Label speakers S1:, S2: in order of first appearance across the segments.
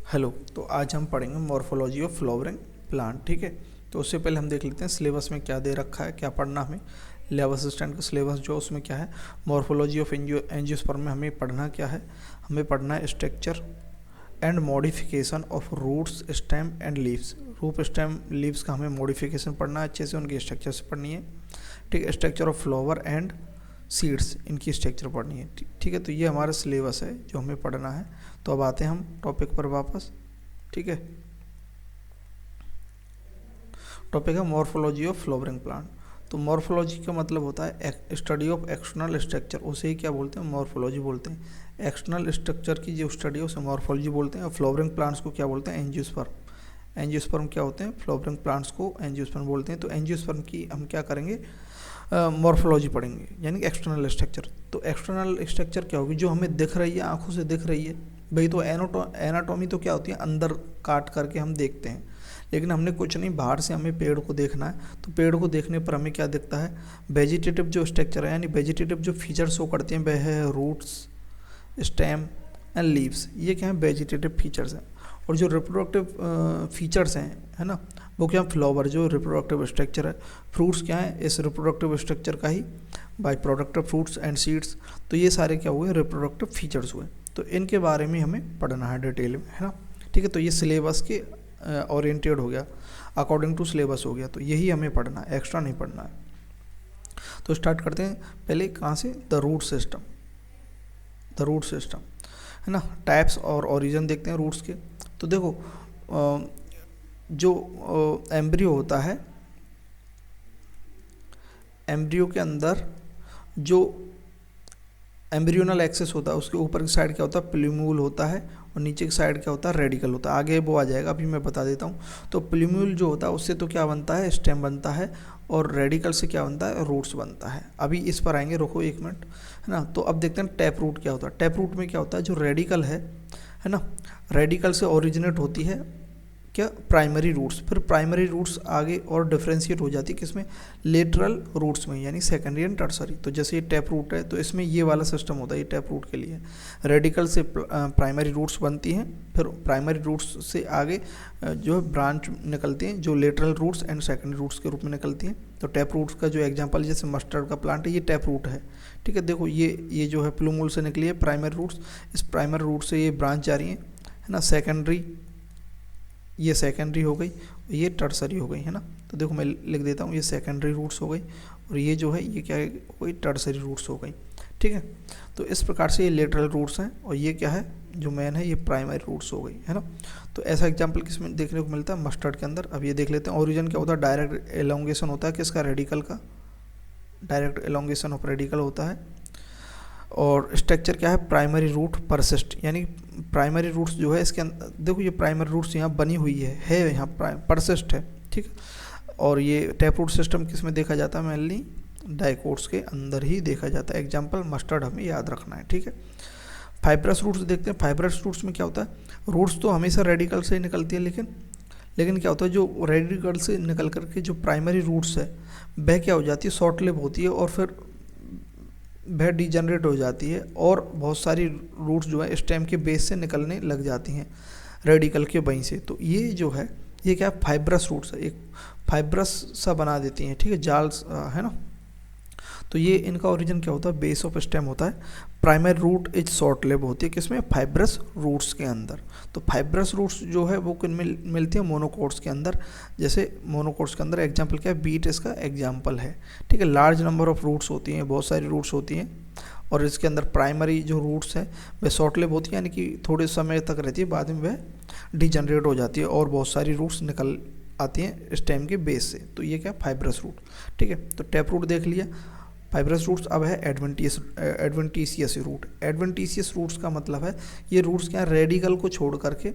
S1: Hello. तो आज हम पढ़ेंगे मॉर्फोलॉजी ऑफ फ्लावरिंग प्लांट। ठीक है, तो उससे पहले हम देख लेते हैं सिलेबस में क्या दे रखा है, क्या पढ़ना हमें। लैब असिस्टेंट का सिलेबस जो उसमें क्या है, मॉर्फोलॉजी ऑफ एंजियोस्पर्म में हमें पढ़ना क्या है, हमें पढ़ना है structure and modification of roots stem and leaves. Root stem leaves का हमें मॉडिफिकेशन पढ़ना है अच्छे से, उनकी स्ट्रक्चर से पढ़नी है। ठीक है, structure of flower and seeds, इनकी स्ट्रक्चर पढ़नी है। ठीक है, तो ये हमारा सिलेबस है जो हमें पढ़ना है। तो अब आते हैं हम टॉपिक पर वापस। ठीक है, टॉपिक है मॉर्फोलॉजी ऑफ फ्लावरिंग प्लांट। तो मॉर्फोलॉजी का मतलब होता है स्टडी ऑफ एक्सटर्नल स्ट्रक्चर, उसे ही क्या बोलते हैं, मॉर्फोलॉजी बोलते हैं। एक्सटर्नल स्ट्रक्चर की जो स्टडी है उसे मॉर्फोलॉजी बोलते हैं। और फ्लावरिंग प्लांट्स को क्या बोलते हैं, एंजियोस्पर्म। एंजियोस्पर्म क्या होते हैं, फ्लावरिंग प्लांट्स को एंजियोस्पर्म बोलते हैं। तो एंजियोस्पर्म की हम क्या करेंगे, मॉर्फोलॉजी पढ़ेंगे, यानी कि एक्सटर्नल स्ट्रक्चर। तो एक्सटर्नल स्ट्रक्चर क्या होगी, जो हमें दिख रही है, आंखों से दिख रही है भाई। तो एनाटॉमी तो क्या होती है, अंदर काट करके हम देखते हैं, लेकिन हमने कुछ नहीं, बाहर से हमें पेड़ को देखना है। तो पेड़ को देखने पर हमें क्या दिखता है, वेजिटेटिव जो स्ट्रक्चर है, यानी वेजिटेटिव जो फीचर शो करते हैं वह है रूट्स, स्टेम एंड लीव्स। ये क्या है, वेजिटेटिव फीचर्स हैं। और जो रिप्रोडक्टिव फीचर्स हैं, है ना, वो क्या, फ्लावर जो रिप्रोडक्टिव स्ट्रक्चर है। फ्रूट्स क्या है, इस रिप्रोडक्टिव स्ट्रक्चर का ही by product of fruits and seeds. तो ये सारे क्या हुए, रिप्रोडक्टिव फीचर्स हुए। तो इनके बारे में हमें पढ़ना है डिटेल में, है ना। ठीक है, तो ये सिलेबस के ओरिएंटेड हो गया, अकॉर्डिंग टू सिलेबस हो गया। तो यही हमें पढ़ना है, एक्स्ट्रा नहीं पढ़ना है। तो स्टार्ट करते हैं पहले कहाँ से, the root system. The root system, है ना, टाइप्स और ओरिजिन देखते हैं रूट्स के। तो देखो जो एम्ब्रियो होता है, एम्ब्रियो के अंदर जो एम्ब्रियोनल एक्सेस होता है, उसके ऊपर की साइड क्या होता है, प्लूम्यूल होता है, और नीचे की साइड क्या होता है, रेडिकल होता है। आगे वो आ जाएगा, अभी मैं बता देता हूँ। तो प्लूम्यूल जो होता है उससे तो क्या बनता है, स्टेम बनता है, और रेडिकल से क्या बनता है, रूट्स बनता है। अभी इस पर आएंगे, रुको एक मिनट, है ना। तो अब देखते हैं टैप रूट क्या होता है। टैप रूट में क्या होता है, जो रेडिकल है ना, रेडिकल से ओरिजिनेट होती है क्या, प्राइमरी रूट्स। फिर प्राइमरी रूट्स आगे और डिफ्रेंशिएट हो जाती है किसमें, लेटरल रूट्स में, यानी सेकेंडरी एंड टर्सरी। तो जैसे ये टैप रूट है, तो इसमें ये वाला सिस्टम होता है, ये टैप रूट के लिए। रेडिकल से प्राइमरी रूट्स बनती हैं, फिर प्राइमरी रूट्स से आगे जो है ब्रांच निकलती हैं, जो lateral roots and secondary roots के रूप में निकलती हैं। तो टैप रूट्स का जो एग्जाम्पल, जैसे मस्टर्ड का प्लांट है, ये टैप रूट है। ठीक है, देखो ये जो है प्लूमूल से निकली है प्राइमरी रूट्स, इस प्राइमरी रूट से ये ब्रांच जा रही है ना, सेकेंडरी, ये सेकेंडरी हो गई, ये टर्सरी हो गई, है ना। तो देखो मैं लिख देता हूँ, ये सेकेंडरी रूट्स हो गई, और ये जो है ये क्या हो गई, टर्सरी रूट्स हो गई। ठीक है, तो इस प्रकार से ये लेटरल रूट्स हैं, और ये क्या है, जो मेन है, ये प्राइमरी रूट्स हो गई, है ना। तो ऐसा एग्जाम्पल किसमें देखने को मिलता है, मस्टर्ड के अंदर। अब ये देख लेते हैं ओरिजिन क्या होता है, डायरेक्ट एलोंगेशन होता है किसका, रेडिकल का, डायरेक्ट एलोंगेशन ऑफ रेडिकल होता है। और स्ट्रक्चर क्या है, प्राइमरी रूट परसिस्ट, यानी प्राइमरी रूट्स जो है इसके अंदर, देखो ये प्राइमरी रूट्स यहाँ बनी हुई है यहाँ परसिस्ट है। ठीक है, और ये टैप रूट सिस्टम किस में देखा जाता है, मेनली डाइकोट्स के अंदर ही देखा जाता है। एग्जाम्पल मस्टर्ड हमें याद रखना है। ठीक है, फाइब्रस रूट्स देखते हैं। फाइब्रस रूट्स में क्या होता है, रूट्स तो हमेशा रेडिकल से ही निकलती है, लेकिन क्या होता है, जो रेडिकल से निकल करके जो प्राइमरी रूट्स है वह क्या हो जाती है, शॉर्ट लिव होती है, और फिर वह डिजनरेट हो जाती है, और बहुत सारी रूट्स जो है स्टेम के बेस से निकलने लग जाती हैं, रेडिकल के वहीं से। तो ये जो है, ये क्या है, फाइब्रस रूट्स है, एक फाइब्रस सा बना देती हैं। ठीक है, जाल है ना। तो ये इनका ओरिजिन क्या होता है, बेस ऑफ स्टेम होता है। Primary root is short live होती है किसमें, फाइब्रस रूट्स के अंदर। तो फाइब्रस रूट्स जो है वो किन में मिलती है, मोनोकोट्स के अंदर। जैसे मोनोकोट्स के अंदर एग्जाम्पल क्या है, बीट इसका एग्जाम्पल है। ठीक है, लार्ज नंबर ऑफ रूट्स होती हैं, बहुत सारी रूट्स होती हैं, और इसके अंदर प्राइमरी जो रूट्स है वह शॉर्ट लिव होती है, यानी कि थोड़े समय तक रहती है, बाद में वह डिजनरेट हो जाती है, और बहुत सारी रूट्स निकल आती हैं स्टेम के बेस से। तो ये क्या, फाइब्रस रूट। ठीक है, तो टैप रूट देख लिया, फाइब्रस रूट्स। अब है एडवेंटिशियस रूट। एडवेंटिशियस रूट्स का मतलब है, ये रूट्स क्या है, रेडिकल को छोड़ करके,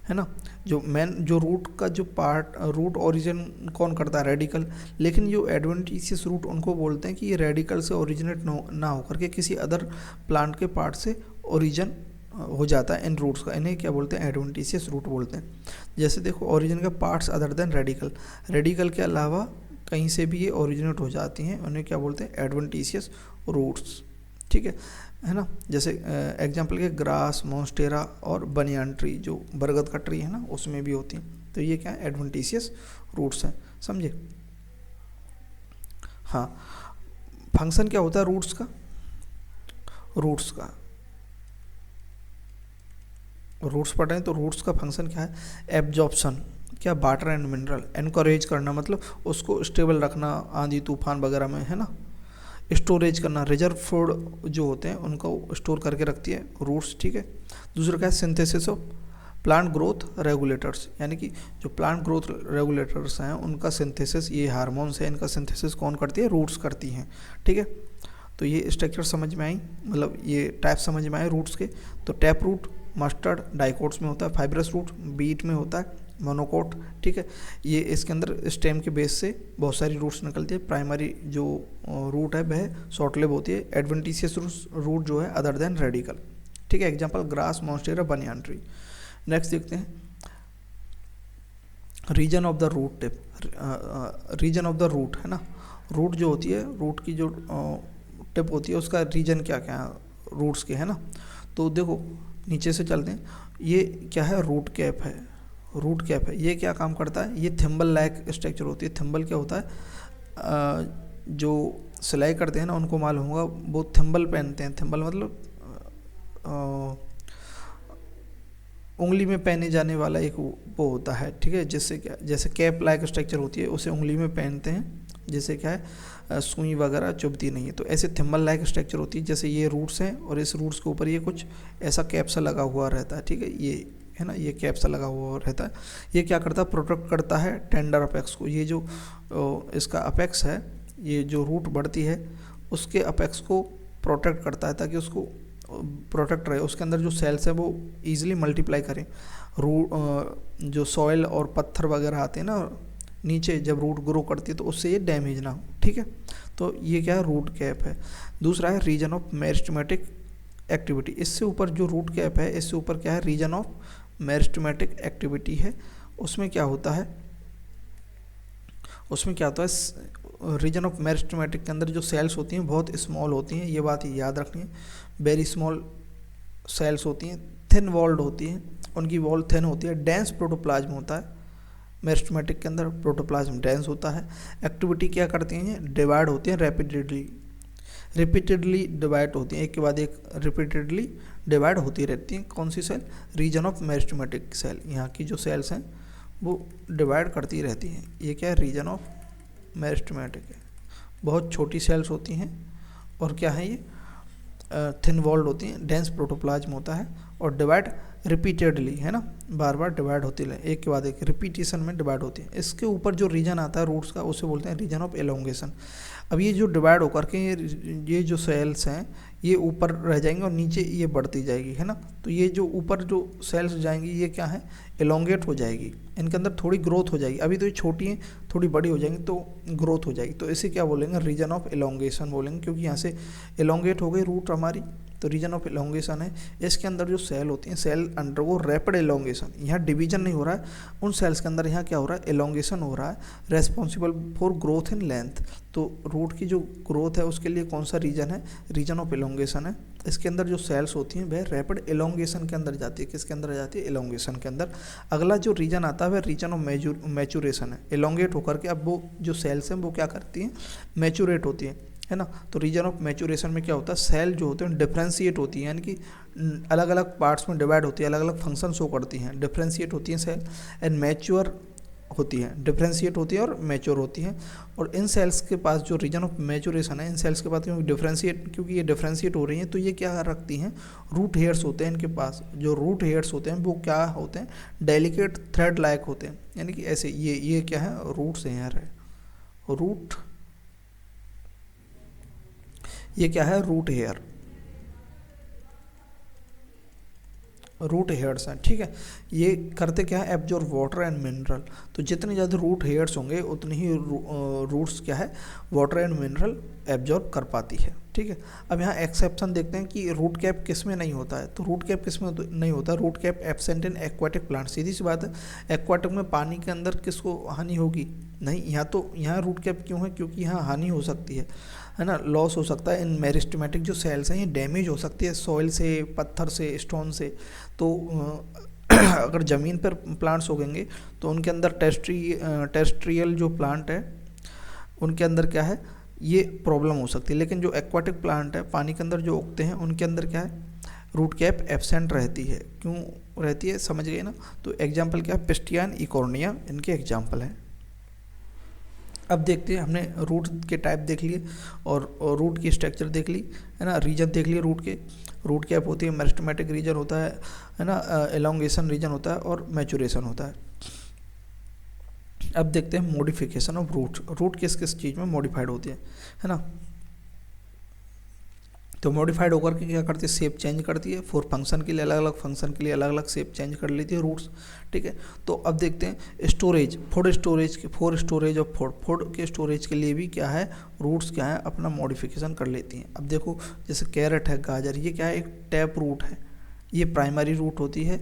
S1: है ना, जो मेन जो रूट का जो पार्ट, रूट ओरिजिन कौन करता है, रेडिकल। लेकिन जो एडवेंटिशियस रूट उनको बोलते हैं कि ये रेडिकल से ओरिजिनेट ना हो करके किसी अदर प्लांट के पार्ट से ओरिजिन हो जाता है इन रूट्स का, इन्हें क्या बोलते हैं, एडवेंटिशियस रूट बोलते हैं। जैसे देखो, ओरिजिन का parts other than radical, radical के अलावा कहीं से भी ये ओरिजिनेट हो जाती हैं, उन्हें क्या बोलते हैं, एडवेंटिशियस रूट्स। ठीक है ना। जैसे एग्जाम्पल के ग्रास, मॉन्स्टेरा और बनियान ट्री, जो बरगद का ट्री है ना, उसमें भी होती हैं। तो ये क्या है, एडवेंटिशियस रूट्स हैं, समझे। हाँ, फंक्शन क्या होता है रूट्स का, रूट्स पढ़ रहे हैं तो रूट्स का फंक्शन क्या है, एब्जॉर्प्शन, क्या, वाटर एंड मिनरल, एनकरेज करना, मतलब उसको स्टेबल रखना आंधी तूफान वगैरह में, है ना। स्टोरेज करना, रिजर्व फूड जो होते हैं उनको स्टोर करके रखती है रूट्स, ठीक है। दूसरा क्या है, synthesis of plant growth regulators, यानी कि जो प्लांट ग्रोथ रेगुलेटर्स हैं उनका सिंथेसिस, ये हार्मोन्स है, इनका सिंथेसिस कौन करती है, रूट्स करती हैं, ठीक है। तो ये स्ट्रक्चर समझ में आई, मतलब ये टाइप समझ में आए रूट्स के। तो टैप रूट मस्टर्ड डाइकोट्स में होता है, फाइब्रस रूट बीट में होता है, मोनोकोट, ठीक है। ये इसके अंदर स्टेम के बेस से बहुत सारी रूट्स निकलती है। प्राइमरी जो रूट है वह शॉर्ट लिव होती है। एडवेंटिशियस रूट जो है अदर देन रेडिकल, ठीक है। Example grass, monstera, banyan tree. Next देखते हैं region of the root tip, region of the root है ना, रूट जो होती है, रूट की जो टिप होती है उसका रीजन क्या क्या है रूट्स के, है ना। तो देखो नीचे से चलते हैं, ये क्या है, रूट कैप है, रूट कैप है। ये क्या काम करता है, ये थिम्बल लाइक स्ट्रक्चर होती है। थिम्बल क्या होता है, जो सिलाई करते हैं ना उनको मालूम होगा, वो थिम्बल पहनते हैं। थिम्बल मतलब उंगली में पहने जाने वाला एक वो होता है, ठीक है। जिससे क्या, जैसे कैप लाइक स्ट्रक्चर होती है उसे उंगली में पहनते हैं, जिससे क्या है सुई वगैरह चुभती नहीं है। तो ऐसे थिम्बल लाइक स्ट्रक्चर होती है। जैसे ये रूट्स हैं और इस रूट्स के ऊपर ये कुछ ऐसा कैप सा लगा हुआ रहता है, ठीक है, ये है ना, ये कैप सा लगा हुआ रहता है। ये क्या करता है, प्रोटेक्ट करता है टेंडर अपेक्स को। ये जो इसका अपेक्स है, ये जो रूट बढ़ती है उसके अपेक्स को प्रोटेक्ट करता है, ताकि उसको प्रोटेक्ट रहे, उसके अंदर जो सेल्स है वो ईजिली मल्टीप्लाई करें। रूट जो सॉइल और पत्थर वगैरह आते हैं ना नीचे, जब रूट ग्रो करती है तो उससे ये डैमेज ना हो, ठीक है। तो ये क्या है, रूट कैप है। दूसरा है रीजन ऑफ मेरिस्टेमेटिक एक्टिविटी। इससे ऊपर जो रूट कैप है, इससे ऊपर क्या है, रीजन ऑफ मेरिस्टेमेटिक एक्टिविटी है। उसमें क्या होता है, उसमें क्या होता है, रीजन ऑफ मेरिस्टेमेटिक के अंदर जो सेल्स होती हैं बहुत स्मॉल होती हैं, ये बात याद रखनी है। वेरी स्मॉल सेल्स होती हैं, थिन वॉल्ड होती हैं, उनकी वॉल थिन होती है। डेंस प्रोटोप्लाज्म होता है मेरिस्टेमेटिक के अंदर, प्रोटोप्लाज्म डेंस होता है। एक्टिविटी क्या करती हैं, डिवाइड होती हैं रिपीटेडली डिवाइड होती हैं, एक के बाद एक रिपीटेडली डिवाइड होती रहती हैं। कौन सी cell, region of meristematic cell, यहाँ की जो सेल्स हैं वो डिवाइड करती रहती हैं। ये क्या है, रीजन ऑफ मेरिस्टेमेटिक है। बहुत छोटी सेल्स होती हैं और क्या है, ये थिन वॉल्ड होती हैं, डेंस प्रोटोप्लाज्म होता है और डिवाइड रिपीटेडली, है ना, बार बार डिवाइड होती है, एक के बाद एक रिपीटेशन में डिवाइड होती है। इसके ऊपर जो रीजन आता है रूट्स का उसे बोलते हैं रीजन ऑफ एलोंगेशन। अब ये जो डिवाइड होकर के ये जो सेल्स हैं ये ऊपर रह जाएंगे और नीचे ये बढ़ती जाएगी, है ना। तो ये जो ऊपर जो सेल्स जाएंगी ये क्या है, एलोंगेट हो जाएगी, इनके अंदर थोड़ी ग्रोथ हो जाएगी। अभी तो ये छोटी हैं, थोड़ी बड़ी हो जाएंगी तो ग्रोथ हो जाएगी। तो इसे क्या बोलेंगे, रीजन ऑफ एलोंगेशन बोलेंगे, क्योंकि यहाँ से एलोंगेट हो गई रूट हमारी, तो रीजन ऑफ एलोंगेशन है। इसके अंदर जो सेल होती हैं, सेल अंडरगो रैपिड एलोंगेशन, यहाँ डिवीजन नहीं हो रहा है उन सेल्स के अंदर, यहाँ क्या हो रहा है, एलोंगेशन हो रहा है, responsible for growth in length. तो रूट की जो ग्रोथ है उसके लिए कौन सा रीजन है, रीजन ऑफ एलोंगेशन है। इसके अंदर जो सेल्स होती हैं वह रैपिड एलोंगेशन के अंदर जाती है। किसके अंदर जाती है, एलोंगेशन के अंदर। अगला जो रीजन आता है वह रीजन ऑफ मैचुरेशन है। एलोंगेट होकर के अब वो जो सेल्स हैं वो क्या करती हैं, मैचुरेट होती हैं, है ना। तो रीजन ऑफ मैचुरेशन में क्या होता है, सेल जो होते हैं डिफ्रेंशिएट होती हैं, यानी कि अलग अलग पार्ट्स में डिवाइड होती है, अलग अलग फंक्शन शो करती हैं, डिफ्रेंशिएट होती हैं सेल, एंड मैच्योर होती है, डिफ्रेंशिएट होती है और मैच्योर होती हैं। और इन सेल्स के पास जो रीजन ऑफ मैचुरेशन है, इन सेल्स के पास क्योंकि ये डिफ्रेंशिएट हो रही हैं तो ये क्या रखती हैं, रूट हेयर्स होते हैं इनके पास। जो रूट हेयर्स होते हैं वो क्या होते हैं, डेलिकेट थ्रेड लाइक होते हैं, यानी कि ऐसे ये क्या है, रूट्स हेयर है, रूट, ये क्या है, रूट हेयर, रूट हेयर्स हैं, ठीक है। ये करते क्या है, एब्जॉर्ब वाटर एंड मिनरल। तो जितने ज़्यादा रूट हेयर्स होंगे उतनी ही रूट्स क्या है, वाटर एंड मिनरल एब्जॉर्ब कर पाती है। ठीक है, अब यहाँ एक्सेप्शन देखते हैं कि रूट कैप किस में नहीं होता है। तो रूट कैप किस में नहीं होता? Root cap absent in aquatic plant. सीधी सी बात है, एक्वाटिक में पानी के अंदर किसको हानि होगी? नहीं। यहाँ रूट कैप क्यों है? क्योंकि यहाँ हानि हो सकती है ना, लॉस हो सकता है। इन मेरिस्टेमेटिक जो सेल्स हैं ये डैमेज हो सकती है सॉइल से, पत्थर से, स्टोन से। तो अगर ज़मीन पर प्लांट्स उगेंगे तो उनके अंदर टेरेस्ट्रियल जो प्लांट है उनके अंदर क्या है, ये प्रॉब्लम हो सकती है। लेकिन जो एक्वाटिक प्लांट है, पानी के अंदर जो उगते हैं, उनके अंदर क्या है, रूट कैप एब्सेंट रहती है। क्यों रहती है, समझ गए ना? तो एग्जाम्पल क्या है? पिस्टिया एंड इकोर्निया इनके एग्जाम्पल हैं। अब देखते हैं, हमने रूट के टाइप देख लिए और रूट की स्ट्रक्चर देख ली, है ना, रीजन देख लिए रूट के। रूट कैप होती है, मेरिस्टेमेटिक रीजन होता है ना, एलोंगेशन रीजन होता है और मैचुरेशन होता है। अब देखते हैं मॉडिफिकेशन ऑफ रूट। रूट किस किस चीज़ में मॉडिफाइड होती है ना। तो मॉडिफाइड होकर के क्या करती है, शेप चेंज करती है। फॉर फंक्शन के लिए अलग अलग, फंक्शन के लिए अलग अलग शेप चेंज कर लेती है रूट्स। ठीक है, तो अब देखते हैं storage, food storage, for storage of food, food के स्टोरेज के लिए भी क्या है, रूट्स क्या है, अपना मॉडिफिकेशन कर लेती हैं। अब देखो, जैसे कैरेट है, गाजर, ये क्या है, एक टैप रूट है, ये प्राइमरी रूट होती है।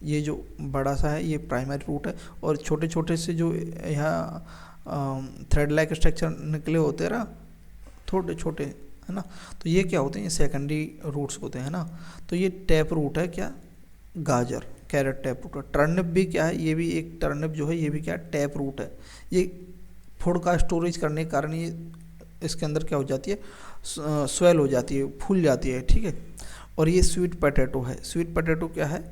S1: ये जो बड़ा सा है ये प्राइमरी रूट है, और छोटे छोटे से जो यहाँ थ्रेड लाइक स्ट्रक्चर निकले होते हैं ना, छोटे छोटे, है ना, तो ये क्या होते हैं, ये सेकेंडरी रूट्स होते हैं ना। तो ये टैप रूट है क्या, गाजर, कैरेट टैप रूट है। टर्निप भी क्या है, ये भी एक टर्निप जो है ये भी क्या है, टैप रूट है। ये फूड का स्टोरेज करने के कारण ये इसके अंदर क्या हो जाती है, स्वेल हो जाती है, फूल जाती है। ठीक है, और ये स्वीट पोटैटो है। स्वीट पोटैटो क्या है,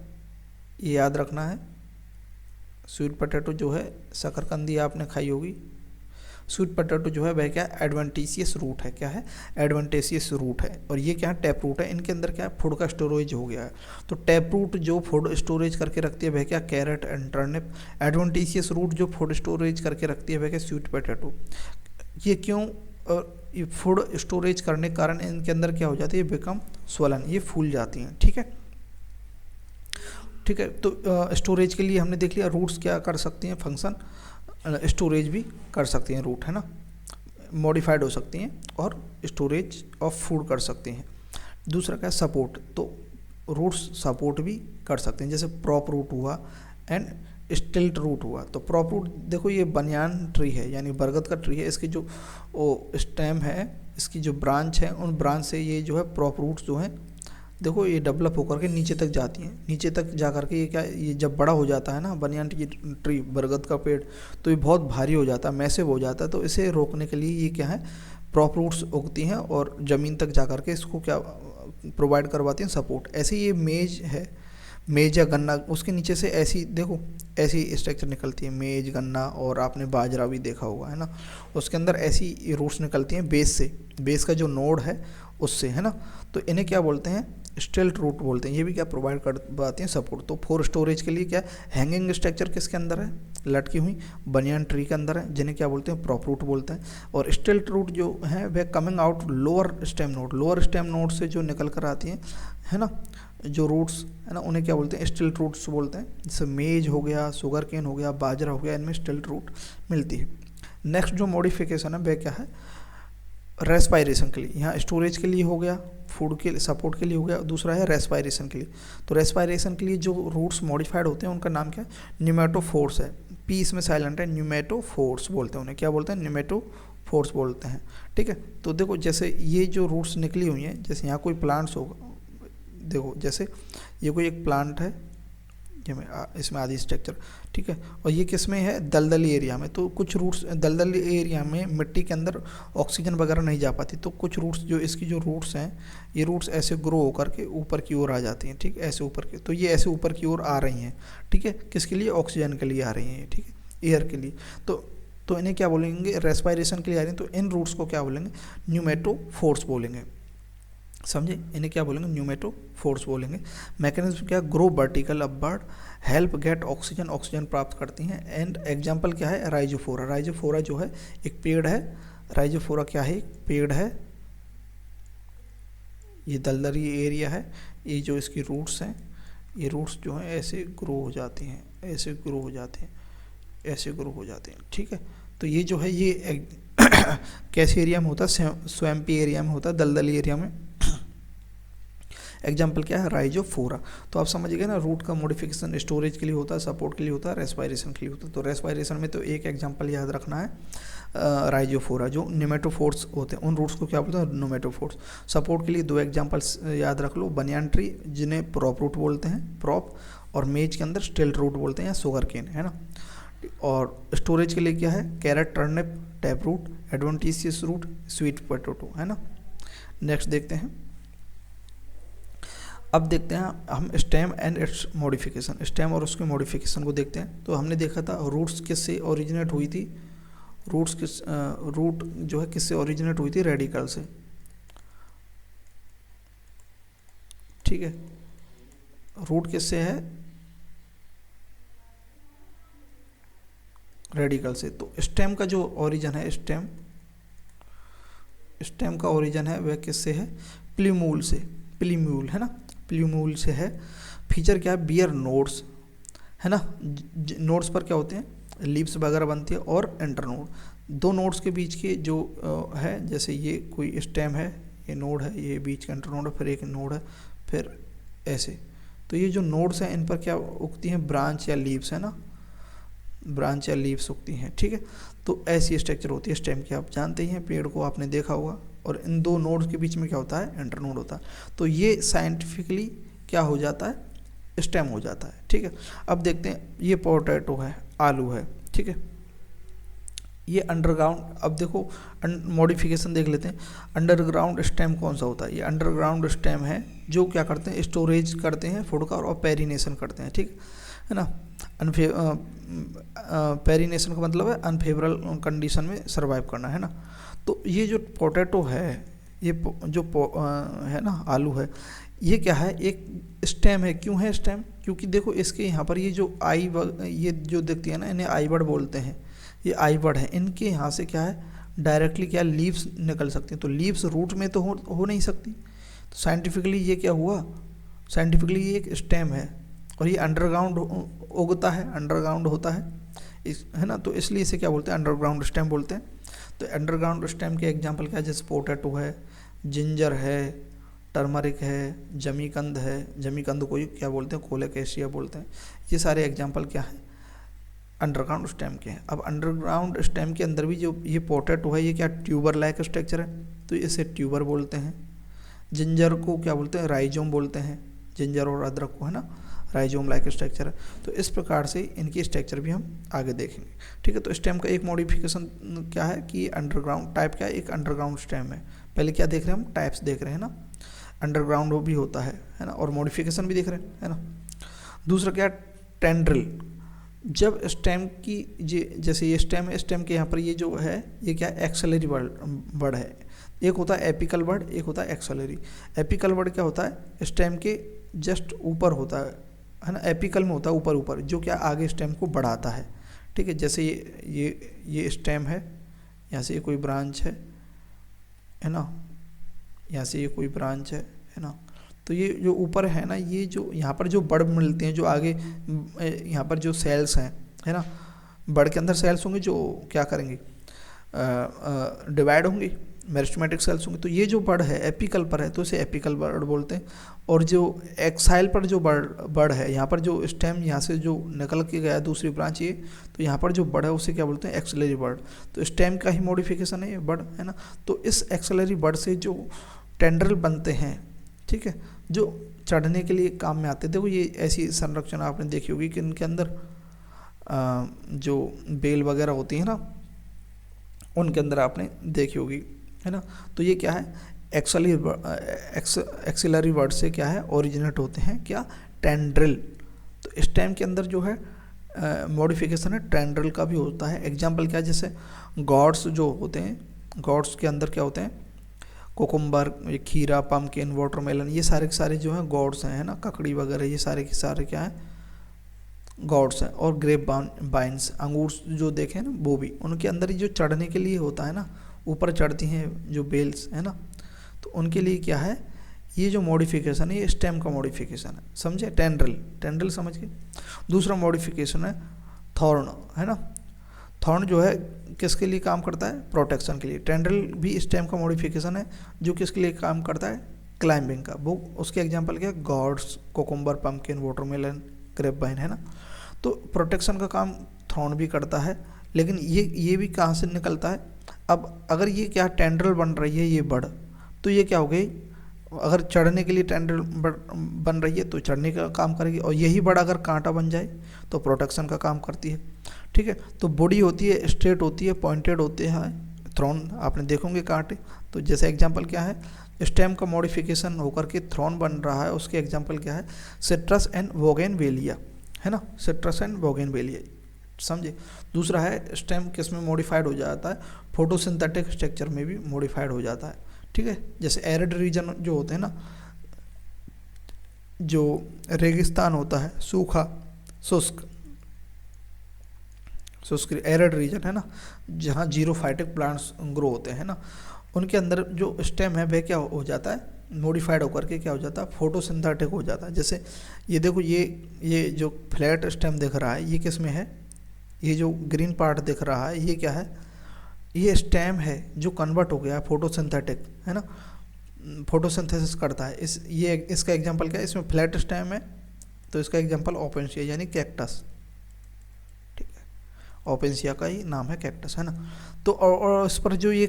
S1: ये याद रखना है। स्वीट पोटैटो जो है, शकरकंदी आपने खाई होगी। स्वीट पोटैटो जो है वह क्या है, एडवेंटिशियस रूट है। क्या है, एडवेंटिशियस रूट है। और ये क्या है, टैप रूट है। इनके अंदर क्या है, फूड का स्टोरेज हो गया है। तो टैप रूट जो फूड स्टोरेज करके रखती है वह क्या, carrot and turnip. Adventitious root जो फूड स्टोरेज करके रखती है वह क्या, स्वीट पोटैटो। ये क्यों, ये फूड स्टोरेज करने के कारण इनके अंदर क्या हो जाती है, बिकम स्वलन, ये फूल जाती हैं। ठीक है, ठीक है। तो स्टोरेज के लिए हमने देख लिया, रूट्स क्या कर सकती हैं, फंक्शन स्टोरेज भी कर सकती हैं रूट, है ना, मॉडिफाइड हो सकती हैं और स्टोरेज ऑफ फूड कर सकती हैं। दूसरा क्या है, सपोर्ट। तो रूट्स सपोर्ट भी कर सकते हैं, जैसे प्रॉप रूट हुआ एंड स्टिल्ट रूट हुआ। तो प्रॉप रूट देखो, ये बनियान ट्री है, यानी बरगद का ट्री है। इसकी जो स्टेम है, इसकी जो ब्रांच है, उन ब्रांच से ये जो है प्रॉप रूट्स जो हैं, देखो ये डेवलप होकर के नीचे तक जाती हैं। नीचे तक जा कर के ये क्या, ये जब बड़ा हो जाता है ना बनियान ट्री, बरगद का पेड़, तो ये बहुत भारी हो जाता है, मैसिव हो जाता है। तो इसे रोकने के लिए ये क्या है, प्रॉप रूट्स उगती हैं और ज़मीन तक जा कर के इसको क्या प्रोवाइड करवाती हैं, सपोर्ट। ऐसे ये मेज है, मेज या गन्ना, उसके नीचे से ऐसी देखो ऐसी स्ट्रक्चर निकलती है, मेज, गन्ना, और आपने बाजरा भी देखा होगा, है ना, उसके अंदर ऐसी रूट्स निकलती हैं बेस से, बेस का जो नोड है उससे, है ना। तो इन्हें क्या बोलते हैं, स्टिल्ट रूट बोलते हैं। ये भी क्या प्रोवाइड कर पाती हैं, सपोर्ट। तो फॉर स्टोरेज के लिए क्या, हैंगिंग स्ट्रक्चर किसके अंदर है, लटकी हुई बनियान ट्री के अंदर है, जिन्हें क्या बोलते हैं, प्रॉप रूट बोलते हैं। और स्टिल्ट रूट जो है वह coming out lower stem node, lower stem node से जो निकल कर आती हैं, है ना, जो रूट्स, है ना, उन्हें क्या बोलते हैं, स्टिल्ट रूट्स बोलते हैं। जैसे मेज हो गया, शुगर केन हो गया, बाजरा हो गया, इनमें स्टिल्ट रूट मिलती है। नेक्स्ट जो मॉडिफिकेशन है वह क्या है, रेस्पायरेशन के लिए। यहाँ स्टोरेज के लिए हो गया, फूड के लिए, सपोर्ट के लिए हो गया, दूसरा है रेस्पायरेशन के लिए। तो रेस्पायरेशन के लिए जो रूट्स मॉडिफाइड होते हैं उनका नाम क्या है, न्यूमेटोफोर्स है। पी इसमें साइलेंट है, न्यूमेटोफोर्स बोलते हैं उन्हें। क्या बोलते हैं, न्यूमेटोफोर्स बोलते हैं। ठीक है, तो देखो जैसे ये जो रूट्स निकली हुई हैं, जैसे यहाँ कोई प्लांट्स होगा, देखो जैसे ये कोई एक प्लांट है, इसमें आदि स्ट्रक्चर, ठीक है, और ये किस में है, दलदली एरिया में। तो कुछ रूट्स दलदली एरिया में मिट्टी के अंदर ऑक्सीजन वगैरह नहीं जा पाती, तो कुछ रूट्स जो इसकी जो रूट्स हैं, ये रूट्स ऐसे ग्रो होकर के ऊपर की ओर आ जाती हैं। ठीक है, ऐसे ऊपर के, तो ये ऐसे ऊपर की ओर आ रही हैं। ठीक है, किसके लिए, ऑक्सीजन के लिए आ रही हैं, ठीक है, एयर के लिए। तो इन्हें क्या बोलेंगे, रेस्पायरेशन के लिए आ रही हैं, तो इन रूट्स को क्या बोलेंगे, न्यूमेटोफोर्स बोलेंगे। समझे, इन्हें क्या बोलेंगे, न्यूमेटोफोर्स बोलेंगे। मैकेनिज्म क्या, grow vertical upward, help gate oxygen, oxygen प्राप्त करती हैं। एंड एग्जांपल क्या है, राइजोफोरा। राइजोफोरा जो है एक पेड़ है, राइजोफोरा क्या है, एक पेड़ है, ये दलदली एरिया है। ये जो इसकी रूट्स हैं, ये रूट्स जो हैं ऐसे ग्रो हो जाती हैं, ऐसे ग्रो हो जाते हैं, ऐसे ग्रो हो जाते हैं। ठीक है, तो ये जो है ये कैसे एरिया में होता है, स्वैम्पी एरिया में होता है, दलदली एरिया में। एग्जाम्पल क्या है, राइजोफोरा। तो आप समझ गए ना, रूट का मॉडिफिकेशन स्टोरेज के लिए होता है, सपोर्ट के लिए होता है, रेस्पायरेशन के लिए होता है। तो रेस्पायरेशन में तो एक एग्जाम्पल याद रखना है, राइजोफोरा। जो निमेटोफोर्स होते हैं उन रूट्स को क्या बोलते हैं, निमेटोफोर्स। सपोर्ट के लिए दो एग्जाम्पल्स याद रख लो, बनियान ट्री जिन्हें प्रॉप रूट बोलते हैं, प्रॉप, और मेज के अंदर स्टिल्ट रूट बोलते हैं या शुगर केन, है ना। और स्टोरेज के लिए क्या है, carrot, turnip, tap root, adventitious root, sweet potato, है ना। नेक्स्ट देखते हैं, अब देखते हैं हम stem and its modification. Stem और उसके मॉडिफिकेशन को देखते हैं। तो हमने देखा था रूट्स किससे ओरिजिनेट हुई थी, रूट जो है किससे ओरिजिनेट हुई थी, रेडिकल से, ठीक है। रूट किससे है, रेडिकल से। तो स्टेम का जो ओरिजिन है, स्टेम का ओरिजिन है वह किससे है, प्लीमूल से, प्लीम्यूल, है ना, प्लीम्यूल से है। फीचर क्या है, बियर नोड्स, है ना। नोड्स पर क्या होते हैं, लीव्स वगैरह बनती है, और इंटरनोड, दो नोड्स के बीच के जो है, जैसे ये कोई स्टेम है, ये नोड है, ये बीच का इंटरनोड है, फिर एक नोड है, फिर ऐसे। तो ये जो नोड्स हैं इन पर क्या उगती हैं, ब्रांच या लीव्स, है ना, ब्रांच या लीव्स उगती हैं, ठीक है। तो ऐसी स्ट्रक्चर होती है स्टेम की, आप जानते ही हैं, पेड़ को आपने देखा होगा। और इन दो नोड्स के बीच में क्या होता है, इंटरनोड होता है। तो ये साइंटिफिकली क्या हो जाता है, स्टेम हो जाता है, ठीक है। अब देखते हैं, ये पोटैटो है, आलू है, ठीक है। ये अंडरग्राउंड, अब देखो मॉडिफिकेशन देख लेते हैं। अंडरग्राउंड स्टेम कौन सा होता है, ये अंडरग्राउंड स्टेम है जो क्या करते हैं, स्टोरेज करते हैं फूड का, और पेरिनेशन करते हैं, ठीक है ना। पेरिनेशन का मतलब है अनफेवरेबल कंडीशन में सर्वाइव करना, है ना। तो ये जो पोटैटो है, ये जो है ना, आलू है, ये क्या है, एक स्टेम है। क्यों है स्टेम, क्योंकि देखो इसके यहाँ पर ये जो ये जो दिखती है ना, इन्हें आई वर्ड बोलते हैं, ये आई वर्ड है। इनके यहाँ से क्या है, डायरेक्टली क्या लीव्स निकल सकती हैं। तो लीव्स रूट में तो हो नहीं सकती। तो साइंटिफिकली ये क्या हुआ, साइंटिफिकली ये एक स्टेम है, और ये अंडरग्राउंड उगता है, अंडरग्राउंड होता है, है ना। तो इसलिए इसे क्या बोलते हैं, अंडरग्राउंड स्टेम बोलते हैं। तो अंडरग्राउंड स्टेम के एग्जांपल क्या है, जैसे पोटैटो है, जिंजर है, टर्मरिक है, जमीकंद है, जमीकंद को क्या बोलते हैं, कोलेकेशिया बोलते हैं। ये सारे एग्जांपल क्या हैं, अंडरग्राउंड स्टेम के हैं। अब अंडरग्राउंड स्टेम के अंदर भी जो ये पोटैटो है, ये क्या ट्यूबर लाइक स्ट्रक्चर है, तो इसे ट्यूबर बोलते हैं। जिंजर को क्या बोलते हैं, राइजोम बोलते हैं, जिंजर और अदरक को, है ना, राइजोम लाइक स्ट्रक्चर है। तो इस प्रकार से इनकी स्ट्रक्चर भी हम आगे देखेंगे, ठीक है। तो स्टेम का एक मॉडिफिकेशन क्या है कि अंडरग्राउंड टाइप क्या है, एक अंडरग्राउंड स्टेम है। पहले क्या देख रहे हैं हम, टाइप्स देख रहे हैं ना, अंडरग्राउंड भी होता है ना, और मॉडिफिकेशन भी देख रहे हैं, है ना। दूसरा क्या, टेंड्रिल। जब स्टेम की जैसे ये स्टेम है, स्टेम के यहाँ पर ये जो है, ये क्या एक्सेलरी वर्ड है। एक होता है एपिकल वर्ड, एक होता है एक्सेलरी। एपिकल वर्ड क्या होता है, स्टेम के जस्ट ऊपर होता है ना, एपिकल में होता है ऊपर ऊपर, जो क्या आगे स्टेम को बढ़ाता है, ठीक है। जैसे ये स्टेम है, यहाँ से ये कोई ब्रांच है ना, यहाँ से ये कोई ब्रांच है ना। तो ये जो ऊपर है ना, ये जो यहाँ पर जो बड़ मिलते हैं, जो आगे यहाँ पर जो सेल्स हैं, है ना, बड़ के अंदर सेल्स होंगे जो क्या करेंगे, डिवाइड होंगी, मेरिस्टेमेटिक सेल्स होंगे। तो ये जो बड़ है एपिकल पर है, तो इसे एपिकल बड़ बोलते हैं। और जो एक्साइल पर जो बड़ है, यहाँ पर जो स्टेम यहाँ से जो निकल के गया दूसरी ब्रांच ये, तो यहाँ पर जो बड़ है उसे क्या बोलते हैं, एक्सेलरी बड़। तो स्टेम का ही मॉडिफिकेशन है ये बड़, है ना। तो इस एक्सेलरी बड़ से जो टेंड्रिल बनते हैं, ठीक है, जो चढ़ने के लिए काम में आते थे। देखो ये ऐसी संरचना आपने देखी होगी कि इनके अंदर जो बेल वगैरह होती है ना, उनके अंदर आपने देखी होगी, है ना। तो ये क्या है, एक्सेलरी वर्ड से क्या है, ओरिजिनेट होते हैं क्या, टेंड्रिल। तो स्टेम के अंदर जो है मॉडिफिकेशन है, टेंड्रिल का भी होता है। एग्जाम्पल क्या है, जैसे गॉड्स जो होते हैं, गॉड्स के अंदर क्या होते हैं, कोकुम्बर, खीरा, पम्पकिन, वाटरमेलन, ये सारे के सारे जो हैं गॉड्स हैं, है ना, ककड़ी वगैरह, ये सारे के सारे क्या हैं, गॉड्स हैं। और ग्रेप बाइन्स, अंगूर जो देखें ना, वो भी उनके अंदर ही जो चढ़ने के लिए होता है ना, ऊपर चढ़ती हैं जो बेल्स, है ना, तो उनके लिए क्या है, ये जो मॉडिफिकेशन है, ये स्टेम का मॉडिफिकेशन है, समझे। टेंड्रिल समझ के। दूसरा मॉडिफिकेशन है थॉर्न, है ना। थॉर्न जो है किसके लिए काम करता है, प्रोटेक्शन के लिए। टेंड्रिल भी स्टेम का मॉडिफिकेशन है जो किसके लिए काम करता है, क्लाइंबिंग का। वो उसके एग्जांपल क्या है, gourds, cucumber, pumpkin, watermelon, grapevine, है ना। तो प्रोटेक्शन का काम थॉर्न भी करता है, लेकिन ये भी कहाँ से निकलता है। अब अगर ये क्या टेंड्रिल बन रही है, ये बड़, तो ये क्या हो गई, अगर चढ़ने के लिए टेंड्रिल बन रही है तो चढ़ने का काम करेगी, और यही बड़ अगर कांटा बन जाए तो प्रोटेक्शन का काम करती है, ठीक है। तो बॉडी होती है स्ट्रेट होती है, पॉइंटेड होते हैं थ्रोन, आपने देखोगे कांटे। तो जैसे एग्जांपल क्या है, स्टेम का मॉडिफिकेशन होकर के थ्रोन बन रहा है, उसके एग्जांपल क्या है, सिट्रस एंड बोगेनवेलिया, है ना, सिट्रस एंड बोगेनवेलिया, समझे। दूसरा है स्टेम किस में मॉडिफाइड हो जाता है, फोटोसिंथेटिक स्ट्रक्चर में भी मॉडिफाइड हो जाता है, ठीक है। जैसे एरिड रीजन जो होते हैं ना, जो रेगिस्तान होता है, सूखा शुष्क एरिड रीजन है ना, जहाँ जीरोफाइटिक प्लांट्स ग्रो होते हैं ना, उनके अंदर जो स्टेम है वह क्या हो जाता है, मॉडिफाइड होकर के क्या हो जाता है, फोटोसिंथेटिक हो जाता है। जैसे ये देखो, ये जो फ्लैट स्टेम दिख रहा है, ये किस में है, ये जो ग्रीन पार्ट दिख रहा है, ये क्या है, ये स्टेम है जो कन्वर्ट हो गया है फोटोसिंथेटिक, है ना, फोटोसिंथेसिस करता है। इसका एग्जांपल क्या है, इसमें फ्लैट स्टेम है तो इसका एग्जांपल ओपेंशिया यानी कैक्टस, ठीक है, ओपेंशिया का ही नाम है कैक्टस, है ना। तो और इस पर जो ये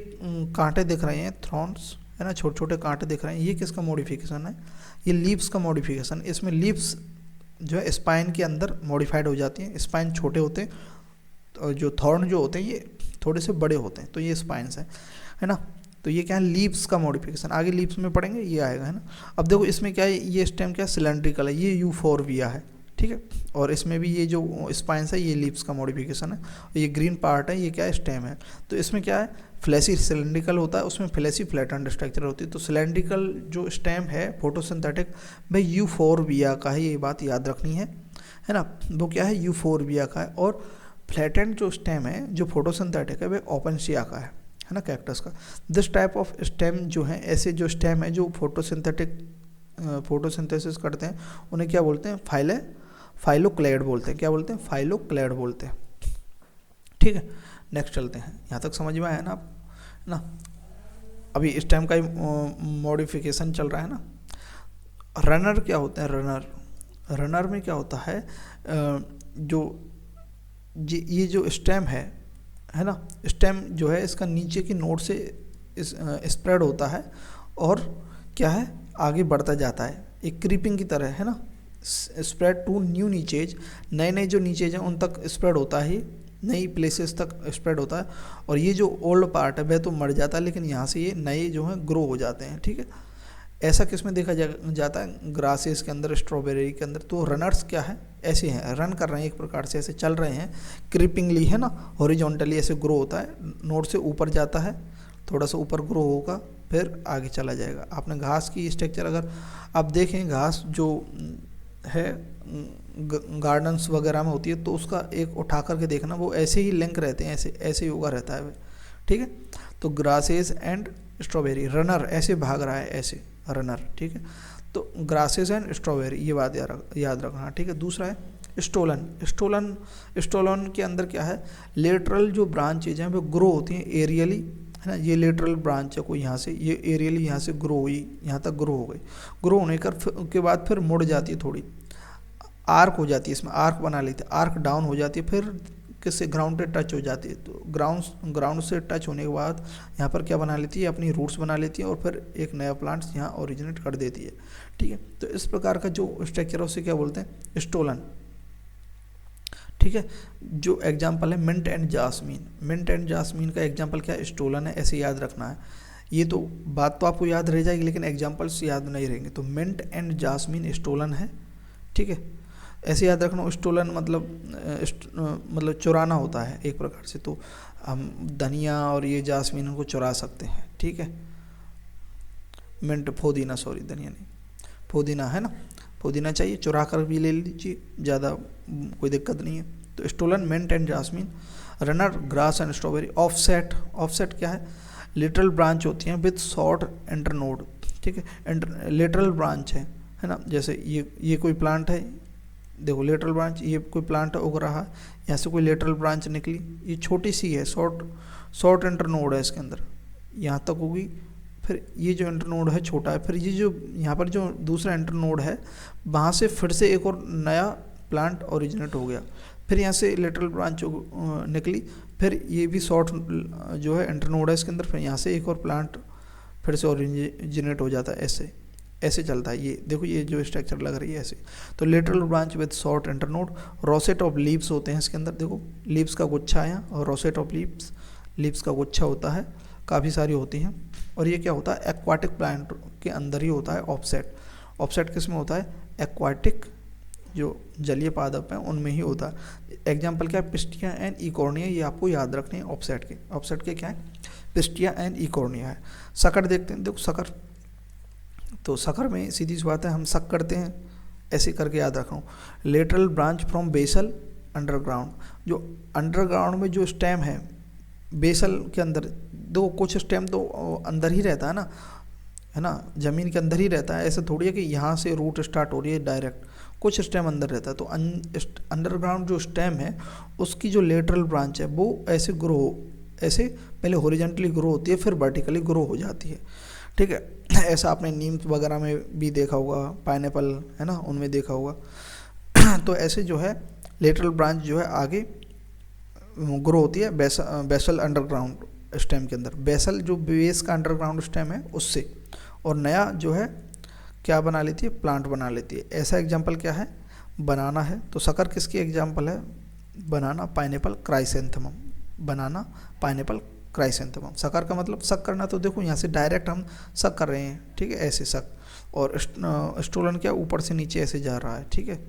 S1: कांटे दिख रहे हैं, थ्रॉन्स, है ना, छोटे छोटे कांटे दिख रहे हैं, ये किसका मॉडिफिकेशन है, ये लीव्स का मॉडिफिकेशन। इसमें लीव्स जो है स्पाइन के अंदर मॉडिफाइड हो जाती हैं, स्पाइन छोटे होते हैं और जो थॉर्न जो होते हैं ये थोड़े से बड़े होते हैं, तो ये स्पाइन्स है ना। तो ये क्या है, लीव्स का मॉडिफिकेशन, आगे लीव्स में पढ़ेंगे, ये आएगा, है ना। अब देखो इसमें क्या है, ये स्टेम क्या सिलेंड्रिकल है, ये यूफोरबिया है, ठीक है, और इसमें भी ये जो स्पाइन्स है ये लीव्स का मॉडिफिकेशन है, ये ग्रीन पार्ट है, ये क्या है, स्टेम है। तो इसमें क्या है, फ्लैसी सिलेंड्रिकल होता है, उसमें फ्लैसी फ्लैटेंड स्ट्रक्चर होती है। तो सिलेंड्रिकल जो स्टेम है फोटोसिंथेटिक, भाई यूफोरबिया का है, ये बात याद रखनी है ना, वो क्या है, यूफोरबिया का है। और फ्लैटेंड जो स्टेम है जो फोटोसिंथेटिक है वह ओपेंशिया का है ना, कैक्टस का। दिस टाइप ऑफ स्टेम जो है, ऐसे जो स्टेम है जो फोटोसिंथेसिस करते हैं, उन्हें क्या बोलते हैं, फाइलोक्लेड बोलते हैं। क्या बोलते हैं, फाइलोक्लेड बोलते हैं, ठीक है। नेक्स्ट चलते हैं, यहाँ तक समझ में आया ना आप, ना। अभी स्टेम का ही मॉडिफिकेशन चल रहा है ना। रनर क्या होते हैं, रनर में क्या होता है, ये जो स्टेम है ना, स्टेम जो है इसका नीचे की नोड से स्प्रेड होता है और क्या है, आगे बढ़ता जाता है, एक क्रीपिंग की तरह, है ना, स्प्रेड टू न्यू नीचेज, नए जो नीचेज हैं उन तक स्प्रेड होता है, नई प्लेसेस तक स्प्रेड होता है। और ये जो ओल्ड पार्ट है वह तो मर जाता है, लेकिन यहाँ से ये नए जो हैं ग्रो हो जाते हैं, ठीक है। ऐसा किस में देखा जाता है, ग्रासेस के अंदर, स्ट्रॉबेरी के अंदर। तो रनर्स क्या है, ऐसे हैं, रन कर रहे हैं एक प्रकार से, ऐसे चल रहे हैं क्रीपिंगली, है ना, हॉरिजॉन्टली ऐसे ग्रो होता है, नोड से ऊपर जाता है, थोड़ा सा ऊपर ग्रो होगा, फिर आगे चला जाएगा। आपने घास की स्ट्रक्चर अगर आप देखें, घास जो है गार्डन्स वगैरह में होती है, तो उसका एक उठा करके देखना, वो ऐसे ही लिंक रहते हैं, ऐसे ही उगा रहता है, ठीक है। तो ग्रासेस एंड स्ट्रॉबेरी, रनर ऐसे भाग रहा है, ऐसे रनर, ठीक है। तो ग्रासेस एंड स्ट्रॉबेरी, ये बात याद रखना, ठीक है। दूसरा है स्टोलन के अंदर क्या है, लेटरल जो ब्रांचेज हैं वो ग्रो होती हैं एरियली, है ना। ये लेटरल ब्रांच है कोई, यहाँ से ये एरियली यहाँ से ग्रो हुई, यहाँ तक ग्रो हो गई, ग्रो होने के बाद फिर मुड़ जाती है, थोड़ी आर्क हो जाती है, इसमें आर्क बना लेती है, आर्क डाउन हो जाती है, फिर किससे, ग्राउंड से टच हो जाती है। तो ग्राउंड से टच होने के बाद यहाँ पर क्या बना लेती है, अपनी रूट्स बना लेती है, और फिर एक नया प्लांट्स यहाँ ओरिजिनेट कर देती है, ठीक है। तो इस प्रकार का जो स्ट्रक्चर है उसे क्या बोलते हैं, स्टोलन, ठीक है। जो एग्जाम्पल है मिंट एंड जास्मीन का एग्जाम्पल क्या है, स्टोलन है, ऐसे याद रखना है। ये तो बात तो आपको याद रह जाएगी, लेकिन एग्जाम्पल्स याद नहीं रहेंगे। तो मिंट एंड जास्मीन स्टोलन है, ठीक है, ऐसे याद रखना। स्टोलन मतलब चुराना होता है एक प्रकार से, तो हम धनिया और ये जास्मीन को चुरा सकते हैं, ठीक है। मिंट, पुदीना, सॉरी धनिया नहीं, पुदीना, है ना, पुदीना चाहिए, चुरा कर भी ले लीजिए, ज़्यादा कोई दिक्कत नहीं है। तो stolon, mint and jasmine. Runner, grass and strawberry. Offset क्या है, लिटरल ब्रांच होती हैं विद शॉर्ट इंटरनोड, ठीक है, लिटरल ब्रांच है ना। जैसे ये कोई प्लांट है, देखो लेटरल ब्रांच, ये कोई प्लांट उग रहा है, यहाँ से कोई लेटरल ब्रांच निकली, ये छोटी सी है, शॉर्ट इंटरनोड है इसके अंदर, यहाँ तक होगी। फिर ये जो इंटरनोड है छोटा है, फिर ये जो यहाँ पर जो दूसरा इंटरनोड है वहाँ से फिर से एक और नया प्लांट ओरिजिनेट हो गया, फिर यहाँ से लेटरल ब्रांच निकली, फिर ये भी शॉर्ट जो है इंटरनोड है इसके अंदर, फिर यहाँ से एक और प्लांट फिर से ओरिजिनेट हो जाता है। ऐसे ऐसे चलता है। ये देखो ये जो स्ट्रक्चर लग रही है ऐसे। तो lateral branch with short internode, rosette of leaves होते हैं इसके अंदर, देखो लीव्स का गुच्छा है, और रोसेट ऑफ लीव्स का गुच्छा होता है, काफ़ी सारी होती हैं। और ये क्या होता है, एक्वाटिक प्लांट के अंदर ही होता है ऑफसेट। ऑफसेट किस में होता है, एक्वाटिक जो जलीय पादप हैं उनमें ही होता है। एग्जाम्पल क्या है, पिस्टिया एंड इकॉर्निया, ये आपको याद रखने हैं ऑफसेट के। ऑफसेट के क्या है, पिस्टिया एंड इकॉर्निया है। सकर देखते हैं, देखो सकर, तो सकर में सीधी सी बात है, हम सक करते हैं, ऐसे करके याद रख रहा हूँ। Lateral branch from basal underground, जो अंडरग्राउंड में जो स्टेम है बेसल के अंदर, दो कुछ स्टेम तो अंदर ही रहता है ना, ज़मीन के अंदर ही रहता है। ऐसा थोड़ी है कि यहाँ से रूट स्टार्ट हो रही है डायरेक्ट, कुछ स्टेम अंदर रहता है। तो अंडरग्राउंड जो स्टेम है उसकी जो लेटरल ब्रांच है वो ऐसे ऐसे पहले हॉरिजॉन्टली ग्रो होती है, फिर वर्टिकली ग्रो हो जाती है, ठीक है। ऐसा आपने नीम वगैरह में भी देखा होगा, पाइनएप्पल है ना, उनमें देखा होगा। तो ऐसे जो है लेटरल ब्रांच जो है आगे ग्रो होती है बेसल अंडरग्राउंड स्टेम के अंदर, बेसल जो बेस का अंडरग्राउंड स्टेम है उससे, और नया जो है क्या बना लेती है, प्लांट बना लेती है। ऐसा एग्जाम्पल क्या है, बनाना है। तो सकर किसकी एग्जाम्पल है, बनाना, पाइनएप्पल, क्राइसेंथेमम। बनाना, पाइनएप्पल, क्राइसेंथेमम। सकर का मतलब सक करना, तो देखो यहाँ से डायरेक्ट हम सक कर रहे हैं, ठीक है, ऐसे सक। और स्टोलन क्या, ऊपर से नीचे ऐसे जा रहा है, ठीक है।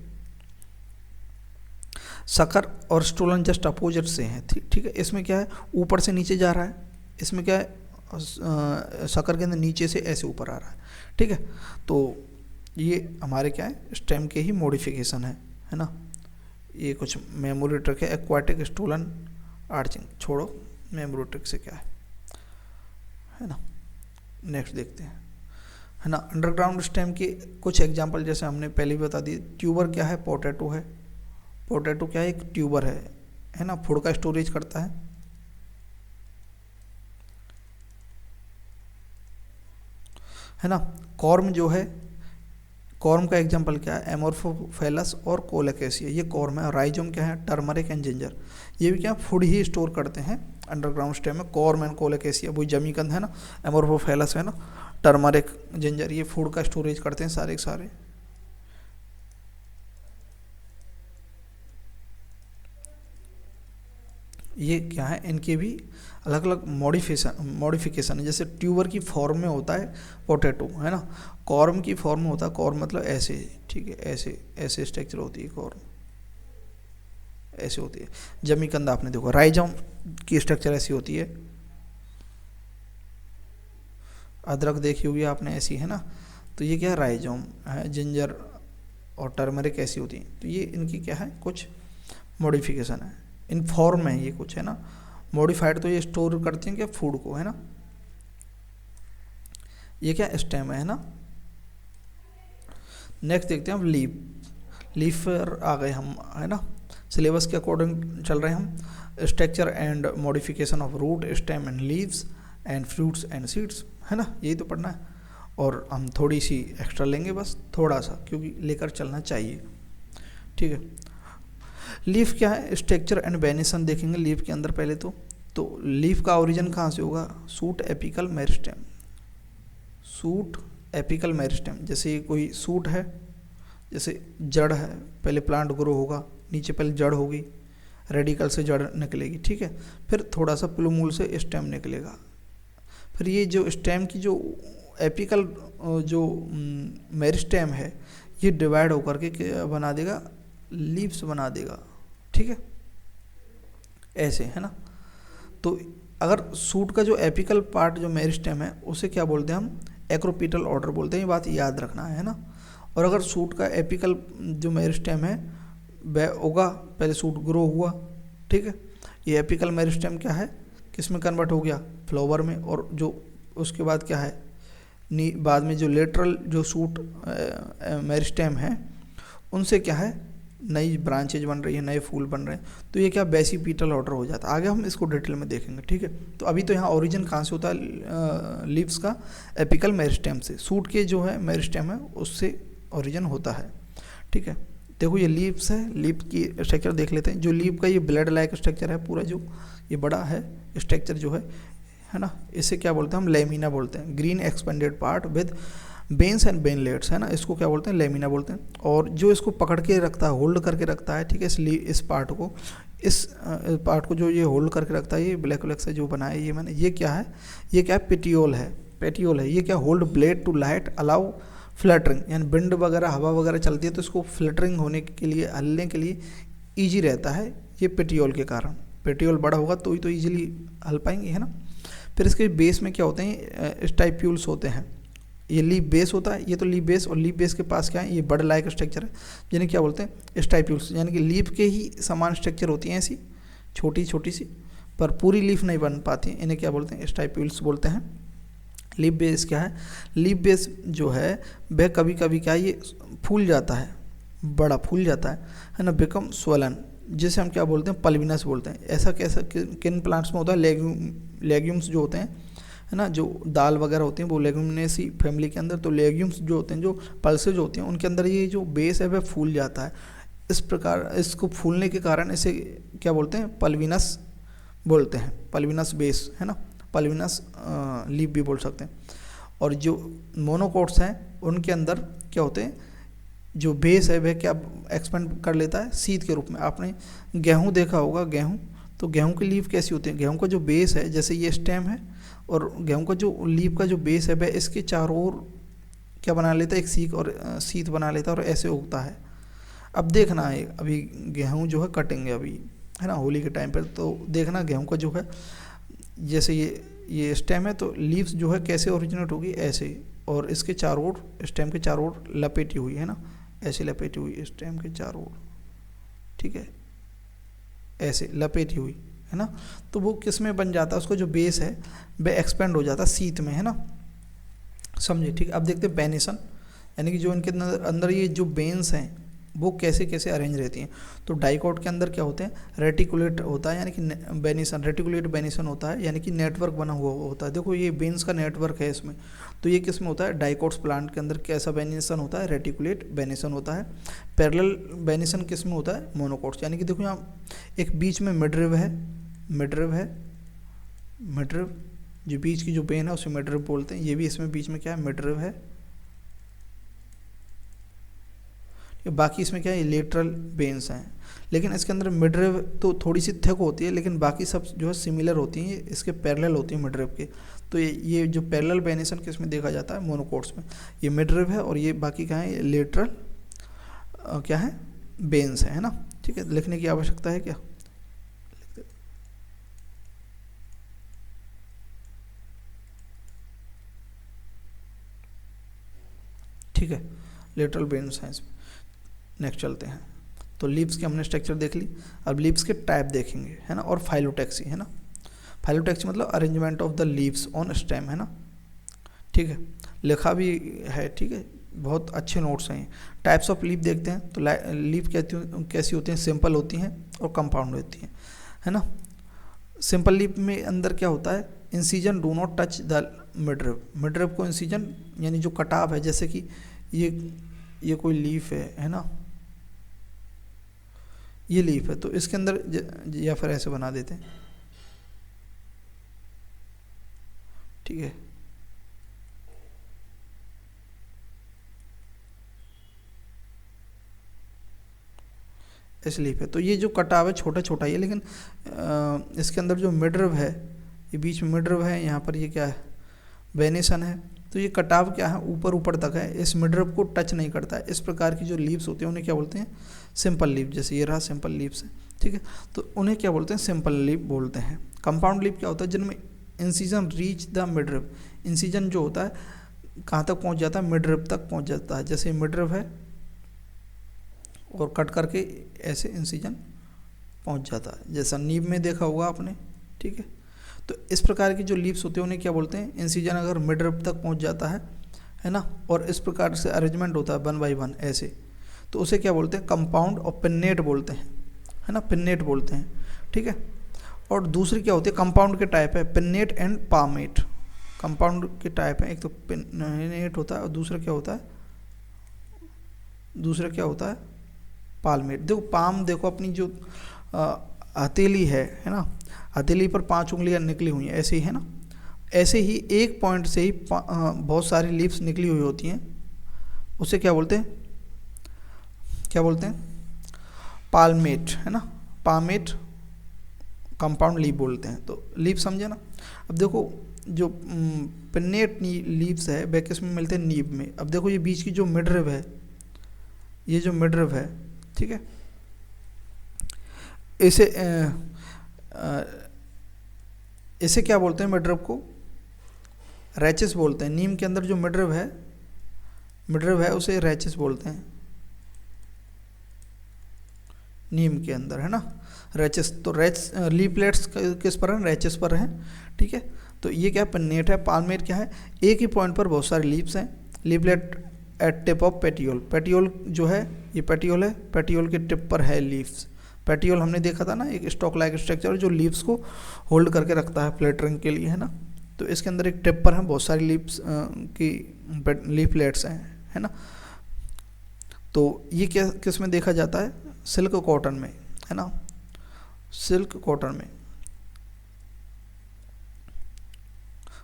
S1: सकर और स्टोलन जस्ट अपोजिट से हैं, ठीक है। इसमें क्या है, ऊपर से नीचे जा रहा है, इसमें क्या है, सकर के अंदर नीचे से ऐसे ऊपर आ रहा है, ठीक है। तो ये हमारे क्या है, स्टेम के ही मॉडिफिकेशन है ना। ये कुछ मेमोरी ट्रिक है, एक्वाटिक, स्टोलन, आर्चिंग, छोड़ो मेमोरी ट्रिक से क्या है ना। नेक्स्ट देखते हैं, है ना। अंडरग्राउंड स्टेम के कुछ एग्जांपल जैसे हमने पहले भी बता दिए। ट्यूबर क्या है, पोटैटो है। पोटैटो क्या है, एक ट्यूबर है ना, फूड का स्टोरेज करता है ना। कॉर्म जो है, कॉर्म का एग्जांपल क्या है, एमोर्फोफेलस और कोलेकेसिया, ये कॉर्म है। राइजोम क्या है, टर्मरिक एंड जिंजर, ये भी क्या फूड ही स्टोर करते हैं अंडरग्राउंड स्टेम में। कॉर्म एंड कोलेकेसिया, वही जमीकंद है ना, एमोर्फोफेलस है ना, टर्मरिक, जिंजर, ये फूड का स्टोरेज करते हैं सारे के सारे। ये क्या है, इनके भी अलग अलग मॉडिफिकेशन है। जैसे ट्यूबर की फॉर्म में होता है पोटैटो, है ना। कॉर्म की फॉर्म में होता है, कॉर्म मतलब ऐसे, ठीक है, ऐसे ऐसे स्ट्रक्चर होती है कॉर्म, ऐसे होती है। जमीकंद आपने देखो, राइजोम की स्ट्रक्चर ऐसी होती है। अदरक देखी होगी आपने, ऐसी है ना। तो ये क्या है, राइजोम है। जिंजर और टर्मरिक ऐसी होती है। तो ये इनकी क्या है, कुछ मॉडिफिकेशन है, इन फॉर्म में ये कुछ है ना। मॉडिफाइड तो ये स्टोर करते हैं क्या, फूड को, है ना। ये क्या स्टेम है ना। नेक्स्ट देखते हैं हम लीफ पर आ गए हम, है ना। सिलेबस के अकॉर्डिंग चल रहे हैं हम। Structure and modification of root, stem and leaves and fruits and seeds, है ना, यही तो पढ़ना है। और हम थोड़ी सी एक्स्ट्रा लेंगे, बस थोड़ा सा, क्योंकि लेकर चलना चाहिए, ठीक है। लीफ क्या है, स्ट्रक्चर एंड बेनिसन देखेंगे लीफ के अंदर पहले तो लीफ का ओरिजिन कहाँ से होगा, suit apical meristem. Suit apical meristem, जैसे कोई सूट है, जैसे जड़ है, पहले प्लांट ग्रो होगा, नीचे पहले जड़ होगी, रेडिकल से जड़ निकलेगी, ठीक है। फिर थोड़ा सा प्लूमूल से स्टेम निकलेगा। फिर ये जो स्टेम की जो एपिकल जो मेरिस्टेम है, ये डिवाइड होकर के क्या बना देगा, लीव्स बना देगा, ठीक है, ऐसे, है ना। तो अगर सूट का जो एपिकल पार्ट जो मेरिस्टेम है उसे क्या बोलते हैं हम, एक्रोपीटल ऑर्डर बोलते हैं। ये बात याद रखना है ना। और अगर सूट का एपिकल जो मेरिस्टेम है वह होगा, पहले सूट ग्रो हुआ, ठीक है, ये एपिकल मेरिस्टेम क्या है, किस में कन्वर्ट हो गया, फ्लावर में। और जो उसके बाद क्या है, बाद में जो लेटरल जो सूट मेरिस्टेम है उनसे क्या है, नई ब्रांचेज बन रही है, नए फूल बन रहे हैं, तो ये क्या बेसिपीटल ऑर्डर हो जाता है। आगे हम इसको डिटेल में देखेंगे, ठीक है। तो अभी तो यहाँ ओरिजिन कहाँ से होता है लीव्स का, एपिकल मेरिस्टेम से, सूट के जो है मेरिस्टेम है उससे ओरिजिन होता है, ठीक है। देखो ये लीव्स है, लीव की स्ट्रक्चर देख लेते हैं। जो लीव का ये ब्लेड लाइक स्ट्रक्चर है पूरा, जो ये बड़ा है स्ट्रक्चर जो है ना, इसे क्या बोलते हैं हम, लेमिना बोलते हैं। ग्रीन एक्सपेंडेड पार्ट विद बेन्स एंड बेनलेट्स, है ना, इसको क्या बोलते हैं, लेमिना बोलते हैं। और जो इसको पकड़ के रखता है, होल्ड करके रखता है, ठीक है, इसलिए इस पार्ट को जो ये होल्ड करके रखता है, ये ब्लैक ब्लैक से जो बनाया ये मैंने, ये क्या है, ये क्या है, पेटियोल है, पेटियोल है। ये क्या, hold blade to light allow fluttering, यानी विंड वगैरह हवा वगैरह चलती है तो इसको फ्लटरिंग होने के लिए, हलने के लिए ईजी रहता है ये पेटियोल के कारण। पेटियोल बड़ा होगा तो ही तो ईजिली हल पाएंगे, है ना। फिर इसके बेस में क्या होते हैं, स्टाइप्यूल्स होते हैं। ये लीफ बेस होता है, ये तो लीफ बेस, और लीफ बेस के पास क्या है, ये बर्ड लाइक स्ट्रक्चर है, जिन्हें क्या बोलते हैं, स्टाइप्यूल्स, यानी कि लीफ के ही समान स्ट्रक्चर होती हैं, ऐसी छोटी छोटी सी, पर पूरी लीफ नहीं बन पाती, इन्हें क्या बोलते हैं, स्टाइप्यूल्स बोलते हैं। लीफ बेस क्या है, लीफ बेस जो है वह कभी कभी क्या है, ये फूल जाता है, बड़ा फूल जाता है ना, बिकम स्वलन, जिसे हम क्या बोलते हैं, पल्विनस बोलते हैं। ऐसा कैसा किन प्लांट्स में होता है, लेग्यूम्स जो होते हैं, है ना, जो दाल वगैरह होती हैं वो लेग्यूमिनेसी फैमिली के अंदर, तो लेग्यूम्स जो होते हैं, जो पल्सेज होती हैं, उनके अंदर ये जो बेस है वह फूल जाता है। इस प्रकार इसको फूलने के कारण इसे क्या बोलते हैं, पल्विनस बोलते हैं, पल्विनस बेस, है ना, पल्विनस लीफ भी बोल सकते हैं। और जो मोनोकोट्स हैं उनके अंदर क्या होते हैं, जो बेस है वह क्या एक्सपेंड कर लेता है, सीध के रूप में। आपने गेहूँ देखा होगा, गेहूँ, तो गेहूँ की लीफ कैसी होती है, गेहूँ का जो बेस है, जैसे ये स्टेम है, और गेहूँ का जो लीफ का जो बेस है वह इसके चारों ओर क्या बना लेता है, एक सीख और सीध बना लेता है, और ऐसे उगता है। अब देखना है, अभी गेहूँ जो है कटेंगे अभी, है ना, होली के टाइम पर, तो देखना गेहूँ का जो है, जैसे ये स्टेम है, तो लीव्स जो है कैसे ओरिजिनेट होगी, ऐसे, और इसके चारों ओर, स्टेम के चारों ओर लपेटी हुई, है ना, ऐसे लपेटी हुई स्टेम के चारों ओर, ठीक है, ऐसे लपेटी हुई, है ना। तो वो किस में बन जाता है, उसका जो बेस है वह एक्सपेंड हो जाता है सीथ में, है ना, समझे, ठीक। अब देखते हैं बेनिसन, यानी कि जो इनके अंदर ये जो बेन्स हैं वो कैसे कैसे अरेंज रहती हैं। तो डाइकोट के अंदर क्या होते हैं, रेटिकुलेट होता है, यानी कि बेनिसन, रेटिकुलेट बेनिसन होता है, यानी कि नेटवर्क बना हुआ होता है। देखो ये बेन्स का नेटवर्क है इसमें, तो ये किस में होता है, डाइकोट्स प्लांट के अंदर कैसा बेनिसन होता है, रेटिकुलेट बेनिसन होता है। पैरेलल बेनिसन किस में होता है, मोनोकोट्स, यानी कि देखो यहाँ एक बीच में मिडरिव है, मिडरिव जो बीच की जो बेन है उसे मिडरिव बोलते हैं। ये भी इसमें बीच में क्या है, मिडरिव है। बाकी इसमें क्या है, लेटरल बेन्स हैं, लेकिन इसके अंदर मिडरिव तो थोड़ी सी थिक होती है, लेकिन बाकी सब जो है सिमिलर होती हैं, इसके पैरेलल होती हैं मिडरिव के। तो ये जो पैरेलल बेनिसन किस में देखा जाता है, मोनोकोट्स में। ये मिडरिव है, और ये बाकी क्या है, लेटरल क्या है, बेन्स है ना, ठीक है। लिखने की आवश्यकता है क्या, ठीक है, लेटरल बेन्स हैं इसमें। नेक्स्ट चलते हैं, तो लीव्स के हमने स्ट्रक्चर देख ली, अब लीव्स के टाइप देखेंगे, है ना, और फाइलोटैक्सी, है ना। फाइलोटैक्सी मतलब arrangement of the leaves on stem, है ना, ठीक है, लिखा भी है, ठीक है, बहुत अच्छे नोट्स हैं। टाइप्स ऑफ लीफ देखते हैं, तो लीफ कैसी होती हैं, सिंपल होती हैं और कंपाउंड होती हैं, है ना। सिंपल लीफ में अंदर क्या होता है, incision do not touch the midrib, midrib को इंसीजन यानी जो कटाव है, जैसे कि ये कोई लीफ है ना, ये लीफ है, तो इसके अंदर या फिर ऐसे बना देते हैं, ठीक है, इस लीफ है। तो ये जो कटाव है छोटा छोटा ही है, लेकिन इसके अंदर जो मिडरिव है, ये बीच में मिडरिव है, यहाँ पर ये क्या है, बेनिसन है, तो ये कटाव क्या है, ऊपर ऊपर तक है, इस मिडरिव को टच नहीं करता है। इस प्रकार की जो लीव्स होती हैं उन्हें क्या बोलते हैं, सिंपल लीफ, जैसे ये रहा सिंपल लीव्स है, ठीक है, तो उन्हें क्या बोलते हैं, सिंपल लीफ बोलते हैं। कंपाउंड लीफ क्या होता है, जिनमें इंसीजन रीच द मिडरिव, इंसीजन जो होता है कहाँ तक पहुँच जाता है, मिडरिव तक पहुँच जाता है, जैसे मिडरिव है और कट करके ऐसे इंसीजन पहुँच जाता है, जैसा नीब में देखा होगा आपने, ठीक है। तो इस प्रकार की जो लीव्स होते हैं उन्हें क्या बोलते हैं, इंसीजन अगर मिडरिव तक पहुंच जाता है ना, और इस प्रकार से अरेंजमेंट होता है 1 by 1 ऐसे, तो उसे क्या बोलते हैं, कंपाउंड और पिन्नेट बोलते हैं, है ना, पिन्नेट बोलते हैं, ठीक है। और दूसरी क्या होती है, कंपाउंड के टाइप है पिन्नेट एंड पामेट, कंपाउंड के टाइप है, एक तो पिन्नेट होता है और दूसरा क्या होता है, पालमेट। देखो पाम, देखो अपनी जो हथेली है ना, हथेली पर 5 उंगलियां निकली हुई हैं, ऐसे ही है ना, ऐसे ही एक पॉइंट से ही बहुत सारी लीव्स निकली हुई होती हैं, उसे क्या बोलते हैं, पालमेट, है ना, पामेट कंपाउंड लीफ बोलते हैं। तो लीफ समझे ना। अब देखो जो पिन्नेट लीव्स है वे किस में मिलते हैं, नीब में। अब देखो ये बीच की जो मिडरिब है, ये जो मिडरिब है, ठीक है, इसे क्या बोलते हैं, मिडरिब को रैचेस बोलते हैं। नीम के अंदर जो मिडरिब है उसे रैचेस बोलते हैं, नीम के अंदर, है ना, रैचेस। तो लीफलेट्स किस पर हैं, रैचेस पर हैं, ठीक है। तो ये क्या पिन्नेट है। पालमेट क्या है, एक ही पॉइंट पर बहुत सारे लीव्स हैं। Leaflet at tip of petiole, petiole जो है ये पेटियोल है, पेटियोल के टिप पर है लीव्स। पेटियोल हमने देखा था ना, एक स्टॉक लाइक स्ट्रक्चर जो लीव्स को होल्ड करके रखता है फ्लैटरिंग के लिए, है ना। तो इसके अंदर एक टिप पर है बहुत सारी लीव्स की लीफलेट्स हैं, है ना। तो ये क्या किस में देखा जाता है, सिल्क कॉटन में, है ना, सिल्क कॉटन में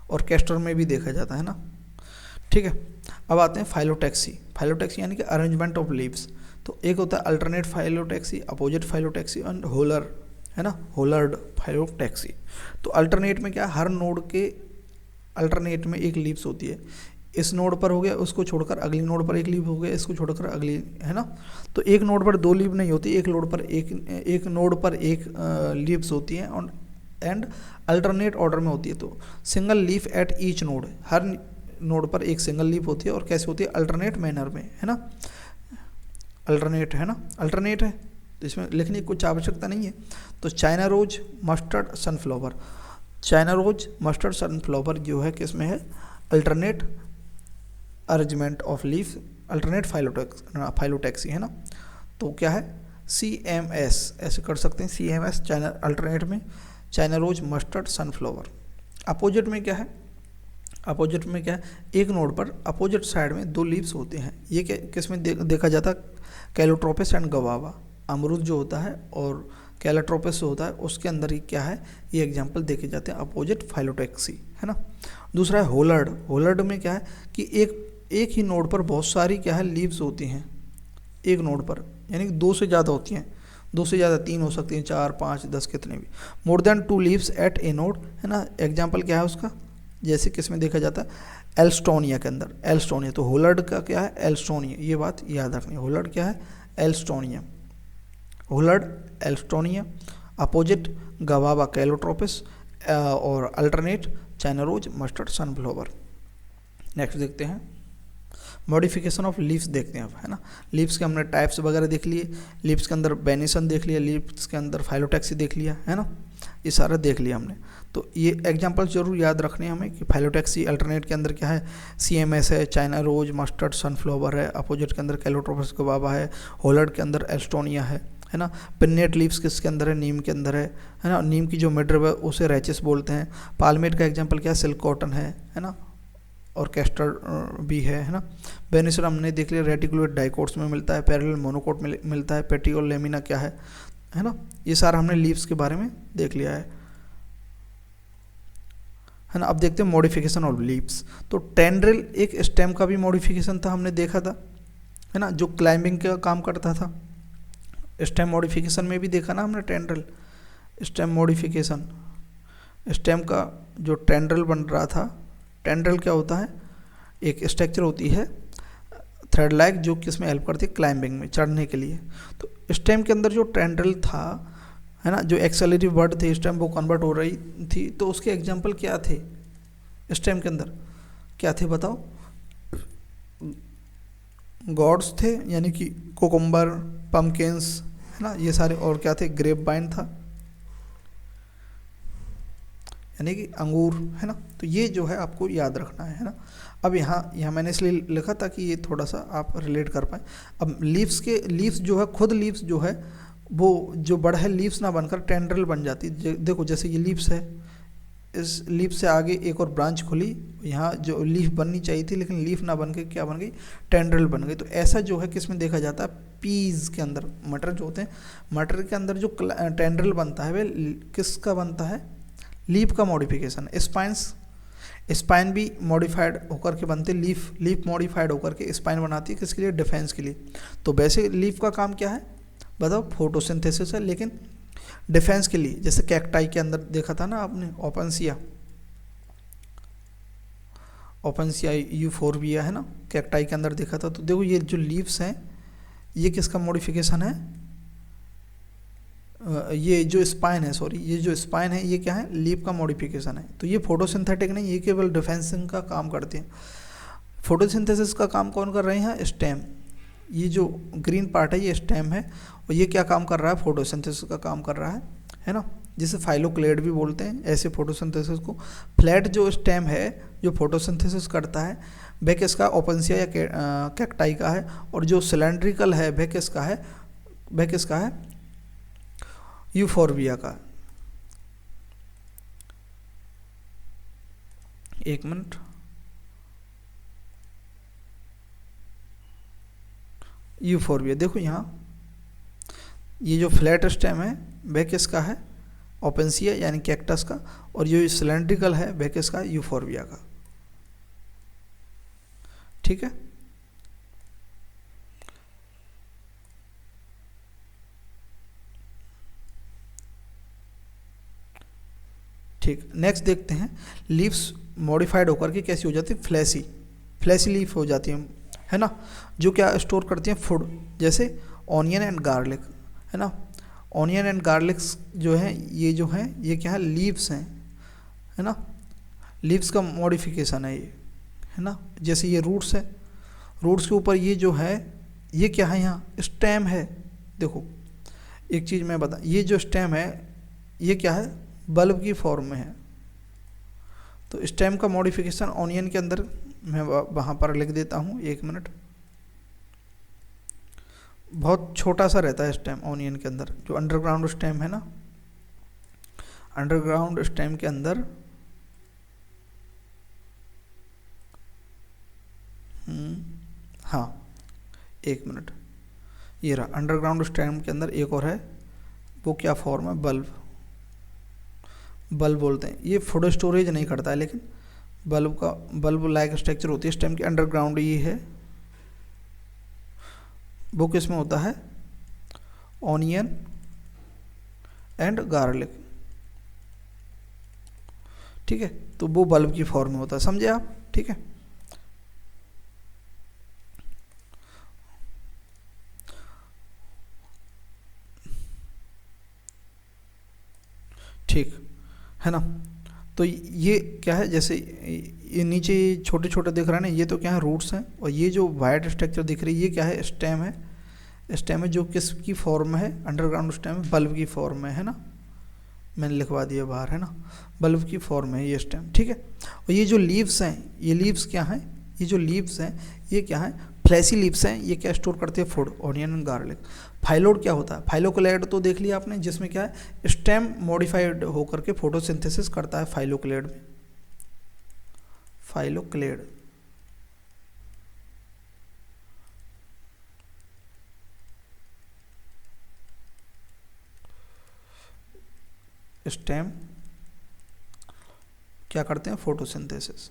S1: और कैस्टर में भी देखा जाता है ना, ठीक है। अब आते हैं फाइलोटैक्सी। फाइलोटैक्सी यानी कि अरेंजमेंट ऑफ लीव्स। तो एक होता है alternate phyllotaxy, opposite phyllotaxy and holer, है ना, होलर्ड फाइलोटैक्सी। तो अल्टरनेट में क्या, हर नोड के अल्टरनेट में एक लीव्स होती है। इस नोड पर हो गया, उसको छोड़कर अगली नोड पर एक लीव हो गया, इसको छोड़कर अगली, है ना। तो एक नोड पर 2 लीव नहीं होती, एक नोड पर एक लीव्स होती हैं और एंड अल्टरनेट ऑर्डर में होती है। तो single leaf at each node, her node पर एक सिंगल लीफ होती है और कैसे होती है, अल्टरनेट मैनर में, है ना, अल्टरनेट, है ना, अल्टरनेट है, तो इसमें लिखने की कुछ आवश्यकता नहीं है। तो China rose, mustard, sunflower, China rose, mustard, sunflower जो है किसमें है, alternate arrangement of leaf, alternate phyllotaxy, है ना। तो क्या है, CMS ऐसे कर सकते हैं, CMS चाइना अल्टरनेट में, China rose, mustard, sunflower. Opposite में क्या है, अपोजिट में क्या है, एक नोड पर अपोजिट साइड में 2 लीव्स होते हैं। ये किस में देखा जाता है, कैलोट्रोपिस एंड गवावा, अमरूद जो होता है और कैलोट्रोपिस जो होता है उसके अंदर ही क्या है, ये एग्जांपल देखे जाते हैं अपोजिट फाइलोटैक्सी, है ना। दूसरा है होलर्ड। होलर्ड में क्या है कि एक ही नोड पर बहुत सारी क्या है, लीव्स होती हैं एक नोड पर, यानी कि 2 से ज़्यादा होती हैं, 2 से ज़्यादा 3 हो सकती हैं, 4, 5, 10 कितने भी, मोर देन 2 लीव्स एट ए नोड, है ना। एग्जाम्पल क्या है उसका, जैसे किस में देखा जाता है, एल्स्टोनिया के अंदर, एल्स्टोनिया। तो होलर्ड का क्या है, एल्स्टोनिया, ये बात याद रखनी है। होलर्ड क्या है, Alstonia, whorled Alstonia, opposite guava Calotropis और alternate China rose, mustard, sunflower. Next देखते हैं मॉडिफिकेशन ऑफ लीव्स देखते हैं अब, है ना। लीव्स के हमने टाइप्स वगैरह देख लिए, लीव्स के अंदर बेनिसन देख लिया, लीव्स के अंदर फाइलोटैक्सी देख लिया, है ना, ये सारा देख लिया हमने। तो ये एग्जांपल जरूर याद रखने हैं हमें कि फाइलोटैक्सी अल्टरनेट के अंदर क्या है, CMS है, चाइना रोज, मस्टर्ड, सनफ्लावर है, अपोजिट के अंदर कैलोट्रोपिस गवावा है, होलर्ड के अंदर एल्स्टोनिया है ना। पिन्नेट लीव्स किसके अंदर है, नीम के अंदर है ना। नीम की जो मिडरिब है उसे रैचेस बोलते हैं। पालमेट का एग्जाम्पल क्या है, सिल्क कॉटन है ना, और कैस्टर भी है ना। बेनिसन हमने देख लिया, रेटिकुलेट डाइकोट्स में मिलता है, पैरेलल मोनोकोट में मिलता है, पेटियोल लेमिना क्या है ना। ये सारा हमने लीव्स के बारे में देख लिया है ना। अब देखते हैं मॉडिफिकेशन ऑफ लीव्स। तो टेंड्रिल एक स्टेम का भी मॉडिफिकेशन था, हमने देखा था, है ना, जो क्लाइंबिंग का काम करता था। स्टेम मॉडिफिकेशन में भी देखा ना हमने, टेंड्रिल स्टेम मॉडिफिकेशन, स्टेम का जो टेंड्रिल बन रहा था। टेंड्रिल क्या होता है, एक स्ट्रक्चर होती है थ्रेड लाइक जो किसमें हेल्प करती है, क्लाइंबिंग में, चढ़ने के लिए। तो स्टेम के अंदर जो टेंड्रिल था, है ना, जो एक्सेलरी वर्ड थे स्टेम वो कन्वर्ट हो रही थी। तो उसके एग्जांपल क्या थे, स्टेम के अंदर क्या थे बताओ, गॉड्स थे यानी कि कोकुम्बर, पम्पकिन्स, है ना, ये सारे। और क्या थे, ग्रेप वाइन था, यानी कि अंगूर, है ना। तो ये जो है आपको याद रखना है ना। अब यहाँ मैंने इसलिए लिखा था कि ये थोड़ा सा आप रिलेट कर पाए। अब लीव्स जो है, खुद लीव्स जो है वो जो बड़ा है लीव्स ना बनकर टेंड्रिल बन जाती है। देखो जैसे ये लीव्स है, इस लीफ से आगे एक और ब्रांच खुली, यहाँ जो लीफ बननी चाहिए थी लेकिन लीफ ना बन के क्या बन गई, टेंड्रिल बन गई। तो ऐसा जो है किस में देखा जाता है, पीज के अंदर, मटर जो होते हैं, मटर के अंदर जो टेंड्रिल बनता है वह किसका बनता है, लीफ का मॉडिफिकेशन। स्पाइन भी मॉडिफाइड होकर के बनते, लीफ मॉडिफाइड होकर के स्पाइन बनाती है, किसके लिए, डिफेंस के लिए। तो वैसे लीफ का काम क्या है बताओ, फोटोसिंथेसिस है, लेकिन डिफेंस के लिए। जैसे कैक्टाई के अंदर देखा था ना आपने, ओपनसिया यूफोरबिया है ना, कैक्टाई के अंदर देखा था। तो देखो ये जो लीव्स हैं ये किसका मॉडिफिकेशन है, ये जो स्पाइन है, सॉरी ये जो स्पाइन है ये क्या है, लीफ का मॉडिफिकेशन है। तो ये फोटोसिंथेटिक नहीं, ये केवल डिफेंसिंग का काम करते हैं। फोटोसिंथेसिस का काम कौन कर रहे हैं, स्टेम। ये जो ग्रीन पार्ट है ये स्टेम है, और ये क्या काम कर रहा है, फोटोसिंथेसिस का काम कर रहा है ना, जिसे फाइलोक्लेड भी बोलते हैं ऐसे फोटोसिंथेसिस को। फ्लैट जो स्टेम है जो फोटोसिंथेसिस करता है वह किसका, ओपनसिया या कैक्टाई का है। और जो सिलेंड्रिकल है वह किसका है, यूफोरबिया का। एक मिनट, यूफोरबिया, देखो यहाँ ये जो फ्लैट स्टेम है वह किसका है, ओपनसिया यानी कैक्टस का। और जो सिलेंड्रिकल है वह किसका, यूफोरबिया का। ठीक है, ठीक। नेक्स्ट देखते हैं, लीव्स मॉडिफाइड होकर के कैसी हो जाती है, फ्लैसी लीफ हो जाती है ना, जो क्या स्टोर करती हैं, फूड। जैसे ऑनियन एंड गार्लिक, है ना। ऑनियन एंड गार्लिक्स जो है ये क्या है, लीव्स हैं, है ना। लीव्स का मॉडिफिकेशन है ये, है ना। जैसे ये रूट्स है, रूट्स के ऊपर ये जो है ये क्या है, यहाँ स्टेम है। देखो एक चीज़ मैं बता, ये जो स्टेम है ये क्या है, बल्ब की फॉर्म में है। तो स्टेम का मॉडिफिकेशन ऑनियन के अंदर मैं वहाँ पर लिख देता हूँ, एक मिनट। बहुत छोटा सा रहता है स्टेम ऑनियन के अंदर, जो अंडरग्राउंड स्टेम है ना, अंडरग्राउंड स्टेम के अंदर हाँ एक मिनट, ये रहा अंडरग्राउंड स्टेम के अंदर एक और है, वो क्या फॉर्म है, बल्ब बोलते हैं। ये फोटो स्टोरेज नहीं करता है, लेकिन बल्ब लाइक स्ट्रक्चर होती है स्टेम की। अंडरग्राउंड ये है, वो किस में होता है, ऑनियन एंड गार्लिक। ठीक है, तो वो बल्ब की फॉर्म में होता है, समझे आप। ठीक है, ठीक है ना। तो ये क्या है, जैसे ये नीचे छोटे छोटे दिख रहा है ना, ये तो क्या है, रूट्स हैं। और ये जो वाइट स्ट्रक्चर दिख रही है ये क्या है, स्टेम है। स्टेम है जो किसकी फॉर्म में है, अंडरग्राउंड स्टेम, बल्ब की फॉर्म में है ना, मैंने लिखवा दिया बाहर, है ना, बल्ब की फॉर्म में है ये स्टेम। ठीक है, और ये जो लीव्स हैं, ये लीव्स क्या हैं, ये जो लीव्स हैं ये क्या है, फ्लैसी लीव्स हैं। ये क्या स्टोर करते हैं, food, onion and garlic. Phyllode क्या होता है, फाइलोक्लेड तो देख लिया आपने, जिसमें क्या है, स्टेम मॉडिफाइड होकर के फोटोसिंथेसिस करता है फाइलोक्लेड में। फाइलोक्लेड स्टेम क्या करते हैं, फोटोसिंथेसिस।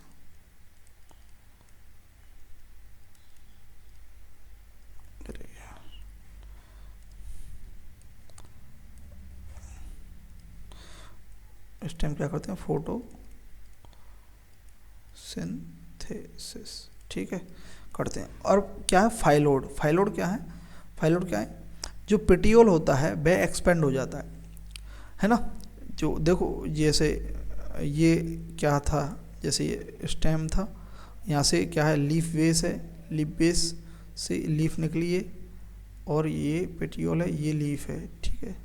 S1: स्टेम क्या करते हैं, फोटोसिंथेसिस। ठीक है, करते हैं। और क्या है, फाइलोड। फाइलोड क्या है, जो पेटियोल होता है वह एक्सपेंड हो जाता है ना। जो देखो जैसे ये क्या था, जैसे ये स्टेम था, यहाँ से क्या है, लीफ बेस है, लीफ बेस से लीफ निकली है, और ये पेटियोल है, ये लीफ है। ठीक है,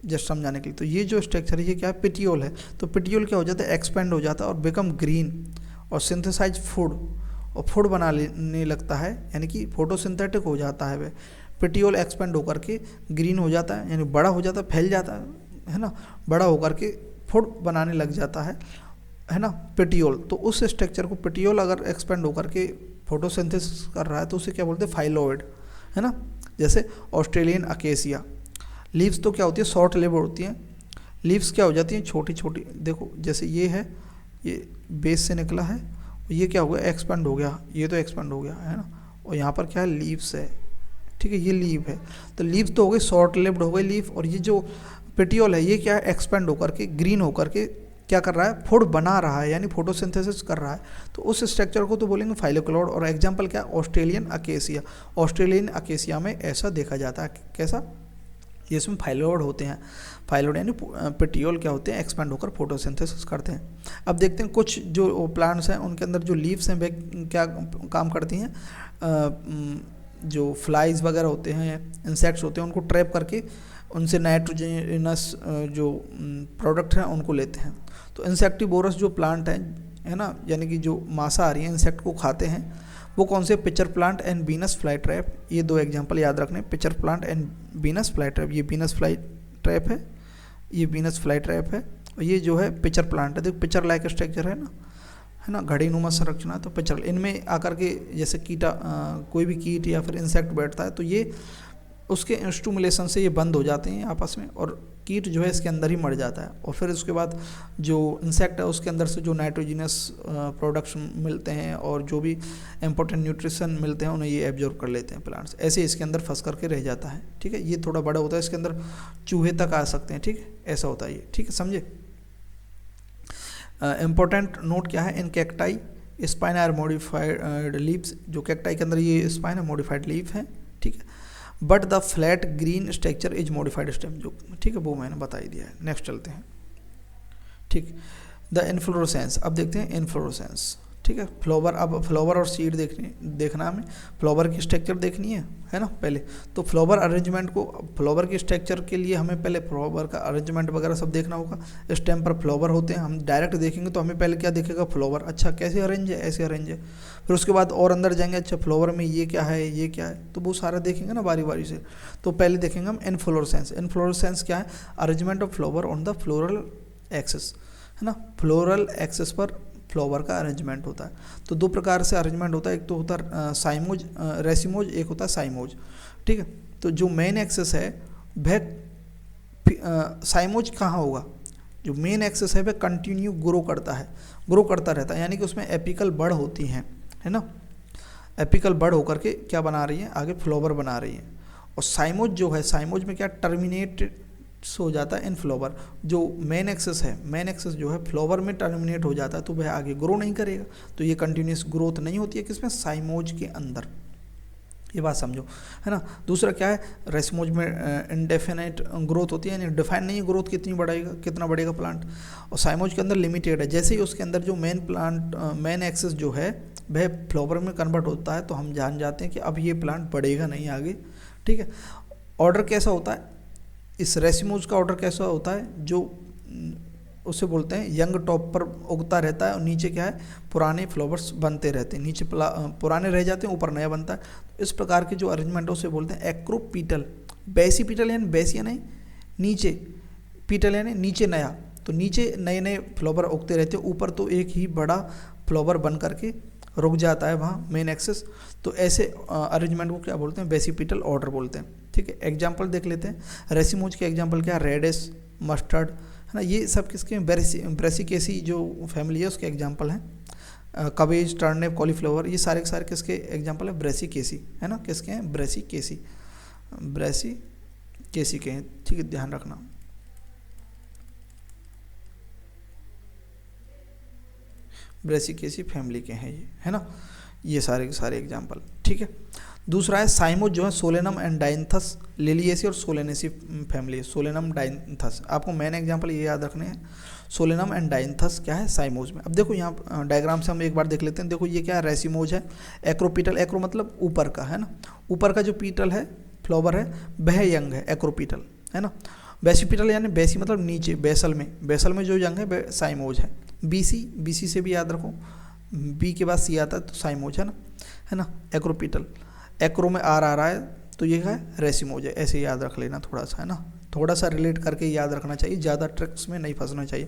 S1: जस्ट समझाने के लिए। तो ये जो स्ट्रक्चर है ये क्या है, पेटियोल है। तो पेटियोल क्या हो जाता है, एक्सपेंड हो जाता है और बिकम ग्रीन और सिंथेसाइज फूड, और फूड बना लेने लगता है, यानी कि फोटोसिंथेटिक हो जाता है वह। पेटियोल एक्सपेंड होकर के ग्रीन हो जाता है, यानी बड़ा हो जाता है, फैल जाता है ना, बड़ा होकर के फूड बनाने लग जाता है ना पेटियोल। तो उस स्ट्रक्चर को, पेटियोल अगर एक्सपेंड होकर के फोटोसिंथेसिस कर रहा है तो उसे क्या बोलते हैं, फाइलोइड, है ना। जैसे ऑस्ट्रेलियन अकेसिया, लीव्स तो क्या होती है, शॉर्ट लिव्ड होती हैं। लीव्स क्या हो जाती हैं, छोटी छोटी, देखो जैसे ये है, ये बेस से निकला है, ये क्या हो गया, एक्सपेंड हो गया, ये तो एक्सपेंड हो गया है ना, और यहाँ पर क्या है, लीव्स है, ठीक है, ये लीव है। तो लीव्स तो हो गई, शॉर्ट लिव्ड हो गई लीव, और ये जो पेटियोल है ये क्या है, एक्सपेंड होकर के ग्रीन होकर के क्या कर रहा है, फूड बना रहा है, यानी फोटोसिंथेसिस कर रहा है। तो उस स्ट्रक्चर को तो बोलेंगे फाइलोक्लोड। और एग्जांपल क्या, ऑस्ट्रेलियन अकेसिया। ऑस्ट्रेलियन अकेसिया में ऐसा देखा जाता है, कैसा, ये इसमें फाइलोड होते हैं। फाइलोड यानी पेटियोल क्या होते हैं, एक्सपेंड होकर फोटोसिंथेसिस करते हैं। अब देखते हैं कुछ जो प्लांट्स हैं उनके अंदर जो लीव्स हैं वे क्या काम करती हैं, जो फ्लाइज वगैरह होते हैं, इंसेक्ट्स होते हैं, उनको ट्रैप करके उनसे नाइट्रोजनस जो प्रोडक्ट हैं उनको लेते हैं। तो इंसेक्टिवोरस जो प्लांट है ना, यानी कि जो मांसाहारी हैं, इंसेक्ट को खाते हैं, वो कौन से, pitcher plant and Venus fly trap. ये दो एग्जांपल याद रखने, pitcher plant and Venus fly trap. ये वीनस फ्लाई ट्रैप है, ये वीनस फ्लाई ट्रैप है, और ये जो है पिचर प्लांट है। देखो पिचर लाइक स्ट्रक्चर है ना, घड़ीनुमा संरचना। तो पिचर, इनमें आकर के जैसे कीटा, कोई भी कीट या फिर इंसेक्ट बैठता है तो ये उसके स्टिमुलेशन से ये बंद हो जाते हैं आपस में, और कीट जो है इसके अंदर ही मर जाता है। और फिर उसके बाद जो इंसेक्ट है उसके अंदर से जो नाइट्रोजिनस प्रोडक्ट्स मिलते हैं और जो भी इंपॉर्टेंट न्यूट्रिशन मिलते हैं उन्हें ये एब्जॉर्ब कर लेते हैं प्लांट्स, ऐसे इसके अंदर फंस करके रह जाता है। ठीक है, ये थोड़ा बड़ा होता है, इसके अंदर चूहे तक आ सकते हैं। ठीक है, ऐसा होता है ये। ठीक है, समझे। इम्पोर्टेंट नोट क्या है, in cacti spine are modified leaves. जो कैक्टाई के अंदर ये स्पाइन है, मॉडिफाइड लीव है। ठीक है, but the flat green structure is modified stem. जो ठीक है वो मैंने बता ही दिया है। नेक्स्ट चलते हैं। ठीक, द इन्फ्लोरेसेंस। अब देखते हैं इन्फ्लोरेसेंस। ठीक है, फ्लावर। अब फ्लावर और सीड देखना हमें, फ्लावर की स्ट्रक्चर देखनी है ना पहले। तो फ्लावर अरेंजमेंट को, फ्लावर की स्ट्रक्चर के लिए हमें पहले फ्लावर का अरेंजमेंट वगैरह सब देखना होगा। स्टेम पर फ्लावर होते हैं, हम डायरेक्ट देखेंगे तो हमें पहले क्या दिखेगा, फ्लावर। अच्छा कैसे अरेंज है, ऐसे अरेंज है। फिर उसके बाद और अंदर जाएंगे, अच्छा फ्लावर में ये क्या है, ये क्या है, तो वो सारा देखेंगे ना बारी बारी से। तो पहले देखेंगे हम इन्फ्लोरेसेंस। इन्फ्लोरेसेंस क्या है, arrangement of flower on the floral axis, है ना। फ्लोरल एक्सिस पर फ्लावर का अरेंजमेंट होता है। तो दो प्रकार से अरेंजमेंट होता है, एक तो होता है साइमोज, रेसिमोज, एक होता है साइमोज। ठीक है, तो जो मेन एक्सिस है वह साइमोज कहाँ होगा, जो मेन एक्सिस है वह कंटिन्यू ग्रो करता है, ग्रो करता रहता है, यानी कि उसमें एपिकल बड़ होती हैं, है ना। एपिकल बड़ होकर के क्या बना रही है, आगे फ्लावर बना रही है। और साइमोज जो है, साइमोज में क्या टर्मिनेट हो जाता है इन फ्लावर। जो मेन एक्सेस है, मेन एक्सेस जो है फ्लावर में टर्मिनेट हो जाता है, तो वह आगे ग्रो नहीं करेगा। तो ये कंटिन्यूस ग्रोथ नहीं होती है किसमें, साइमोज के अंदर। ये बात समझो, है ना। दूसरा क्या है, रेसिमोज में इनडेफिनेट ग्रोथ होती है, यानी डिफाइन नहीं है ग्रोथ कितनी बढ़ेगा, कितना बढ़ेगा प्लांट। और साइमोज के अंदर लिमिटेड है। जैसे ही उसके अंदर जो मेन एक्सेस जो है वह फ्लावर में कन्वर्ट होता है, तो हम जान जाते हैं कि अब ये प्लांट बढ़ेगा नहीं आगे। ठीक है, ऑर्डर कैसा होता है, इस रेसिमोज का ऑर्डर कैसा होता है, जो उसे बोलते हैं यंग टॉप पर उगता रहता है और नीचे क्या है, पुराने फ्लावर्स बनते रहते हैं, नीचे पुराने रह जाते हैं, ऊपर नया बनता है। इस प्रकार के जो अरेंजमेंट है उसे बोलते हैं एक्रोपीटल। बेसिपीटल यानी बेस यानी नीचे, पीटल यानी नीचे नया, तो नीचे नए नए फ्लावर उगते रहते हैं, ऊपर तो एक ही बड़ा फ्लावर बन करके रुक जाता है वहाँ मेन एक्सेस। तो ऐसे अरेंजमेंट को क्या बोलते हैं, बेसिपीटल ऑर्डर बोलते हैं। ठीक है, एग्जाम्पल देख लेते हैं। रेसिमोज के एग्जाम्पल क्या है, रेडिस, मस्टर्ड, है ना। ये सब किसके, ब्रेसिकेसी जो फैमिली है उसके एग्जाम्पल हैं। कबेज, टर्निप, कॉलीफ्लावर, ये सारे के सारे किसके एग्जाम्पल है, ब्रेसिकेसी, है ना। किसके हैं, ब्रेसिकेसी, ब्रेसिकेसी के हैं। ठीक है, ध्यान रखना। ब्रेसिकेसी फैमिली के हैं ये, है ना। ये सारे के सारे एग्जाम्पल। ठीक है, दूसरा है साइमोज जो है सोलेनम एंड डाइंथस, लिलिएसी और सोलेनेसी फैमिली है। सोलेनम, डाइंथस, आपको मेन एग्जांपल ये याद रखने हैं। सोलेनम एंड डाइंथस क्या है, साइमोज में। अब देखो यहाँ डायग्राम से हम एक बार देख लेते हैं। देखो ये क्या है, रेसिमोज है। एक्रोपीटल, एक्रो मतलब ऊपर का, है ना। ऊपर का जो पीटल है, फ्लावर है, वह यंग है, एक्रोपीटल, है ना। बेसिपिटल यानी बेसी मतलब नीचे, बेसल में जो यंग है साइमोज है। बीसी से भी याद रखो, बी के बाद सी आता है तो साइमोज है ना। एक्रोपिटल, एक्रो में आर आ रहा है तो ये है रेसिमोज है, ऐसे याद रख लेना थोड़ा सा, है ना, थोड़ा सा रिलेट करके याद रखना चाहिए, ज़्यादा ट्रिक्स में नहीं फंसना चाहिए।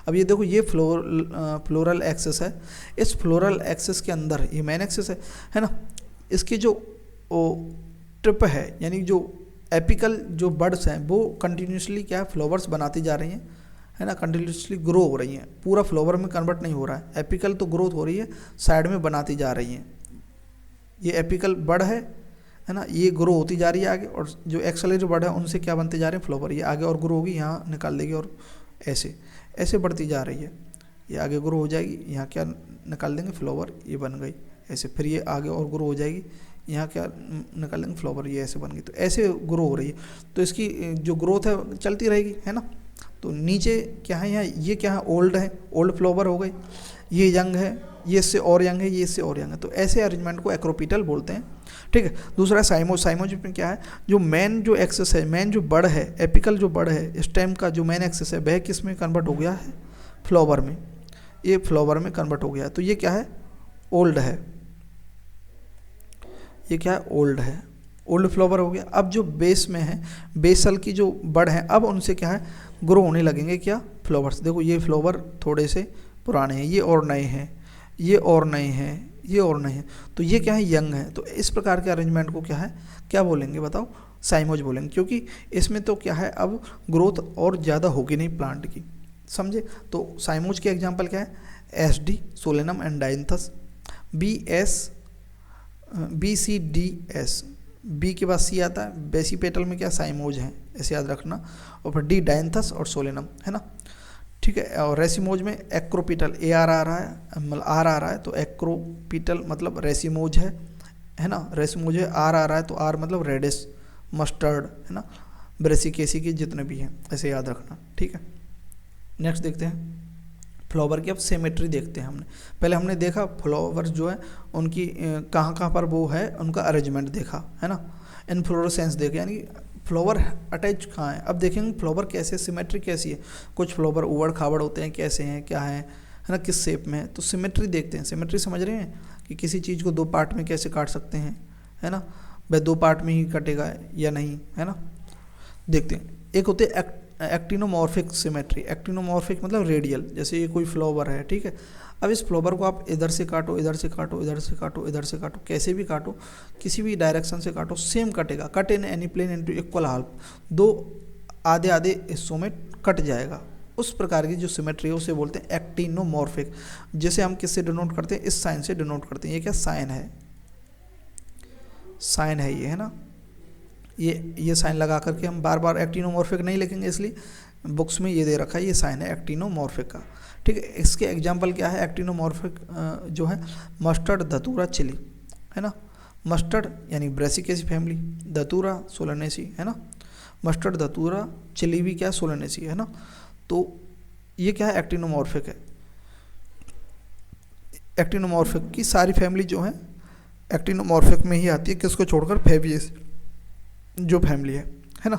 S1: अब ये देखो, ये फ्लोरल एक्सिस है, इस फ्लोरल एक्सिस के अंदर ये मेन एक्सिस है ना, इसकी जो ट्रिप है यानी जो एपिकल जो बड्स हैं वो कंटिन्यूसली क्या है फ्लावर्स बनाती जा रही हैं, है ना, कंटिन्यूसली ग्रो हो रही हैं, पूरा फ्लावर में कन्वर्ट नहीं हो रहा है, एपिकल तो ग्रोथ हो रही है, साइड में बनाती जा रही हैं। ये एपिकल बड है ना, ये ग्रो होती जा रही है आगे, और जो एक्सेलरी बड है उनसे क्या बनते जा रहे हैं फ्लावर, ये आगे और ग्रो होगी, यहाँ निकाल देगी और ऐसे ऐसे बढ़ती जा रही है, ये आगे ग्रो हो जाएगी, यहाँ क्या निकाल देंगे फ्लावर, ये बन गई ऐसे, फिर ये आगे और ग्रो हो जाएगी, यहाँ क्या निकाल देंगे फ्लावर, ये ऐसे बन गई, तो ऐसे ग्रो हो रही है, तो इसकी जो ग्रोथ है चलती रहेगी, है ना। तो नीचे क्या है, यहाँ ये क्या है ओल्ड है, ओल्ड फ्लावर हो गई, ये यंग है, ये इससे और यंग है, ये इससे और यंग है, तो ऐसे अरेंजमेंट को एक्रोपिटल बोलते हैं, ठीक है। दूसरा साइमोज, साइमोज में क्या है, जो मेन जो एक्सेस है, मेन जो बड़ है, एपिकल जो बड़ है, स्टेम का जो मेन एक्सेस है वह किस में कन्वर्ट हो गया है, फ्लावर में, ये फ्लावर में कन्वर्ट हो गया, तो ये क्या है ओल्ड है, ये क्या है ओल्ड है, ओल्ड फ्लावर हो गया। अब जो बेस में है, बेसल की जो बड़ है, अब उनसे क्या है ग्रो होने लगेंगे क्या फ्लावर्स, देखो ये फ्लावर थोड़े से पुराने हैं, ये और नए हैं, ये और नए हैं, ये और नए हैं, तो ये क्या है यंग है, तो इस प्रकार के अरेंजमेंट को क्या है क्या बोलेंगे बताओ, साइमोज बोलेंगे, क्योंकि इसमें तो क्या है अब ग्रोथ और ज़्यादा होगी नहीं प्लांट की, समझे। तो साइमोज के एग्जांपल क्या है, SD solanum and dianthus, BCDS, B के बाद सी आता है, बेसिपेटल में क्या साइमोज है, ऐसे याद रखना, और फिर डी डाइंथस और सोलेनम, है ना, ठीक है। और रेसिमोज में एक्रोपिटल, AR आ रहा है, मतलब आर आ रहा है तो एक्रोपिटल मतलब रेसिमोज है ना, रेसिमोज है, आर आ रहा है तो आर मतलब रेडिस मस्टर्ड, है ना, ब्रेसिकेसी के जितने भी हैं ऐसे याद रखना, ठीक है। नेक्स्ट देखते हैं फ्लावर की, अब सिमेट्री देखते हैं। पहले हमने देखा फ्लावर जो है उनकी कहाँ पर वो है उनका अरेंजमेंट देखा, है ना, इनफ्लोरेसेंस देखे यानी फ्लावर अटैच कहाँ है। अब देखेंगे फ्लावर कैसे, सिमेट्री कैसी है, कुछ फ्लावर उबड़ खाबड़ होते हैं, कैसे हैं क्या है ना, किस शेप में है, तो सिमेट्री देखते हैं। सिमेट्री समझ रहे हैं कि किसी चीज़ को दो पार्ट में कैसे काट सकते हैं, है ना, वह दो पार्ट में ही कटेगा या नहीं, है ना, देखते हैं। एक होते हैं एक्टिनोमॉर्फिक सिमेट्री, एक्टिनोमॉर्फिक मतलब रेडियल, जैसे ये कोई फ्लावर है, ठीक है। अब इस फ्लावर को आप इधर से काटो, इधर से काटो, इधर से काटो, इधर से काटो, कैसे भी काटो, किसी भी डायरेक्शन से काटो, सेम कटेगा, cut in any plane into equal half, दो आधे आधे हिस्सों में कट जाएगा। उस प्रकार की जो सिमेट्री है उसे बोलते हैं एक्टिनोमॉर्फिक, जिसे हम किससे डिनोट करते हैं, इस साइन से डिनोट करते हैं। ये क्या साइन है, साइन है ये, है ना, ये साइन लगा करके हम बार बार एक्टिनोमॉर्फिक नहीं लिखेंगे, इसलिए बुक्स में ये दे रखा है, ये साइन है एक्टिनोमॉर्फिक का, ठीक है। इसके एग्जांपल क्या है एक्टिनोमॉर्फिक जो है, मस्टर्ड, धतूरा, चिली, है ना, मस्टर्ड यानी ब्रेसिकेसी फैमिली, धतूरा सोलेनेसी, है ना, मस्टर्ड धतूरा चिली भी क्या सोलेनेसी, है ना, तो ये क्या है एक्टिनोमॉर्फिक है। एक्टिनोमॉर्फिक की सारी फैमिली जो है एक्टिनोमॉर्फिक में ही आती है, किसको छोड़कर फेबियस जो फैमिली है ना।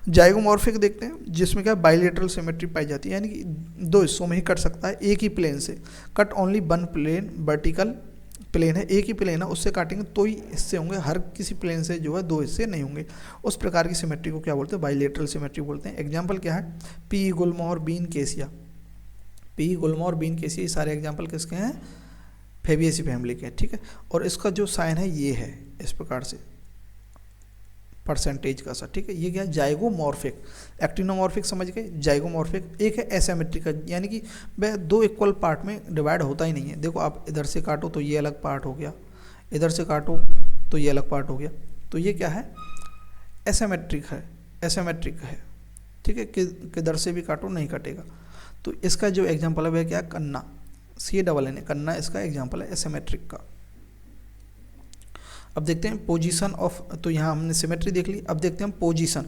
S1: जाइगोमॉर्फिक देखते हैं, जिसमें क्या बाइलेटरल सिमेट्री पाई जाती है, यानी कि दो हिस्सों में ही कट सकता है एक ही प्लेन से, cut only one plane, vertical plane है, एक ही प्लेन है, उससे काटेंगे तो ही हिस्से होंगे, हर किसी प्लेन से जो है दो हिस्से नहीं होंगे। उस प्रकार की सिमेट्री को क्या बोलते हैं, बाइलेटरल सिमेट्री बोलते हैं। एग्जाम्पल क्या है, पी गुलमोहर, बीन केसिया, पी गुलमोहर, बीन केसिया, ये सारे एग्जाम्पल किसके हैं, फेबियसी फैमिली के, ठीक है। और इसका जो साइन है ये है इस प्रकार से परसेंटेज का सा, ठीक है। ये क्या है जाइगोमॉर्फिक, एक्टिनोमॉर्फिक समझ गए, जाइगोमॉर्फिक एक है एसिमेट्रिक, यानी कि वह दो इक्वल पार्ट में डिवाइड होता ही नहीं है। देखो आप इधर से काटो तो ये अलग पार्ट हो गया, इधर से काटो तो ये अलग पार्ट हो गया, तो ये क्या है एसिमेट्रिक है, एसिमेट्रिक है, ठीक है। किधर से भी काटो नहीं कटेगा। तो इसका जो एग्जाम्पल है वह क्या है, कन्ना, CANN, कन्ना इसका एग्जाम्पल है एसिमेट्रिक का। अब देखते हैं पोजीशन ऑफ, तो यहाँ हमने सिमेट्री देख ली, अब देखते हैं position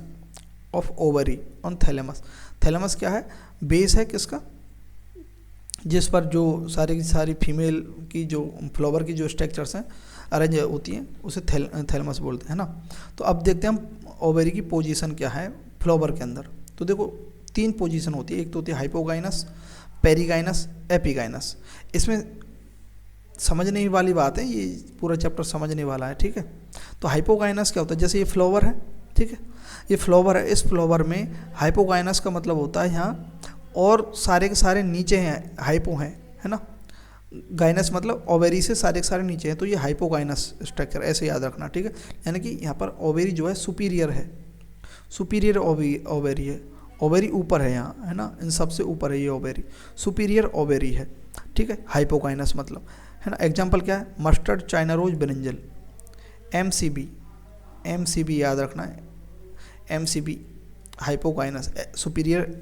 S1: of ovary on thalamus. Thalamus क्या है, बेस है किसका, जिस पर जो सारी की सारी फीमेल की जो फ्लावर की जो स्ट्रक्चर्स हैं अरेंज होती हैं, उसे थैलेमस बोलते हैं ना। तो अब देखते हैं हम ओवरी की पोजीशन क्या है फ्लावर के अंदर। तो देखो 3 पोजीशन होती है, एक तो होती है हाइपोगाइनस, पेरिगाइनस, एपिगाइनस। इसमें समझने वाली बात है, ये पूरा चैप्टर समझने वाला है, ठीक है। तो हाइपोगाइनस क्या होता है, जैसे ये फ्लावर है, ठीक है, ये फ्लावर है, इस फ्लावर में हाइपोगाइनस का मतलब होता है यहाँ और सारे के सारे नीचे हैं, हाइपो हैं, है ना। गाइनस मतलब ओवेरी से सारे के सारे नीचे हैं, तो ये हाइपोगाइनस स्ट्रक्चर, ऐसे याद रखना, ठीक है। यानी कि यहाँ पर ओवेरी जो है सुपीरियर है, सुपीरियर ओवेरी है, ओवेरी ऊपर है यहाँ, है ना, इन सबसे ऊपर है ये ओवेरी, सुपीरियर ओवेरी है, ठीक है, हाइपोगाइनस मतलब, है ना। एग्जाम्पल क्या है, mustard, China rose, brinjal. MCB, MCB याद रखना है, एमसीबी हाइपोगाइनस, सुपीरियर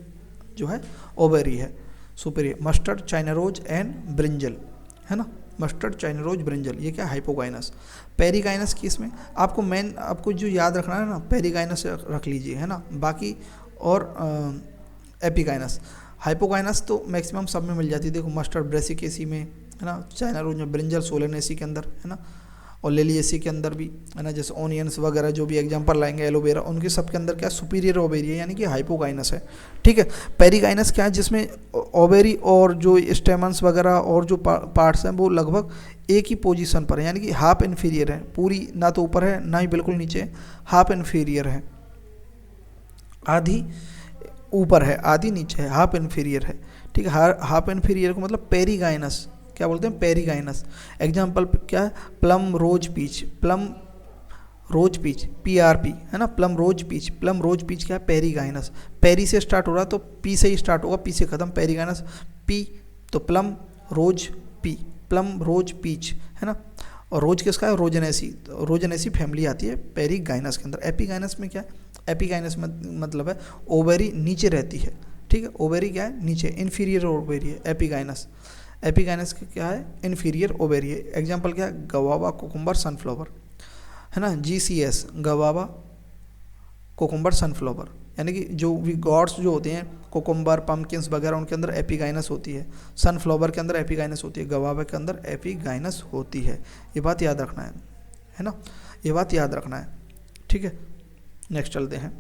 S1: जो है ओवेरी है, superior. Mustard, China rose and brinjal, है ना, मस्टर्ड, चाइना रोज, ब्रिंजल, ये क्या हाइपोगाइनस। पेरिगाइनस की इसमें आपको जो याद रखना है ना, पेरिगाइनस रख लीजिए, है ना, बाकी और एपिगाइनस। हाइपोगाइनस तो मैक्सिमम सब में मिल जाती है, देखो मस्टर्ड ब्रेसिकेसी में, है ना, चाइना रोज में, ब्रिंजल सोलेनेसी के अंदर, है ना, और लेलिएसी के अंदर भी, है ना, जैसे ऑनियंस वगैरह जो भी एग्जांपल लाएंगे, एलोवेरा, उनके सब के अंदर क्या सुपीरियर ओवेरी है, यानी कि हाइपोगाइनस है, ठीक है। पेरिगाइनस क्या है, जिसमें ओवेरी और जो स्टेमन्स वगैरह और जो पार्ट्स हैं वो लगभग एक ही पोजीशन पर है, यानी कि हाफ इन्फीरियर है, पूरी ना तो ऊपर है ना ही बिल्कुल नीचे, हाफ इन्फीरियर है, आधी ऊपर है आधी नीचे है, हाफ इन्फीरियर है, ठीक है। हाफ इन्फीरियर को मतलब पेरिगाइनस क्या बोलते हैं, पेरिगाइनस। एग्जाम्पल क्या है, plum rose peach, plum rose peach, PRP, है ना, plum rose peach, plum rose peach क्या है, पेरिगाइनस। पेरी से स्टार्ट हो रहा है तो पी से ही स्टार्ट होगा, पी से खत्म, पेरिगाइनस, पी तो plum rose P, plum rose peach, है ना। और रोज किसका है, रोजेनेसी, तो रोजेनेसी फैमिली आती है पेरिगाइनस के अंदर। एपिगाइनस में क्या है, एपिगाइनस मतलब है ओवेरी नीचे रहती है, ठीक है, ओवेरी क्या है, नीचे, इन्फीरियर ओवेरी है एपिगाइनस। एपिगाइनस का क्या है, इन्फीरियर ओवेरी है। एग्जाम्पल क्या है, गवावा, कोकुम्बर, सनफ्लावर, है ना, GCS, गवावा, कोकुम्बर, सनफ्लावर, यानी कि जो भी गॉड्स जो होते हैं, कोकुम्बर, पम्पकिंस वगैरह, उनके अंदर एपिगाइनस होती है, सनफ्लावर के अंदर एपिगाइनस होती है, गवावा के अंदर एपिगाइनस होती है। ये बात याद रखना है ना, ये बात याद रखना है, ठीक है। नेक्स्ट चलते हैं,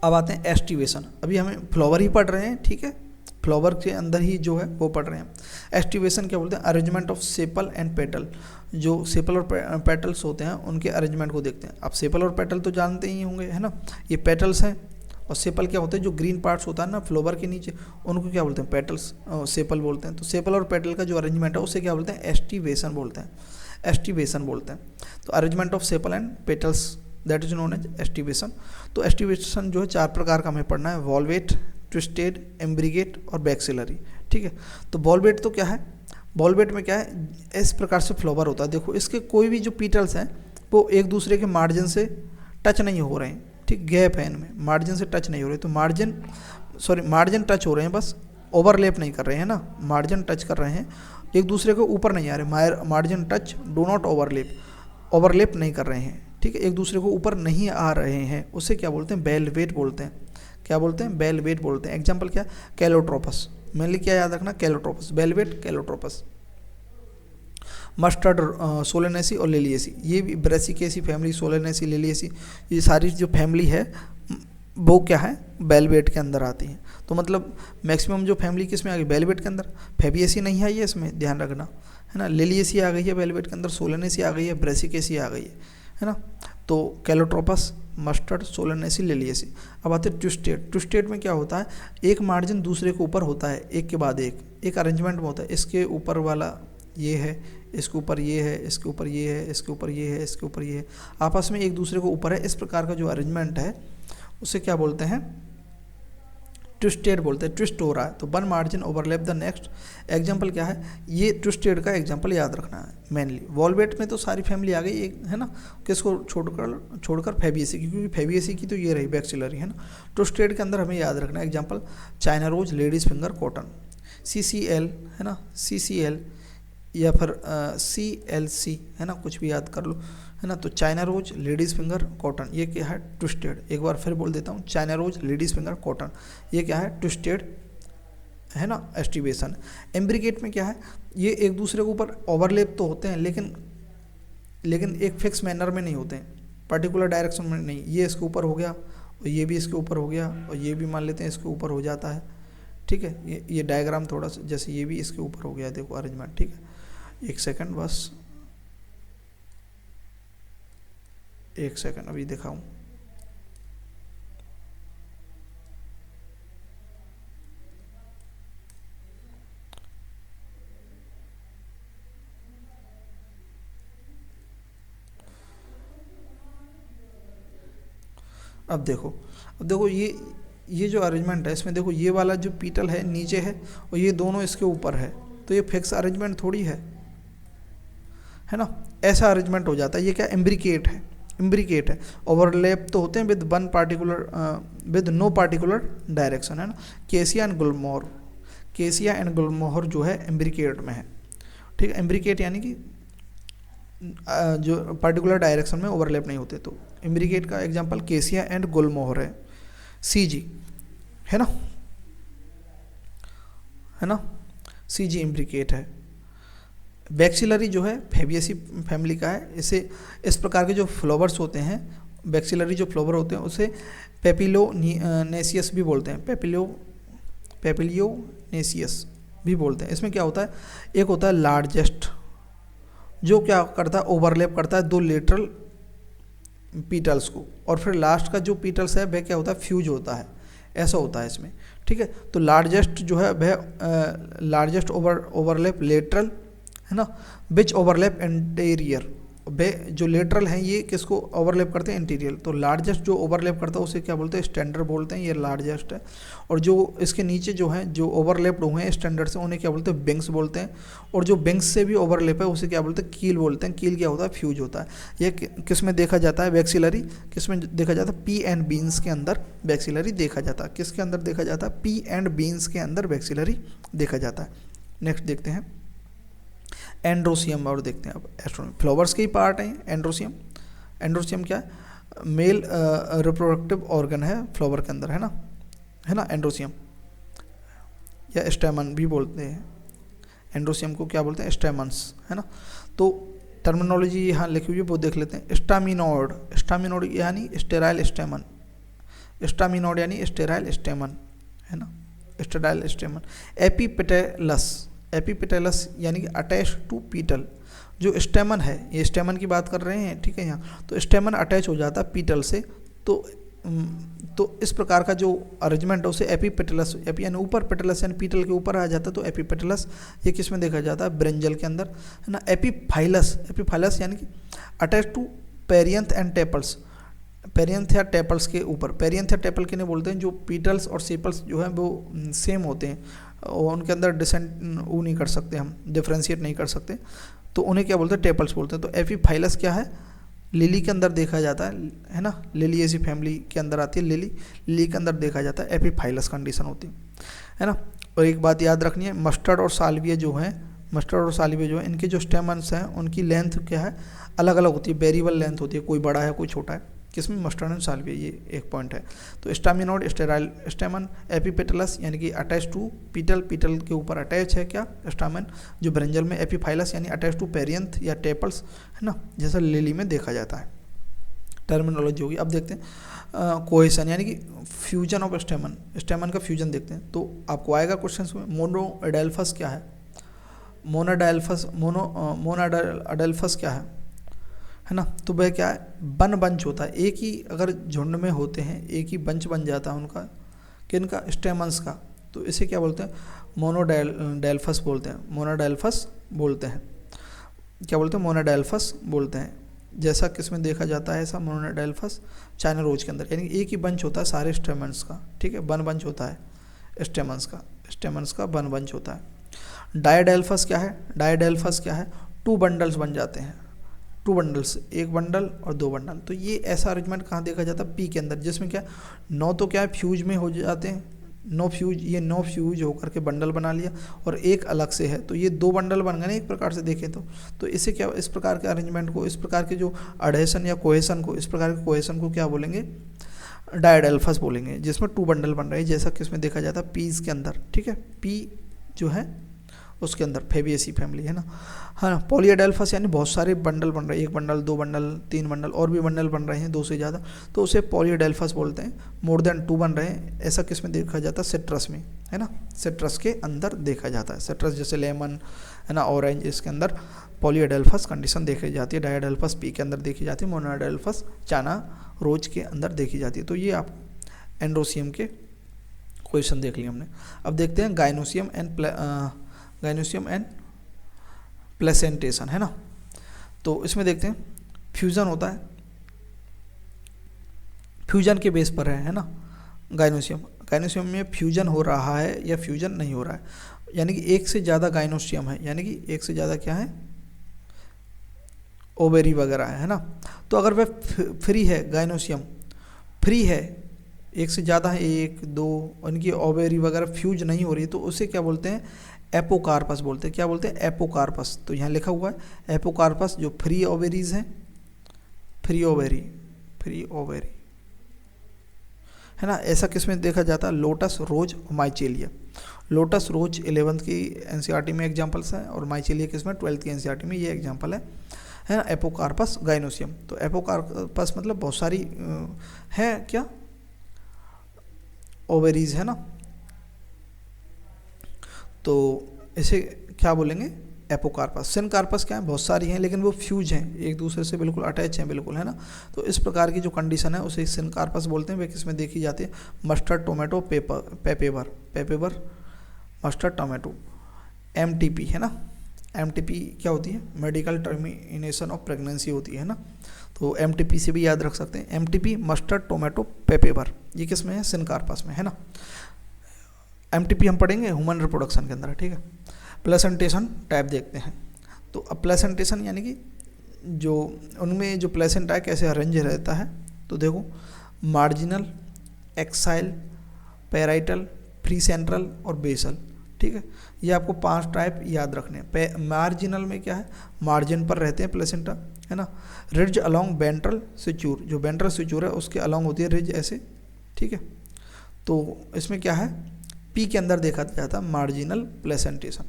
S1: अब आते हैं एस्टिवेशन। अभी हमें फ्लावर ही पढ़ रहे हैं, ठीक है, फ्लावर के अंदर ही जो है वो पढ़ रहे हैं। एस्टिवेशन क्या बोलते हैं, arrangement of sepal and petal. जो सेपल और पेटल्स होते हैं उनके अरेंजमेंट को देखते हैं। आप सेपल और पेटल तो जानते ही होंगे, है ना, ये पेटल्स हैं, और सेपल क्या होते हैं, जो ग्रीन पार्ट्स होता है ना फ्लावर के नीचे, उनको क्या बोलते हैं, पेटल्स, सेपल बोलते हैं। तो सेपल और पेटल का जो अरेंजमेंट है उसे क्या बोलते हैं, एस्टिवेशन बोलते हैं, एस्टिवेशन बोलते हैं। तो arrangement of sepal and petals, that is known as aestivation. तो एस्टिवेशन जो है 4 प्रकार का हमें पढ़ना है, वॉल्वेट, ट्विस्टेड, एम्ब्रिगेट और बैक्सिलरी, ठीक है। तो वॉल्वेट तो क्या है, वॉल्वेट में क्या है, इस प्रकार से फ्लावर होता है, देखो इसके कोई भी जो पीटल्स हैं वो एक दूसरे के मार्जिन से टच नहीं हो रहे हैं, ठीक, गैप है इनमें, मार्जिन से टच नहीं हो रहे, तो मार्जिन टच हो रहे हैं, बस ओवरलैप नहीं कर रहे हैं ना, मार्जिन टच कर रहे हैं, एक दूसरे के ऊपर नहीं आ रहे, margin touch, do not overlap नहीं कर रहे हैं, ठीक है, एक दूसरे को ऊपर नहीं आ रहे हैं, उसे क्या बोलते हैं, वेलवेट बोलते हैं। क्या बोलते हैं, वेलवेट बोलते हैं। एग्जाम्पल क्या, कैलोट्रोपस, मेनली क्या याद रखना, कैलोट्रोपस, वेलवेट, कैलोट्रोपस। मस्टर्ड, सोलेनेसी और लिलिएसी, ये भी ब्रेसिकेसी फैमिली, सोलेनेसी, लिलिएसी, ये सारी जो फैमिली है वो क्या है, वेलवेट के अंदर आती है। तो मतलब मैक्सिमम जो फैमिली किस में आ गई, वेलवेट के अंदर। फेबिएसी नहीं आई है इसमें, ध्यान रखना, है ना, लिलिएसी आ गई है वेलवेट के अंदर, सोलेनेसी आ गई है, ब्रेसिकेसी आ गई है ना। तो कैलोट्रोपस, मस्टर्ड, सोलेनेसी, लिलिएसी। अब आते हैं ट्विस्टेड। ट्विस्टेड में क्या होता है, एक मार्जिन दूसरे के ऊपर होता है, एक के बाद एक अरेंजमेंट में होता है, इसके ऊपर वाला ये है, इसके ऊपर ये है, इसके ऊपर ये है, इसके ऊपर ये है, इसके ऊपर ये है, आपस में एक दूसरे को ऊपर है, इस प्रकार का जो अरेंजमेंट है उसे क्या बोलते हैं, ट्विस्टेड बोलते हैं। ट्विस्ट हो रहा है तो one margin overlap the next. Example क्या है, ये ट्विस्टेड का एग्जाम्पल याद रखना है मेनली। वॉल्वेट में तो सारी फैमिली आ गई, एक है ना, किसको छोड़कर फेबिएसी की, क्योंकि फेबिएसी की तो ये रही बैक्सिलरी, है ना। ट्विस्टेड के अंदर हमें याद रखना है example, China rose, ladies finger, cotton, CCL, है ना, CCL या फिर CLC, है ना, कुछ भी याद कर लो, है ना। तो China rose, ladies finger, cotton, ये क्या है, ट्विस्टेड। एक बार फिर बोल देता हूँ, China rose, ladies finger, cotton, ये क्या है, ट्विस्टेड, है ना, एस्टिवेशन। एम्ब्रिकेट में क्या है, ये एक दूसरे के ऊपर ओवरलैप तो होते हैं, लेकिन एक फिक्स मैनर में नहीं होते हैं, पर्टिकुलर डायरेक्शन में नहीं, ये इसके ऊपर हो गया और ये भी इसके ऊपर हो गया, और ये भी मान लेते हैं इसके ऊपर हो जाता है, ठीक है। ये डायग्राम थोड़ा सा जैसे ये भी इसके ऊपर हो गया, देखो अरेंजमेंट, ठीक है। एक सेकंड बस, एक सेकंड अभी दिखाऊं। अब देखो ये जो अरेंजमेंट है इसमें देखो, ये वाला जो पीटल है नीचे है और ये दोनों इसके ऊपर है, तो ये फिक्स अरेंजमेंट थोड़ी है ना। ऐसा अरेंजमेंट हो जाता है। ये क्या इम्ब्रिकेट है, इम्ब्रिकेट है। ओवरलैप तो होते हैं with one particular, with no particular direction, है ना। केसिया एंड गुलमोहर, केसिया एंड गुलमोहर जो है इम्ब्रिकेट में है, ठीक है। इम्ब्रिकेट यानी कि जो पार्टिकुलर डायरेक्शन में ओवरलैप नहीं होते, तो इम्ब्रिकेट का एग्जांपल केसिया एंड गुलमोहर है, सीजी, है ना, सीजी इम्ब्रिकेट है। बैक्सिलरी जो है फेबियसी फैमिली का है। इसे इस प्रकार के जो फ्लावर्स होते हैं, बैक्सिलरी जो फ्लावर होते हैं उसे पेपिलोनेसियस भी बोलते हैं, पेपिलियोनेसियस भी बोलते हैं। इसमें क्या होता है, एक होता है लार्जेस्ट, जो क्या करता है, ओवरलैप करता है दो लेटरल पीटल्स को, और फिर लास्ट का जो पीटल्स है वह क्या होता है, फ्यूज होता है, ऐसा होता है इसमें, ठीक है। तो लार्जेस्ट जो है वह लार्जेस्ट ओवरलैप लेटरल, है ना, विच ओवरलैप एंटीरियर, वे जो लेटरल हैं ये किसको ओवरलैप करते हैं, इंटीरियर। तो लार्जेस्ट जो ओवरलैप करता है उसे क्या बोलते हैं, स्टैंडर्ड बोलते हैं, ये लार्जेस्ट है। और जो इसके नीचे जो हैं, जो ओवरलैप्ड हुए हैं स्टैंडर्ड से, उन्हें क्या बोलते हैं, विंग्स बोलते हैं। और जो विंग्स से भी ओवरलैप है उसे क्या बोलते हैं, कील बोलते हैं। कील क्या होता है, फ्यूज होता है। ये किस में देखा जाता है, बैक्सिलरी, किस में देखा जाता है, पी एंड बीन्स के अंदर बैक्सिलरी देखा जाता है। किसके अंदर देखा जाता है, पी एंड बीन्स के अंदर बैक्सिलरी देखा जाता है। नेक्स्ट देखते हैं एंड्रोसियम, और देखते हैं अब एस्ट्रोनॉमी, फ्लावर्स के ही पार्ट है एंड्रोसियम। एंड्रोसियम क्या है, मेल रिप्रोडक्टिव ऑर्गन है फ्लावर के अंदर, है ना, एंड्रोसियम, या स्टेमन भी बोलते हैं। एंड्रोसियम को क्या बोलते हैं, स्टेमन्स, है ना। तो टर्मिनोलॉजी यहाँ लिखी हुई है वो देख लेते हैं। स्टामिनोड, स्टामिनोड यानी स्टेराइल स्टेमन, स्टामिनोड यानी स्टेराइल स्टेमन, है ना, स्टेराइल स्टेमन। एपिपेटलस, एपिपेटलस यानी कि अटैच टू पीटल, जो स्टेमन है, ये स्टेमन की बात कर रहे हैं, ठीक है। यहाँ तो स्टेमन अटैच हो जाता है पीटल से, तो इस प्रकार का जो अरेंजमेंट है उसे एपिपेटलस, एपी यानी ऊपर, पेटलस यानी पीटल के ऊपर आ जाता है, तो एपिपेटलस। ये किस में देखा जाता है, ब्रेंजल के अंदर, है ना। एपिफाइलस, एपिफाइलस यानी कि attach to perianth and tepals, perianth या टेपल्स के ऊपर। पेरियंथ या टेपल के नहीं बोलते हैं, जो पीटल्स और सेपल्स जो हैं वो सेम होते हैं, और उनके अंदर वो नहीं कर सकते, हम डिफ्रेंशिएट नहीं कर सकते, तो उन्हें क्या बोलते हैं, टेपल्स बोलते हैं। तो एपिफाइलस क्या है, लिली के अंदर देखा जाता है ना, लिली ऐसी फैमिली के अंदर आती है, लिली के अंदर देखा जाता है, एपिफाइलस कंडीशन होती है ना। और एक बात याद रखनी है, मस्टर्ड और साल्विया जो हैं, मस्टर्ड और साल्विया जो है, इनके जो स्टेमन्स हैं उनकी लेंथ क्या है, अलग अलग होती है, वेरिएबल लेंथ होती है, कोई बड़ा है कोई छोटा है, किसमें, मस्टर्ड एंड साल्विया, ये एक पॉइंट है। तो स्टामिनोड स्टेराइल स्टेमन, एपिपेटलस यानी कि अटैच टू पीटल, पीटल के ऊपर अटैच है क्या, स्टामन, जो ब्रेंजल में, एपिफाइलस यानी अटैच टू पेरियंथ या टेपल्स, है ना, जैसा लिली में देखा जाता है। टर्मिनोलॉजी होगी। अब देखते हैं कोहेशन यानी कि फ्यूजन ऑफ स्टेमन, स्टेमन का फ्यूजन देखते हैं। तो आपको आएगा क्वेश्चन में, मोनोअडेल्फस क्या है, मोनोअडेल्फस क्या है ना। तो वह क्या है, बंच होता है, एक ही अगर झुंड में होते हैं एक ही बंच बन जाता है उनका, किनका, स्टेमन्स का, तो इसे क्या बोलते हैं, मोनोडेल्फस बोलते हैं, मोनोडेल्फस बोलते हैं, क्या बोलते हैं, मोनोडेल्फस बोलते हैं। जैसा किसमें देखा जाता है ऐसा मोनोडेल्फस, चाइना रोज के अंदर, यानी एक ही बंच होता है सारे स्टेमन्स का, ठीक है, बंच होता है स्टेमन्स का बंच होता है। डायडेल्फस क्या है, डायडेल्फस क्या है, 2 बंडल्स बन जाते हैं, 2 बंडल्स, 1 बंडल और 2 बंडल। तो ये ऐसा अरेंजमेंट कहाँ देखा जाता है, पी के अंदर, जिसमें क्या 9 तो क्या है फ्यूज में हो जाते हैं, 9 फ्यूज, ये 9 फ्यूज होकर के बंडल बना लिया, और एक अलग से है, तो ये 2 बंडल बन गए ना एक प्रकार से देखें तो इसे क्या, इस प्रकार के अरेंजमेंट को, इस प्रकार के जो अडेशन या कोहेशन को, इस प्रकार के कोहेशन को क्या बोलेंगे, डायडेल्फस बोलेंगे, जिसमें 2 बंडल बन रहे हैं, जैसा किसमें देखा जाता है, पीस के अंदर, ठीक है। पी जो है उसके अंदर फेबिएसी फैमिली है ना। हाँ, पॉलीएडेल्फस यानी बहुत सारे बंडल बन रहे हैं, 1 बंडल 2 बंडल 3 बंडल और भी बंडल बन रहे हैं 2 से ज़्यादा, तो उसे पॉलीएडेल्फस बोलते हैं। मोर देन 2 बन रहे हैं, ऐसा किस में देखा जाता है, सिट्रस में है ना, सिट्रस के अंदर देखा जाता है। सिट्रस जैसे लेमन है ना, ऑरेंज, इसके अंदर पॉलीएडेल्फस कंडीशन देखी जाती है। डायएडेल्फस पी के अंदर देखी जाती है, मोनोएडेल्फस चाना रोज के अंदर देखी जाती है। तो ये आप एंड्रोसियम के क्वेश्चन देख लिए हमने। अब देखते हैं गाइनोसियम एंड प्लेसेंटेशन है ना। तो इसमें देखते हैं फ्यूजन होता है, फ्यूजन के बेस पर है ना। गाइनोसियम में फ्यूजन हो रहा है या फ्यूजन नहीं हो रहा है, यानी कि एक से ज़्यादा गाइनोसियम है, यानी कि एक से ज़्यादा क्या है, ओवेरी वगैरह है ना। तो अगर वह फ्री है, गाइनोसियम फ्री है, एक से ज़्यादा है, 1 2, उनकी ओवेरी वगैरह फ्यूज नहीं हो रही, तो उसे क्या बोलते हैं, एपोकार्पस बोलते हैं। क्या बोलते हैं, एपोकार्पस। तो यहाँ लिखा हुआ है एपोकार्पस, जो फ्री ओवेरीज हैं, फ्री ओवेरी है ना। ऐसा किसमें देखा जाता है, लोटस, रोज, माइचेलिया। लोटस, रोज 11th की एनसीईआरटी में एग्जांपल्स हैं, और माइचेलिया किसमें, 12th की एनसीईआरटी में ये एग्जांपल है ना। Apocarpous, gynoecium. तो एपोकार्पस मतलब बहुत सारी है क्या, ओवेरीज है ना। तो इसे क्या बोलेंगे, एपोकार्पस। सिनकार्पस क्या है, बहुत सारी हैं लेकिन वो फ्यूज हैं, एक दूसरे से बिल्कुल अटैच हैं, बिल्कुल है ना। तो इस प्रकार की जो कंडीशन है उसे सिनकार्पस बोलते हैं। वे किसमें देखी जाती है, mustard, tomato, पेपेवर, mustard, tomato. MTP है ना, एमटीपी क्या होती है, मेडिकल टर्मिनेशन ऑफ प्रेगनेंसी होती है ना। तो एमटीपी से भी याद रख सकते हैं, एमटीपी, मस्टर्ड, टोमेटो, पेपेवर, ये किसमें है, सिनकार्पस में है ना। एमटीपी हम पढ़ेंगे ह्यूमन रिप्रोडक्शन के अंदर, ठीक है। प्लेसेंटेशन टाइप देखते हैं। तो अब प्लेसेंटेशन यानी कि जो उनमें जो प्लेसेंटा है कैसे अरेंज रहता है, तो देखो marginal, axile, parietal, free central और बेसल, ठीक है। ये आपको 5 टाइप याद रखने। मार्जिनल में क्या है, मार्जिन पर रहते हैं प्लेसेंटा है ना। रिज अलोंग वेंट्रल सुचूर, जो वेंट्रल सुचूर है उसके अलोंग होती है रिज ऐसे, ठीक है। तो इसमें क्या है, पी के अंदर देखा जाता है मार्जिनल प्लेसेंटेशन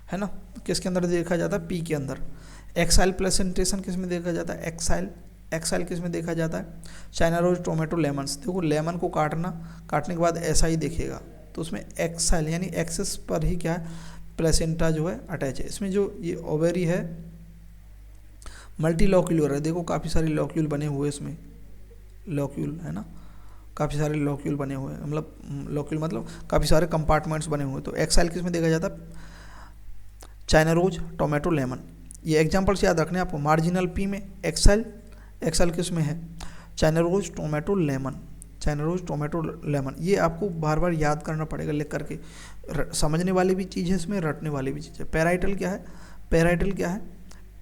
S1: है ना। किसके अंदर देखा जाता है, पी के अंदर। एक्साइल प्लेसेंटेशन किस में देखा जाता है, एक्साइल किस में देखा जाता है, चाइना रोज, टोमेटो, लेमन्स। देखो लेमन को काटने के बाद ऐसा ही दिखेगा, तो उसमें एक्साइल यानी एक्सेस पर ही क्या है, प्लेसेंटा जो है अटैच है। इसमें जो ये ओवेरी है मल्टी लॉक्यूलर है, देखो काफ़ी सारे लॉक्यूल बने हुए इसमें, लॉक्यूल है ना, काफ़ी सारे लॉक्यूल बने हुए हैं, मतलब लॉक्यूल मतलब काफ़ी सारे कंपार्टमेंट्स बने हुए हैं। तो एक्साइल किस में देखा जाता है, चाइना रोज, टोमेटो, लेमन। ये एग्जांपल्स याद रखने आपको, मार्जिनल पी में एक्साइल किस में है, चाइना रोज, टोमेटो, लेमन। ये आपको बार बार याद करना पड़ेगा लिख करके, समझने वाली भी चीज़ है इसमें, रटने वाली भी चीज़ है। पैराइटल क्या है,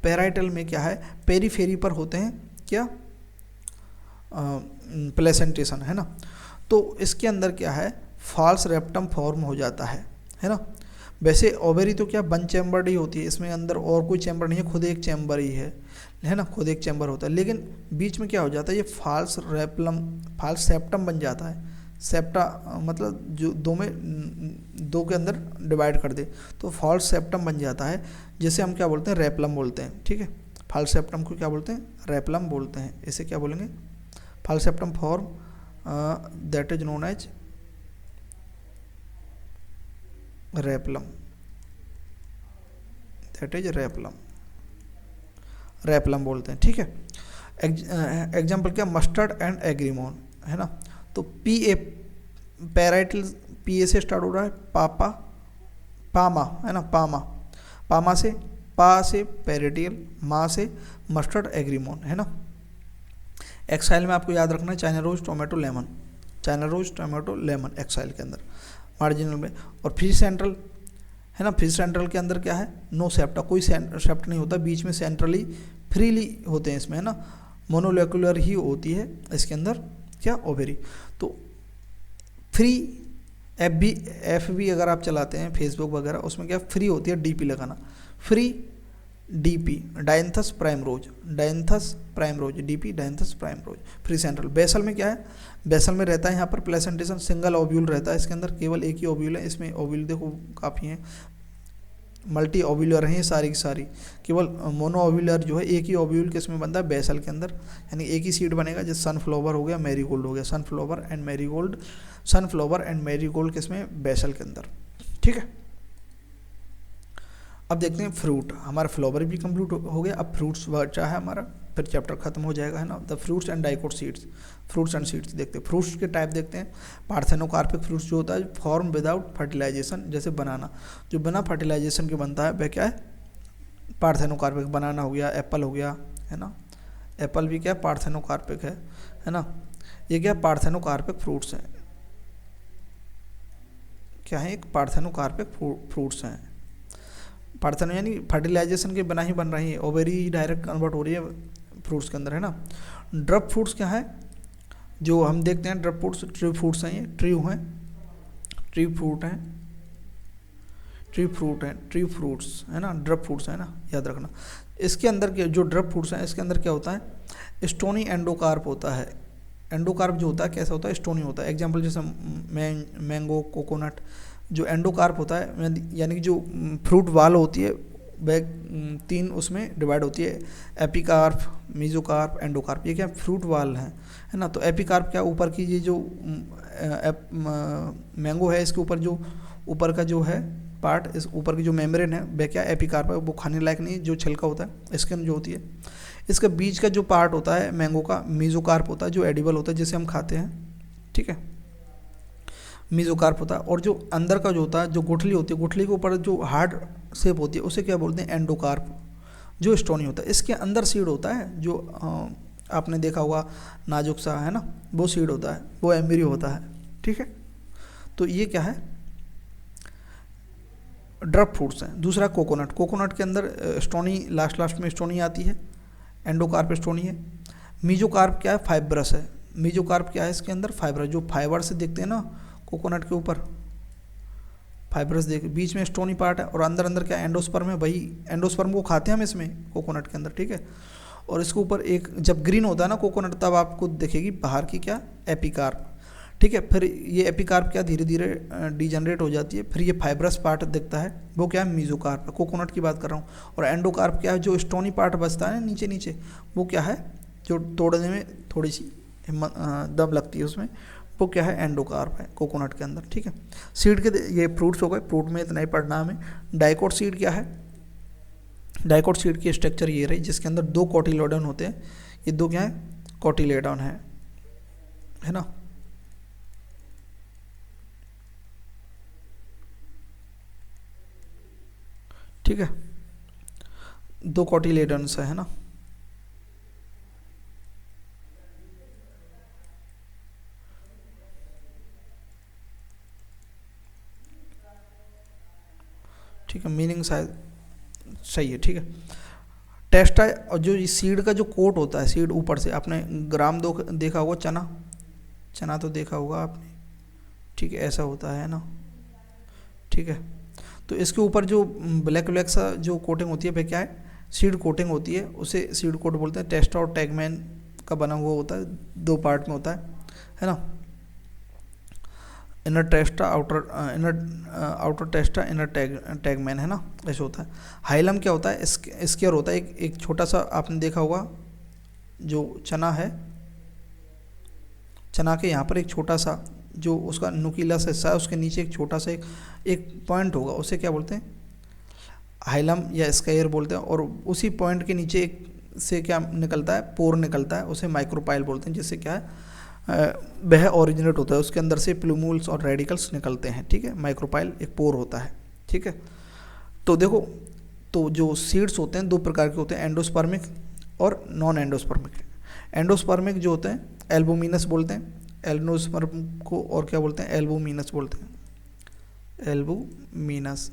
S1: पैराइटल में क्या है, पेरीफेरी पर होते हैं क्या, प्लेसेंटेशन है ना। तो इसके अंदर क्या है, फॉल्स रेप्टम फॉर्म हो जाता है ना। वैसे ओवेरी तो क्या बन चैम्बर्ड ही होती है, इसमें अंदर और कोई चैम्बर नहीं है, खुद एक चैम्बर ही है ना, खुद एक चैम्बर होता है। लेकिन बीच में क्या हो जाता है, ये फॉल्स सेप्टम बन जाता है। सेप्टा मतलब जो दो के अंदर डिवाइड कर दे, तो फॉल्स सेप्टम बन जाता है, जिसे हम क्या बोलते हैं, रेपलम बोलते हैं, ठीक है। फॉल्स सेप्टम को क्या बोलते हैं, रेपलम बोलते हैं। इसे क्या बोलेंगे, false septum form that is known as replum, that is replum बोलते हैं, ठीक है। एग्जाम्पल क्या, मस्टर्ड एंड एग्रीमोन है ना। तो P A parietal, P A से स्टार्ट हो रहा है, पामा है ना, पामा से, पा से पेरिटियल, मा से मस्टर्ड, एग्रीमोन है ना। एक्साइल में आपको याद रखना है China rose, tomato, lemon axile के अंदर, मार्जिनल में। और फ्री सेंट्रल है ना, फ्री सेंट्रल के अंदर क्या है, नो सेप्टा, कोई सेप्ट नहीं होता, बीच में सेंट्रली फ्रीली होते हैं इसमें है ना, मोनोलेकुलर ही होती है इसके अंदर क्या, ओवेरी। तो फ्री एफ बी अगर आप चलाते हैं फेसबुक वगैरह, उसमें क्या फ्री होती है, डीपी लगाना, फ्री डीपी, डायंथस प्राइम रोज, डीपी डायंथस प्राइम रोज, फ्री सेंट्रल। बेसल में क्या है, बेसल में रहता है यहाँ पर प्लेसेंटेशन, सिंगल ओव्यूल रहता है इसके अंदर, केवल एक ही ओव्यूल है इसमें, ओव्यूल देखो काफ़ी हैं, मल्टी ओव्यूलर हैं ये सारी की सारी। केवल मोनो ओव्यूलर जो है एक ही ओव्यूल किसमें बनता है, बेसल के अंदर, यानी एक ही सीड बनेगा। जैसे सनफ्लावर हो गया, मैरीगोल्ड हो गया, sunflower and marigold, sunflower and marigold किसमें, बेसल के अंदर, ठीक है। अब देखते हैं फ्रूट, हमारा फ्लावर भी कंप्लीट हो गया, अब फ्रूट्स बचा है हमारा, फिर चैप्टर खत्म हो जाएगा, है ना। The fruits and dicot seeds, fruits and seeds देखते हैं। फ्रूट्स के टाइप देखते हैं। पार्थेनोकार्पिक फ्रूट्स जो होता है फॉर्म विदाउट फर्टिलाइजेशन, जैसे बनाना, जो बिना फर्टिलाइजेशन के बनता है वह क्या है, पार्थेनोकार्पिक। बनाना हो गया, एप्पल हो गया, है ना, एप्पल भी क्या पार्थेनोकार्पिक है ना। ये क्या पार्थेनोकार्पिक फ्रूट्स हैं, क्या है, एक पार्थेनोकार्पिक फ्रूट्स हैं। पार्थेनो यानी फर्टिलाइजेशन के बिना ही बन रही है, ओवेरी डायरेक्ट कन्वर्ट हो रही है फ्रूट्स के अंदर, है ना। ड्रप फ्रूट्स क्या है, जो हम देखते हैं ड्रप फ्रूट्स, ट्री फ्रूट्स हैं, ये ट्री हैं, ट्री फ्रूट हैं, ट्री फ्रूट हैं, ट्री फ्रूट्स, है ना, ड्रप फ्रूट्स है ना, याद रखना। इसके अंदर के जो ड्रप फ्रूट्स हैं, इसके अंदर क्या होता है, स्टोनी एंडोकार्प होता है। एंडोकार्प जो होता है कैसा होता है, स्टोनी होता है। एग्जाम्पल जैसे मैंगो, कोकोनट, जो एंडोकार्प होता है यानी कि जो फ्रूट वाल होती है वह 3 उसमें डिवाइड होती है, एपिकार्प, मीजोकार्प, एंडोकार्प। ये क्या फ्रूट वाल है ना। तो एपिकार्प क्या, ऊपर की ये जो मैंगो है इसके ऊपर जो ऊपर का जो है पार्ट, इस ऊपर की जो मेम्ब्रेन है वह क्या एपिकार्प है, वो खाने लायक नहीं, जो छिलका होता है स्किन जो होती है। इसका बीच का जो पार्ट होता है मैंगो का, मीजोकार्प होता है, जो एडिबल होता है, जिसे हम खाते हैं, ठीक है, मीजोकार्प होता है। और जो अंदर का जो होता है, जो गुठली होती है, गुठली के ऊपर जो हार्ड शेप होती है उसे क्या बोलते हैं, एंडोकार्प, जो स्टोनी होता है। इसके अंदर सीड होता है, जो आपने देखा होगा नाजुक सा, है ना, वो सीड होता है, वो एम्ब्रियो होता है, ठीक है। तो ये क्या है, ड्रप फ्रूट्स हैं। दूसरा कोकोनट, कोकोनट के अंदर स्टोनी, लास्ट में स्टोनी आती है, एंडोकार्प स्टोनी है। मीजोकार्प क्या है, फाइब्रस है। मीजोकार्प क्या है, इसके अंदर फाइबर, जो फाइबर से देखते हैं ना कोकोनट के ऊपर, फाइबरस देख, बीच में स्टोनी पार्ट है, और अंदर क्या एंडोस्पर्म है, वही एंडोस्पर्म को खाते हैं हम इसमें कोकोनट के अंदर, ठीक है। और इसके ऊपर एक, जब ग्रीन होता है ना कोकोनट, तब आपको दिखेगी बाहर की क्या, एपिकार्प, ठीक है। फिर ये एपिकार्प क्या धीरे धीरे डिजनरेट हो जाती है, फिर ये फाइब्रस पार्ट दिखता है, वो क्या है, मीजोकार्प, कोकोनट की बात कर रहा हूँ। और एंडोकार्प क्या है, जो स्टोनी पार्ट बचता है नीचे नीचे, वो क्या है, जो तोड़ने में थोड़ी सी दम लगती है उसमें, वो क्या है, एंडोकार्प है कोकोनट के अंदर, ठीक है। सीड के ये फ्रूट्स हो गए, फ्रूट में इतना ही पढ़ना हमें। डाइकोट सीड क्या है, डाइकोट सीड की स्ट्रक्चर ये रही, जिसके अंदर 2 कोटिलेडॉन होते हैं। ये 2 क्या है, कोटिलेडॉन है ना। ठीक है, 2 कोटिलेडॉन्स है ना। ठीक है, मीनिंग शायद सही है, ठीक है। टेस्टा, और जो सीड का जो कोट होता है, सीड ऊपर से, आपने ग्राम देखा होगा, चना तो देखा होगा आपने, ठीक है, ऐसा होता है ना, ठीक है। तो इसके ऊपर जो ब्लैक सा जो कोटिंग होती है वह क्या है, सीड कोटिंग होती है, उसे सीड कोट बोलते हैं। टेस्टा और टैगमैन का बना हुआ होता है, 2 पार्ट में होता है ना। इनर टेस्टा, आउटर टेस्टा, इनर टैगमैन, है ना, ऐसे होता है। हाइलम क्या होता है, स्केयर होता है, एक छोटा सा, आपने देखा होगा जो चना है, चना के यहाँ पर एक छोटा सा जो उसका नुकीला सा हिस्सा है, उसके नीचे एक छोटा सा एक पॉइंट होगा, उसे क्या बोलते हैं, हाइलम या स्केयर बोलते हैं। और उसी पॉइंट के नीचे एक से क्या निकलता है, पोर निकलता है, उसे माइक्रोपाइल बोलते हैं, जिससे क्या है वह ओरिजिनेट होता है, उसके अंदर से प्लूमूल्स और रेडिकल्स निकलते हैं, ठीक है। माइक्रोपाइल एक पोर होता है, ठीक है। तो देखो, तो जो सीड्स होते हैं 2 प्रकार के होते हैं, एंडोस्पर्मिक और नॉन एंडोस्पर्मिक। एंडोस्पर्मिक जो होते हैं एल्बुमिनस बोलते हैं, एंडोस्पर्म को और क्या बोलते हैं, एल्बुमिनस बोलते हैं, एल्बुमिनस,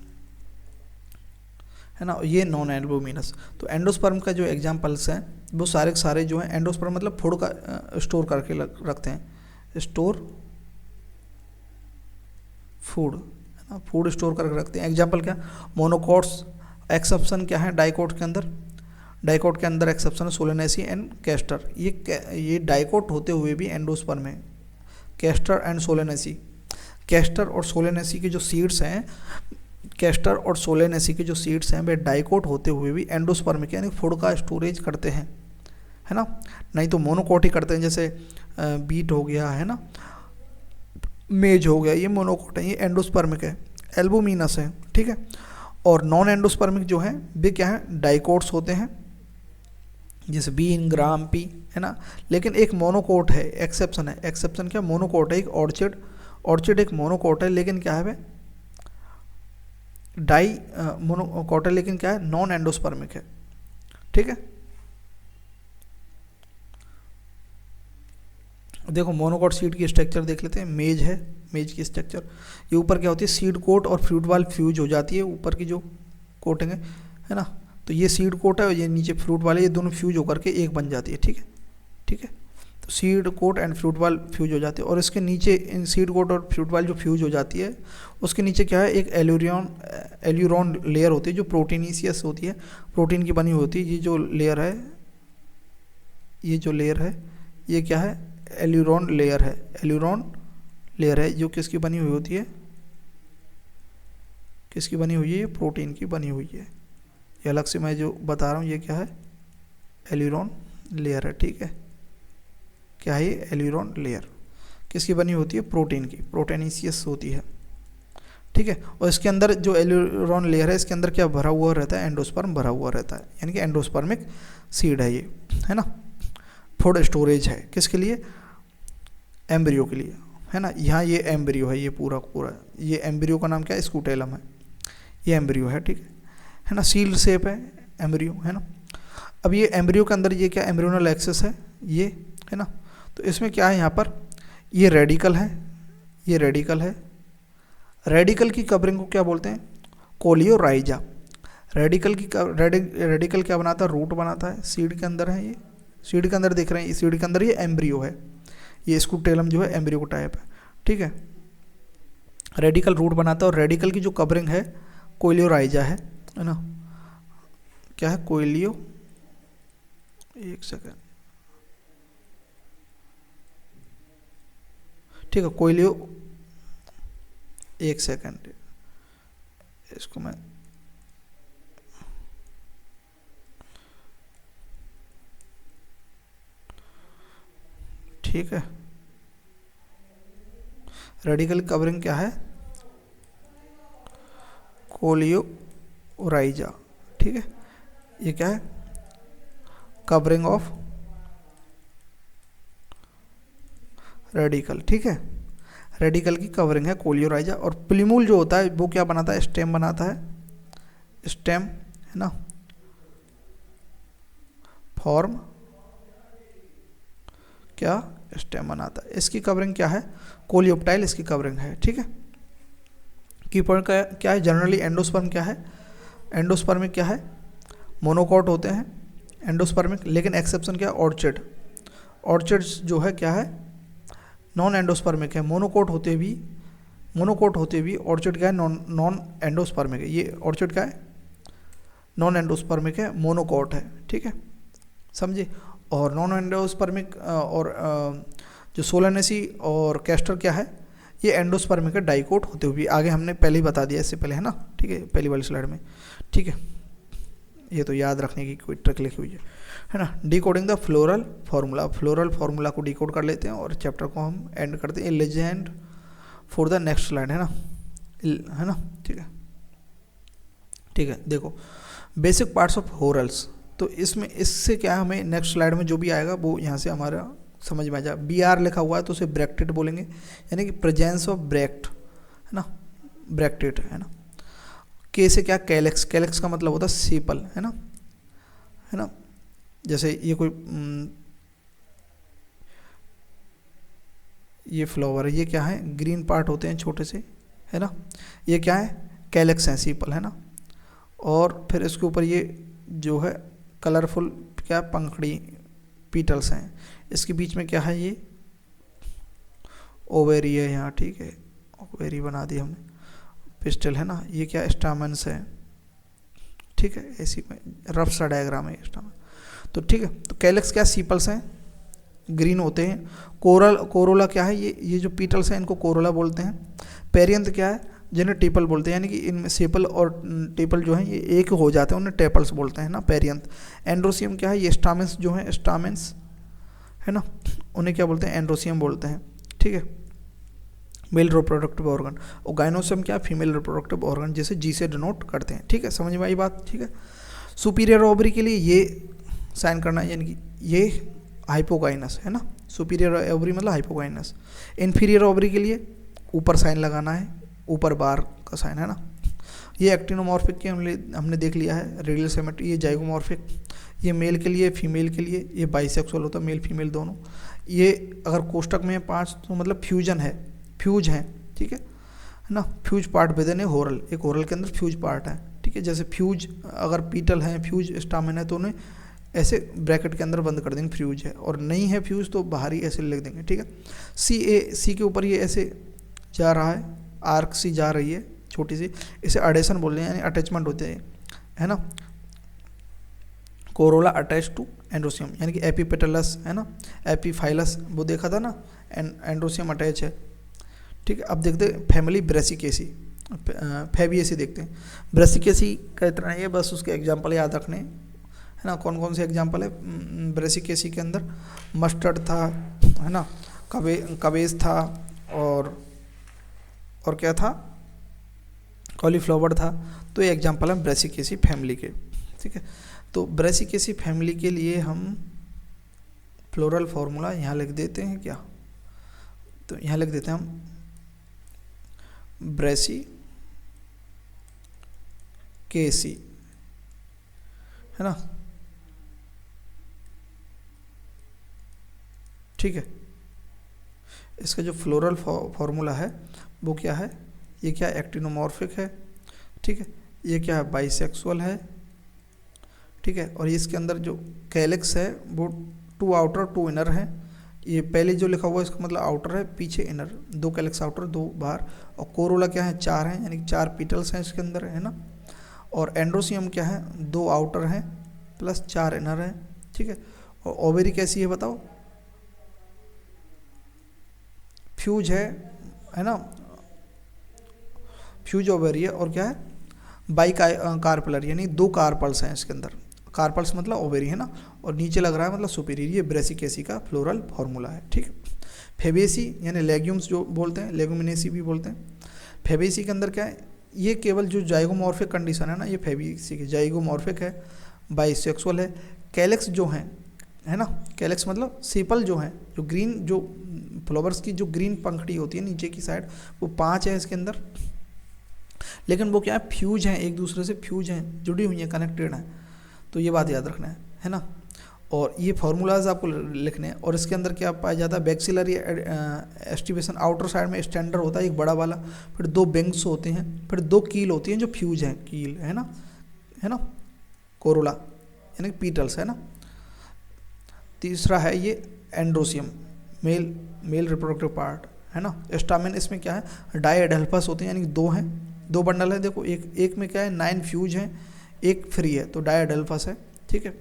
S1: है ना। ये नॉन एल्बुमिनस। तो एंडोस्पर्म का जो एग्जांपल्स हैं वो सारे जो हैं, एंडोस्पर्म मतलब फूड का स्टोर करके रखते हैं, स्टोर फूड, है ना, फूड स्टोर करके रखते हैं। एग्जांपल क्या, मोनोकॉट्स। एक्सेप्शन क्या है, डाइकोट के अंदर एक्सेप्शन है सोलेनेसी एंड कैस्टर। ये डाइकोट होते हुए भी एंडोस्पर्म है, कैस्टर एंड सोलेनेसी। कैस्टर और सोलेनेसी के जो सीड्स हैं, कैस्टर और सोलेनेसी के जो सीड्स हैं वे डाइकोट होते हुए भी एंडोस्पर्मिक यानी फूड का स्टोरेज करते हैं, है ना। नहीं तो मोनोकोट ही करते हैं, जैसे बीट हो गया, है ना, मेज हो गया, ये मोनोकोट है, ये एंडोस्पर्मिक है, एल्बुमिनस है, ठीक है। और नॉन एंडोस्पर्मिक जो है वे क्या है, डाइकोट्स होते हैं, जैसे बीन, ग्राम, पी, है ना। लेकिन एक मोनोकोट है, एक्सेप्शन है। एक्सेप्शन क्या, मोनोकोट है, एक ऑर्चिड एक मोनोकोट है, लेकिन क्या है वे मोनोकोट है, लेकिन क्या है, नॉन एंडोस्पर्मिक है, ठीक है। देखो मोनोकोट सीड की स्ट्रक्चर देख लेते हैं। मेज है, मेज की स्ट्रक्चर, ये ऊपर क्या होती है, सीड कोट और फ्रूट वाल फ्यूज हो जाती है, ऊपर की जो कोटिंग है ना। तो ये सीड कोट है और ये नीचे फ्रूट वाले, ये दोनों फ्यूज होकर के एक बन जाती है, ठीक है, ठीक है। तो सीड कोट एंड फ्रूट वाल फ्यूज हो जाती है, और इसके नीचे इन सीड कोट और फ्रूट वाल जो फ्यूज हो जाती है, उसके नीचे क्या है, एक एल्यूरॉन लेयर होती है जो प्रोटीनीसियस होती है, प्रोटीन की बनी हुई होती है। ये जो लेयर है, ये जो लेयर है, ये क्या है, एल्यूरॉन लेयर है, एल्यूरॉन लेयर है, जो किसकी बनी हुई होती है, किसकी बनी हुई है, ये प्रोटीन की बनी हुई है। ये अलग से मैं जो बता रहा हूँ, ये क्या है, एल्यूरॉन लेयर है, ठीक है। क्या है ये, एल्यूरॉन लेयर किसकी बनी होती है, प्रोटीन की, प्रोटीनीसियस होती है, ठीक है। और इसके अंदर जो एल्यूरॉन लेयर है, इसके अंदर क्या भरा हुआ रहता है, एंडोस्पर्म भरा हुआ रहता है, यानी कि एंडोस्पर्मिक सीड है ये, है ना। फूड स्टोरेज है किसके लिए, एम्ब्रियो के लिए, है ना। यहाँ ये एम्ब्रियो है, ये पूरा पूरा, ये एम्ब्रियो का नाम क्या है, स्कूटेलम है, ये एम्ब्रियो है, ठीक है ना। सील शेप है एम्ब्रियो, है ना। अब ये एम्ब्रियो के अंदर ये क्या, एम्ब्रियोनल एक्सिस है, ये, है ना। तो इसमें क्या है, यहाँ पर ये रेडिकल है, ये रेडिकल है। रेडिकल की कवरिंग को क्या बोलते हैं, कोलियोराइजा। रेडिकल की रेडिकल क्या बनाता है, रूट बनाता है, सीड के अंदर है, ये सीड के अंदर देख रहे हैं, सीड के अंदर ये एम्ब्रियो है, ये स्कूटेलम जो है एम्ब्रियो टाइप है, ठीक है। रेडिकल रूट बनाता है, और रेडिकल की जो कवरिंग है कोलियोराइजा है ना। क्या है, कोलियो, एक सेकेंड, ठीक है, कोलियो, एक सेकेंड, इसको मैं, ठीक है। रेडिकल कवरिंग क्या है, कोलियोराइजा, ठीक है। ये क्या है, कवरिंग ऑफ रेडिकल, ठीक है। रेडिकल की कवरिंग है कोलियोराइजा। और प्लीमूल जो होता है वो क्या बनाता है, स्टेम बनाता है, स्टेम, है ना, फॉर्म क्या, स्टेम बनाता है। इसकी कवरिंग क्या है, कोलियोप्टाइल इसकी कवरिंग है, ठीक है। की पॉइंट क्या है, जनरली एंडोस्पर्म क्या है, एंडोस्पर्मिक क्या है, मोनोकॉट होते हैं एंडोस्पर्मिक, लेकिन एक्सेप्शन क्या है, ऑर्चिड। ऑर्चिड जो है क्या है, नॉन एंडोस्पर्मिक है, मोनोकोट होते भी ऑर्चिड क्या है, नॉन एंडोस्पर्मिक है। ये ऑर्चिड क्या है, नॉन एंडोस्पर्मिक है, मोनोकोट है, ठीक है, समझे। और नॉन एंडोस्पर्मिक और जो सोलेनेसी और कैस्टर क्या है, ये एंडोस्पर्मिक है, डाइकोट होते हुए, आगे हमने पहले ही बता दिया इससे पहले, है ना, ठीक है, पहली वाली स्लाइड में, ठीक है। ये तो याद रखने की कोई ट्रिक लिखी हुई है ना। Decoding the floral formula, floral formula को डिकोड कर लेते हैं और चैप्टर को हम एंड करते हैं। Legend for the next slide, है ना, ठीक है, ठीक है। देखो बेसिक पार्ट्स ऑफ होरल्स, तो इसमें इससे क्या है, हमें नेक्स्ट स्लाइड में जो भी आएगा वो यहाँ से हमारा समझ में आ जाए। BR लिखा हुआ है तो उसे ब्रैक्टेट बोलेंगे, यानी कि प्रेजेंस ऑफ ब्रैक्ट, है ना, ब्रैक्टेट, है ना। के से क्या, कैलेक्स, कैलेक्स का मतलब होता है सीपल, है ना। जैसे ये कोई ये फ्लावर है, ये क्या है, ग्रीन पार्ट होते हैं छोटे से, है ना, ये क्या है, कैलेक्स हैं, सीपल, है ना। और फिर इसके ऊपर ये जो है कलरफुल क्या, पंखड़ी, पीटल्स हैं। इसके बीच में क्या है, ये ओवेरी है यहाँ, ठीक है, ओवेरी बना दी हमने, पिस्टल, है ना। ये क्या, स्टामेंस है, ठीक है, ऐसी में रफ सा डायग्राम है स्टामेन, तो ठीक है। तो कैलेक्स क्या, सीपल्स हैं, ग्रीन होते हैं। कोरोला क्या है, ये जो पीटल्स हैं इनको कोरोला बोलते हैं। पेरियंथ क्या है, जिन्हें टेपल बोलते हैं, यानी कि इनमें सेपल और टेपल जो है ये एक हो जाते हैं, उन्हें टेपल्स बोलते हैं ना, पेरियंथ। एंड्रोसियम क्या है, ये स्टामेंस जो है, स्टामेंस है ना, उन्हें क्या बोलते हैं, एंड्रोसियम बोलते हैं, ठीक है, मेल रिप्रोडक्टिव ऑर्गन। और गाइनोसियम क्या है, फीमेल रिप्रोडक्टिव ऑर्गन, जिसे जी से डिनोट करते हैं, ठीक है, समझ में आई बात, ठीक है। सुपीरियर ओवरी के लिए ये साइन करना है, यानी कि ये हाइपोगाइनस है ना, सुपीरियर ओवरी मतलब हाइपोगाइनस। इन्फीरियर ओवरी के लिए ऊपर साइन लगाना है, ऊपर बार का साइन है ना। ये एक्टिनोमॉर्फिक के हमने देख लिया है, रेडियल सिमेट्री। ये जाइगोमॉर्फिक, ये मेल के लिए, फीमेल के लिए। ये बाइसेक्सुअल होता है, मेल फीमेल दोनों। ये अगर कोष्टक में 5 तो मतलब फ्यूजन है, फ्यूज है, ठीक है ना। फ्यूज पार्ट विद इन ए होरल, एक होरल के अंदर फ्यूज पार्ट है, ठीक है। जैसे फ्यूज अगर पीटल है, फ्यूज स्टामिन है, तो उन्हें ऐसे ब्रैकेट के अंदर बंद कर देंगे, फ्यूज है। और नहीं है फ्यूज तो बाहर ही ऐसे लिख देंगे, ठीक है। सी के ऊपर ये ऐसे जा रहा है, आर्क सी जा रही है छोटी सी, इसे अडेशन बोल रहे हैं, यानी अटैचमेंट होते हैं, है ना। कोरोला अटैच टू एंड्रोसियम, यानी कि एपीपेटलस है ना, एपीफाइलस वो देखा था ना, एंड्रोसियम अटैच है, ठीक है। अब देखते हैं फैमिली ब्रेसिकेसी, फैबिएसी देखते हैं। ब्रेसिकेसी का इतना ही है, बस उसके एग्जाम्पल याद रखने है ना। कौन कौन से एग्जाम्पल है ब्रेसिकेसी के अंदर, मस्टर्ड था है ना, कवेज था, और क्या था, कॉलीफ्लावर था। तो ये एग्जाम्पल है ब्रेसिकेसी फैमिली के, ठीक है। तो ब्रेसिकेसी फैमिली के लिए हम फ्लोरल फार्मूला यहाँ लिख देते हैं क्या, तो यहाँ लिख देते हैं हम ब्रेसिकेसी, है ना, ठीक है। इसका जो फ्लोरल फार्मूला है वो क्या है, ये क्या एक्टिनोमॉर्फिक है, ठीक है। ये क्या है, बाइसेक्सुअल है, ठीक है। और इसके अंदर जो कैलिक्स है वो 2 आउटर 2 इनर है। ये पहले जो लिखा हुआ है इसका मतलब आउटर है, पीछे इनर, 2 कैलिक्स आउटर 2 बाहर। और कोरोला क्या है, 4 है, यानी 4 पीटल्स हैं इसके अंदर, है ना। और एंड्रोसियम क्या है, 2 आउटर हैं प्लस 4 इनर है, ठीक है। और ओवेरी कैसी है बताओ, फ्यूज है ना, फ्यूज ओवेरी है। और क्या है, बाई कार्पलर, यानी 2 कार्पल्स हैं इसके अंदर, कार्पल्स मतलब ओवेरी है ना, और नीचे लग रहा है मतलब सुपीरियर। ये ब्रेसिकेसी का फ्लोरल फार्मूला है, ठीक है। फेबेसी यानी लेग्यूम्स जो बोलते हैं, लेगुमिनेसी भी बोलते हैं। फेबेसी के अंदर क्या है, ये केवल जो जाइगोमॉर्फिक कंडीशन है ना, ये फेबेसी की जाइगोमॉर्फिक है, बाइसेक्सुअल है। कैलेक्स जो है ना, कैलेक्स मतलब सेपल जो है, जो ग्रीन, जो फ्लावर्स की जो ग्रीन पंखड़ी होती है नीचे की साइड, वो 5 है इसके अंदर। लेकिन वो क्या है, फ्यूज हैं, एक दूसरे से फ्यूज हैं, जुड़ी हुई हैं, कनेक्टेड हैं। तो ये बात याद रखना है ना। और ये फार्मूलाज आपको लिखने हैं। और इसके अंदर क्या पाया जाता है, बैक्सिलरी एस्टिवेशन, आउटर साइड में स्टैंडर होता है एक बड़ा वाला, फिर 2 बेंग्स होते हैं, फिर 2 कील होती हैं जो फ्यूज हैं, कील है ना, कोरोला यानी पीटल्स है ना। तीसरा है ये एंड्रोसियम, मेल रिप्रोडक्टिव पार्ट है ना। स्टामेन, इसमें क्या है, डाइएडल्फस होते हैं, यानी 2 हैं, 2 बंडल है। देखो एक में क्या है, 9 फ्यूज हैं, एक फ्री है, तो डाइएडल्फस है, ठीक है।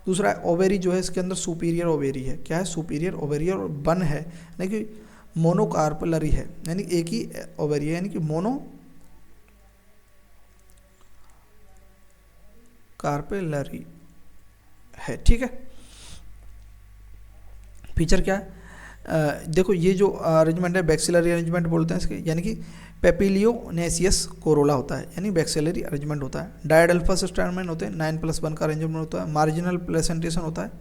S1: दूसरा ओवेरी जो है, इसके अंदर सुपीरियर ओवेरी है, क्या है, सुपीरियर ओवेरी, और बन है, यानी कि मोनोकार्पलरी है, यानी एक ही ओवेरी है, यानी कि मोनो कार्पेलरी है, ठीक है। फीचर क्या है, देखो ये जो अरेंजमेंट है बैक्सिलरी अरेंजमेंट बोलते हैं इसके, यानी कि पेपिलियोनेसियस कोरोला होता है, यानी बैक्सिलरी अरेंजमेंट होता है। डायडल्फस स्ट्रैंडमेंट होते हैं, 9+1 का अरेंजमेंट होता है। मार्जिनल प्लेसेंटेशन होता है,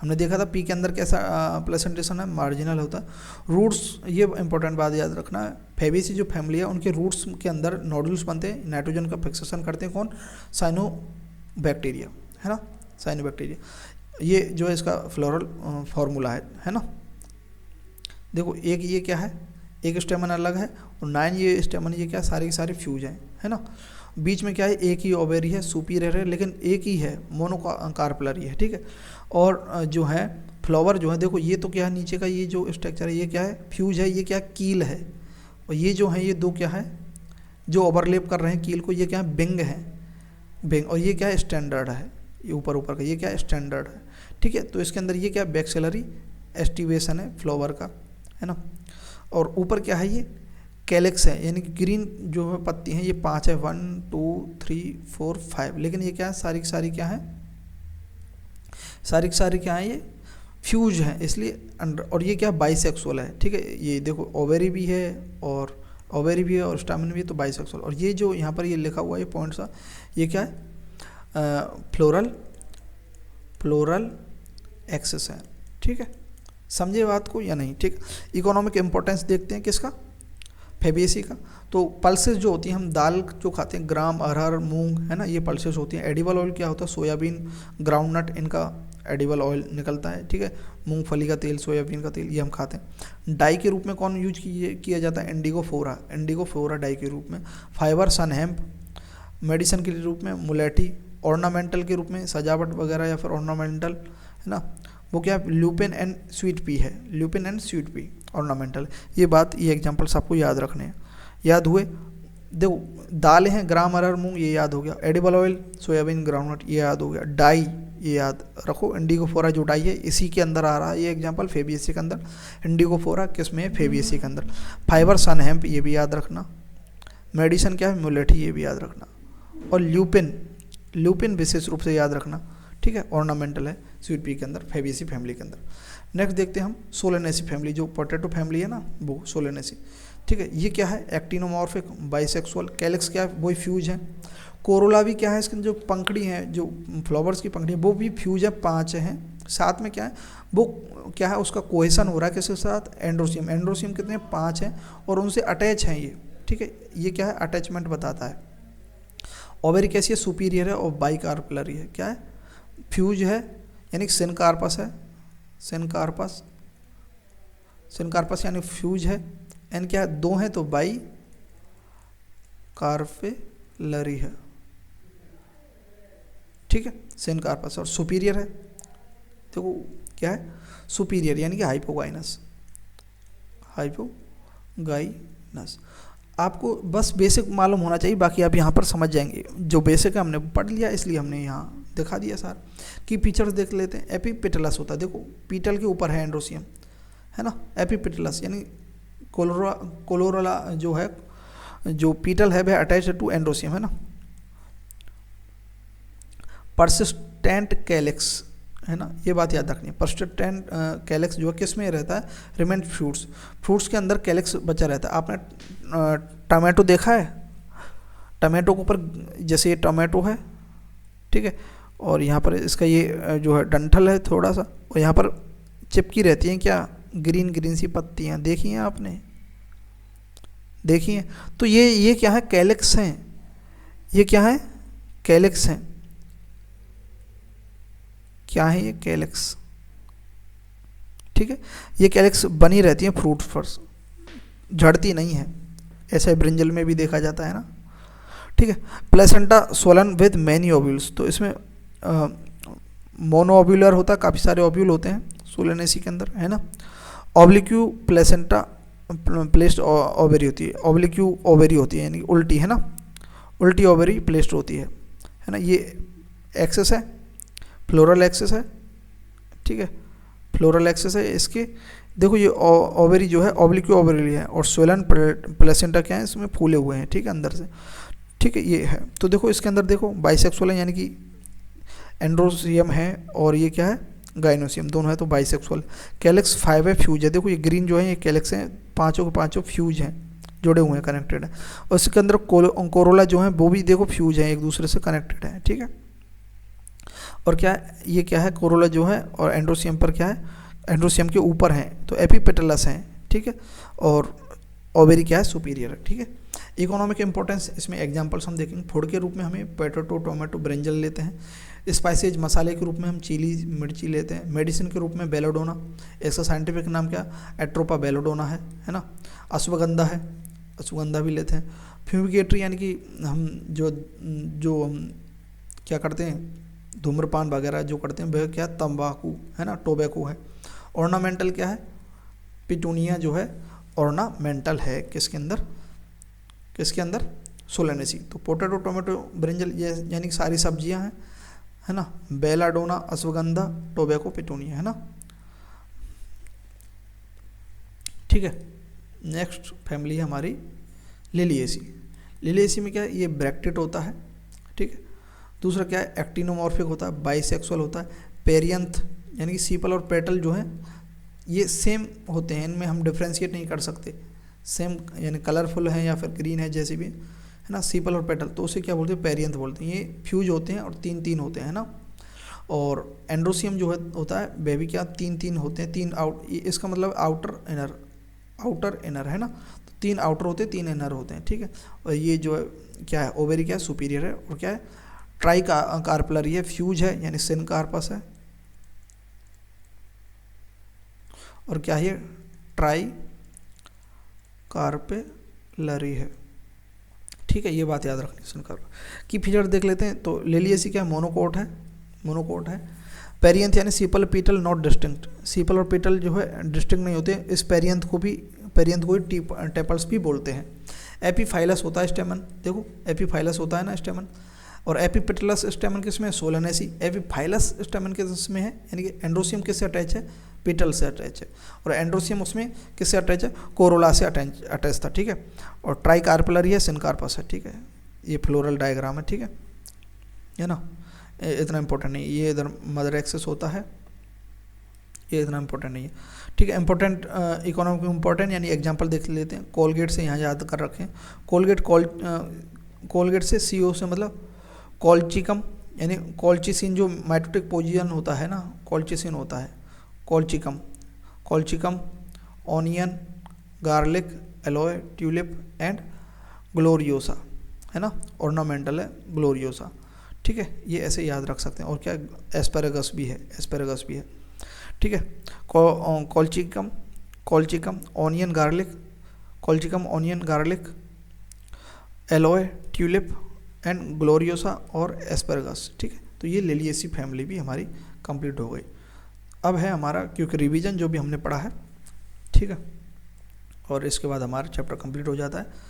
S1: हमने देखा था पी के अंदर कैसा प्लेसेंटेशन है, मार्जिनल होता है। रूट्स, ये इंपॉर्टेंट बात याद रखना है, फेबेसी जो फैमिली है उनके रूट्स के अंदर नोडुल्स बनते हैं, नाइट्रोजन का फिक्सेशन करते हैं कौन, साइनोबैक्टीरिया, है ना, साइनोबैक्टीरिया। ये जो है इसका फ्लोरल फार्मूला है ना। देखो एक ये क्या है, एक स्टेमन अलग है, और 9 ये स्टेमन, ये क्या, सारे के सारे फ्यूज हैं, है ना। बीच में क्या है, एक ही ओवेरी है, सुपीरियर है, लेकिन एक ही है, मोनोकार्पलरी है, ठीक है। और जो है फ्लावर जो है, देखो ये तो क्या है, नीचे का ये जो स्ट्रक्चर है ये क्या है, फ्यूज है, ये क्या कील है। और ये जो है, ये 2 क्या है जो ओवरलेप कर रहे हैं कील को, ये क्या है, बिंग है, बिंग। और ये क्या है, स्टैंडर्ड है, ये ऊपर का, ये क्या है, स्टैंडर्ड है, ठीक है। तो इसके अंदर ये क्या, बैक्सिलरी एस्टिवेशन है फ्लावर का, है ना। और ऊपर क्या है, ये कैलेक्स है, यानी कि ग्रीन जो है पत्ती हैं ये 5 है, 1 2 3 4 5, लेकिन ये क्या है, सारी की सारी क्या है, सारी की सारी क्या है, ये फ्यूज है, इसलिए अंडर। और ये क्या बाइसेक्सुअल है, ठीक है, ये देखो ओवेरी भी है और ओवेरी भी है और स्टामिन भी है, तो बाइसेक्सुअल। और ये जो यहाँ पर ये लिखा हुआ है ये पॉइंट सा, ये क्या है, फ्लोरल एक्सेस है, ठीक है, समझे बात को या नहीं, ठीक। इकोनॉमिक इम्पोर्टेंस देखते हैं किसका, फेबिएसी का। तो पल्सेस जो होती हैं, हम दाल जो खाते हैं, ग्राम, अरहर, मूंग, है ना, ये पल्सेस होती हैं। एडिबल ऑयल क्या होता है, सोयाबीन, ग्राउंडनट, इनका एडिबल ऑयल निकलता है, ठीक है, मूंगफली का तेल, सोयाबीन का तेल, ये हम खाते हैं। डाई के रूप में कौन यूज किया जाता है, इंडिगोफोरा डाई के रूप में। फाइबर सन हेम्प, मेडिसिन के रूप में मुलेठी, ऑर्नामेंटल के रूप में सजावट वगैरह या फिर ऑर्नामेंटल, है ना, वो क्या ल्यूपिन एंड स्वीट पी है, lupin and sweet pea ornamental. ये बात, ये एग्जांपल्स आपको याद रखने हैं, याद हुए। देखो दालें हैं, ग्राम, अरहर, मूंग, ये याद हो गया। एडिबल ऑयल, सोयाबीन, ग्राउंडनट, ये याद हो गया। डाई, ये याद रखो, इंडिगोफोरा जो डाई है इसी के अंदर आ रहा है ये एग्जांपल, फेबिएसी के अंदर। इंडिगोफोरा किस में है, फेबिएसी के अंदर। फाइबर सन हेम्प, ये भी याद रखना। मेडिसिन क्या है, मुलेठी, ये भी याद रखना। और ल्यूपिन विशेष रूप से याद रखना, ठीक है, ऑर्नामेंटल है स्वीट पी के अंदर, फेबिएसी फैमिली के अंदर। नेक्स्ट देखते हैं हम सोलेनेसी फैमिली, जो पोटैटो फैमिली है ना, वो सोलेनेसी, ठीक है। ये क्या है, एक्टिनोमॉर्फिक, बाइसेक्सुअल। कैलेक्स क्या है, वही फ्यूज है। कोरोला भी क्या है, इसके जो पंखड़ी है, जो फ्लावर्स की पंखड़ी है, वो भी फ्यूज है, 5 हैं। साथ में क्या है, वो क्या है, उसका कोहेसन हो रहा है किसके साथ, एंड्रोसियम। एंड्रोसियम कितने, 5 हैं और उनसे अटैच हैं ये, ठीक है, ये क्या है, अटैचमेंट बताता है। ओवेरी कैसी है, सुपीरियर है और बाइकार्पलरी है, क्या है, फ्यूज है, यानी सिनकार्पस है, सिनकार्पस यानी फ्यूज है। एन क्या है, 2 हैं तो बाई कार्पेलरी है, ठीक है, सिनकार्पस। और सुपीरियर है, देखो क्या है, सुपीरियर यानी कि हाइपोगाइनस। आपको बस बेसिक मालूम होना चाहिए, बाकी आप यहाँ पर समझ जाएंगे। जो बेसिक है हमने पढ़ लिया, इसलिए हमने यहाँ दिखा दिया सर। की फीचर्स देख लेते हैं। एपिपेटलस होता है, देखो पीटल के ऊपर है एंड्रोसियम, है ना, एपिपेटलस यानी कोलोरोला जो है, जो पीटल है वह अटैच टू एंड्रोसियम, है ना। परसिस्टेंट कैलेक्स, है ना, ये बात याद रखनी है। परसिस्टेंट कैलेक्स जो है किस में रहता है, रिमेन फ्रूट्स के अंदर कैलेक्स बचा रहता है। आपने टमाटो देखा है, टमाटो के ऊपर जैसे ये टमाटो है, ठीक है, और यहाँ पर इसका ये जो है डंठल है थोड़ा सा, और यहाँ पर चिपकी रहती हैं क्या, ग्रीन सी पत्तियाँ, देखी हैं आपने, देखी हैं। तो ये क्या है, कैलेक्स हैं, ये क्या है, कैलेक्स हैं, क्या है ये, कैलेक्स, ठीक है। ये कैलेक्स बनी रहती है फ्रूट पर, झड़ती नहीं है, ऐसा ब्रिंजल में भी देखा जाता है ना, ठीक है। Placenta Solan with many ovules, तो इसमें मोनो ओव्यूलर होता है, काफ़ी सारे ओव्यूल होते हैं सोलेनेसी के अंदर, है ना। ऑब्लिक्यू प्लेसेंटा प्लेस्ड ओवेरी होती है, ऑब्लिक्यू ओवेरी होती है यानी उल्टी, है ना, उल्टी ओवेरी प्लेस्ड होती है ना। ये एक्सेस है, फ्लोरल एक्सेस है, ठीक है, फ्लोरल एक्सेस है इसके। देखो ये ओवेरी जो है ऑब्लिक्यू ओवेरी है, और सोलन प्लेसेंटा क्या है, इसमें फूले हुए हैं, ठीक है, अंदर से, ठीक है, ये है। तो देखो इसके अंदर देखो बाइसेक्सुअल है, यानी कि एंड्रोसियम है, और ये क्या है, गाइनोसियम, दोनों है, तो बाइसेक्सुअल। कैलेक्स 5 है, फ्यूज है, देखो ये ग्रीन जो है ये कैलेक्स हैं, पाँचों के पाँचों फ्यूज हैं, जुड़े हुए हैं, कनेक्टेड है। और इसके अंदर कोरोला जो है वो भी देखो फ्यूज है, एक दूसरे से कनेक्टेड है, ठीक है। और क्या है, ये क्या है, कोरोला जो है, और एंड्रोसियम पर क्या है, एंड्रोसियम के ऊपर है, तो एपिपेटलस है, ठीक है, और ओवेरी क्या है, सुपीरियर है, ठीक है। इकोनॉमिक इंपॉर्टेंस, इसमें एग्जांपल्स हम देखेंगे। फूड के रूप में हमें पोटैटो, टोमेटो, ब्रिंजल लेते हैं। स्पाइसेज, मसाले के रूप में हम चिली, मिर्ची लेते हैं। मेडिसिन के रूप में बेलोडोना, इसका साइंटिफिक नाम क्या, एट्रोपा बेलोडोना है ना। अश्वगंधा है, अश्वगंधा भी लेते हैं। फ्यूमिगेटरी यानी कि हम जो हम क्या करते हैं, धूम्रपान वगैरह जो करते हैं, वह क्या, तंबाकू, है ना, टोबैको है। ऑर्नामेंटल क्या है, पिटूनिया जो है ऑर्नामेंटल है, किसके अंदर, सोलेनेसी। तो पोटैटो, टोमेटो, ब्रिंजल, ये यानी कि सारी सब्जियां हैं, है ना। बेलाडोना, अश्वगंधा, टोबैको, पिटूनिया, है ना, ठीक है। नेक्स्ट फैमिली है हमारी लिलिएसी। लिलिएसी में क्या है, ये ब्रैक्टेट होता है, ठीक है। दूसरा क्या है, एक्टिनोमॉर्फिक होता है, बाइसेक्सुअल होता है, पेरियंथ यानी कि सीपल और पेटल जो हैं ये सेम होते हैं, इनमें हम डिफ्रेंशिएट नहीं कर सकते, सेम यानी कलरफुल हैं या फिर ग्रीन है जैसे भी है ना, सीपल और पेटल, तो उसे क्या बोलते हैं, पेरियंथ बोलते हैं। ये फ्यूज होते हैं और तीन तीन होते हैं ना। और एंड्रोसियम जो है होता है वह भी क्या तीन तीन होते हैं, तीन आउट, इसका मतलब आउटर इनर है ना, तो तीन आउटर होते हैं, तीन इनर होते हैं, ठीक है। और ये जो है क्या है, ओवेरी क्या है, सुपीरियर है, और क्या है, ट्राई कार्पलरी है, फ्यूज है यानी सिन कार्पस है, और क्या है, ट्राई कार्पेलरी है, ठीक है। ये बात याद रखनी सिन कार्प की। फीचर देख लेते हैं, तो लिलिएसी क्या है, मोनोकोट है। पेरियंथ यानी सीपल पीटल नॉट डिस्टिंक्ट, सीपल और पीटल जो है डिस्टिंक्ट नहीं होते, इस पेरियंथ को ही टेपल्स भी बोलते हैं। एपीफाइलस होता है स्टेमन, देखो एपीफाइलस होता है ना स्टेमन, और एपीपेटलस स्टेमन किसमें है, सोलेनेसी। एपीफाइलस स्टेमन किसमें है, यानी कि एंड्रोसियम किससे अटैच है, पीटल से अटैच है, और एंड्रोसियम उसमें किससे अटैच है, कोरोला से अटैच था, ठीक है। और ट्राई कार्पलरी है, सिनकार्पस है, ठीक है। ये फ्लोरल डायग्राम है, ठीक है ना, इतना इंपॉर्टेंट नहीं, ये इधर मदर एक्सेस होता है, ये इतना इंपॉर्टेंट नहीं है, ठीक है। इंपॉर्टेंट इकोनॉमिक इंपॉर्टेंट यानी एग्जांपल देख लेते हैं। कोलगेट से यहाँ याद कर रखें, कोलगेट से CO से मतलब कॉल्चिकम यानी कॉल्चिसिन, जो माइटोटिक पोजीशन होता है ना, कॉल्चिसिन होता है, colchicum, onion, garlic, alloy, tulip and gloriosa है ना, ऑर्नामेंटल है ग्लोरियोसा, ठीक है। ये ऐसे याद रख सकते हैं। और क्या, एस्पेरेगस भी है, ठीक है। Colchicum, onion, garlic, alloy, tulip and gloriosa और एस्पेरेगस, ठीक है। तो ये लिलिएसी फैमिली भी हमारी कंप्लीट हो गई। अब है हमारा क्योंकि रिवीजन जो भी हमने पढ़ा है, ठीक है, और इसके बाद हमारा चैप्टर कंप्लीट हो जाता है।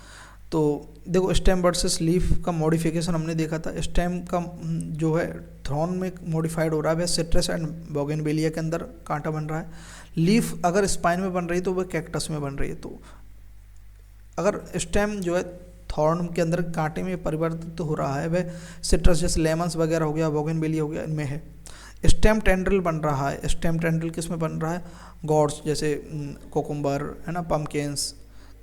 S1: तो देखो स्टेम वर्सेस लीफ का मॉडिफिकेशन हमने देखा था। स्टेम का जो है थ्रॉन में मॉडिफाइड हो रहा है, वह सिट्रस एंड बोगेनवेलिया के अंदर कांटा बन रहा है। लीफ अगर स्पाइन में बन रही है तो वह कैक्टस में बन रही है। तो अगर स्टेम जो है थॉर्न के अंदर कांटे में परिवर्तित हो रहा है, वह सिट्रस जैसे लेमन्स वगैरह हो गया, बोगेनवेलिया हो गया, इनमें है। स्टेम टेंड्रिल बन रहा है, स्टेम टेंड्रिल किस में बन रहा है, गॉड्स जैसे कोकुम्बर है ना, पम्पकिन्स,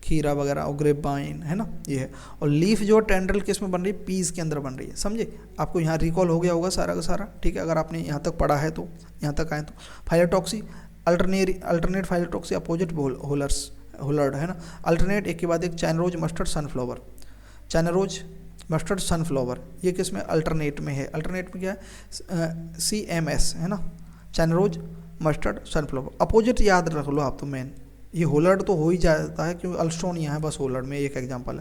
S1: खीरा वगैरह, और ग्रेप वाइन है ना, ये है। और लीफ जो टेंड्रिल किस में बन रही है, पीस के अंदर बन रही है, समझे। आपको यहाँ रिकॉल हो गया होगा सारा का सारा, ठीक है, अगर आपने यहाँ तक पढ़ा है तो, यहाँ तक आए तो। फाइलोटॉक्सी, अल्टरनेट फाइलोटॉक्सी, अपोजिट होलर्ड है ना, अल्टरनेट एक के बाद एक, चाइनरोज, मस्टर्ड, सनफ्लावर, चाइनरोज, मस्टर्ड, सनफ्लावर, ये किस में, अल्टरनेट में है। अल्टरनेट में क्या है, CMS है ना, चाइनरोज, मस्टर्ड, सनफ्लावर। अपोजिट याद रख लो आप तो, मेन ये होलर्ड तो हो ही जाता है क्योंकि अल्स्टोन यहाँ है, बस होलर्ड में एक एग्जांपल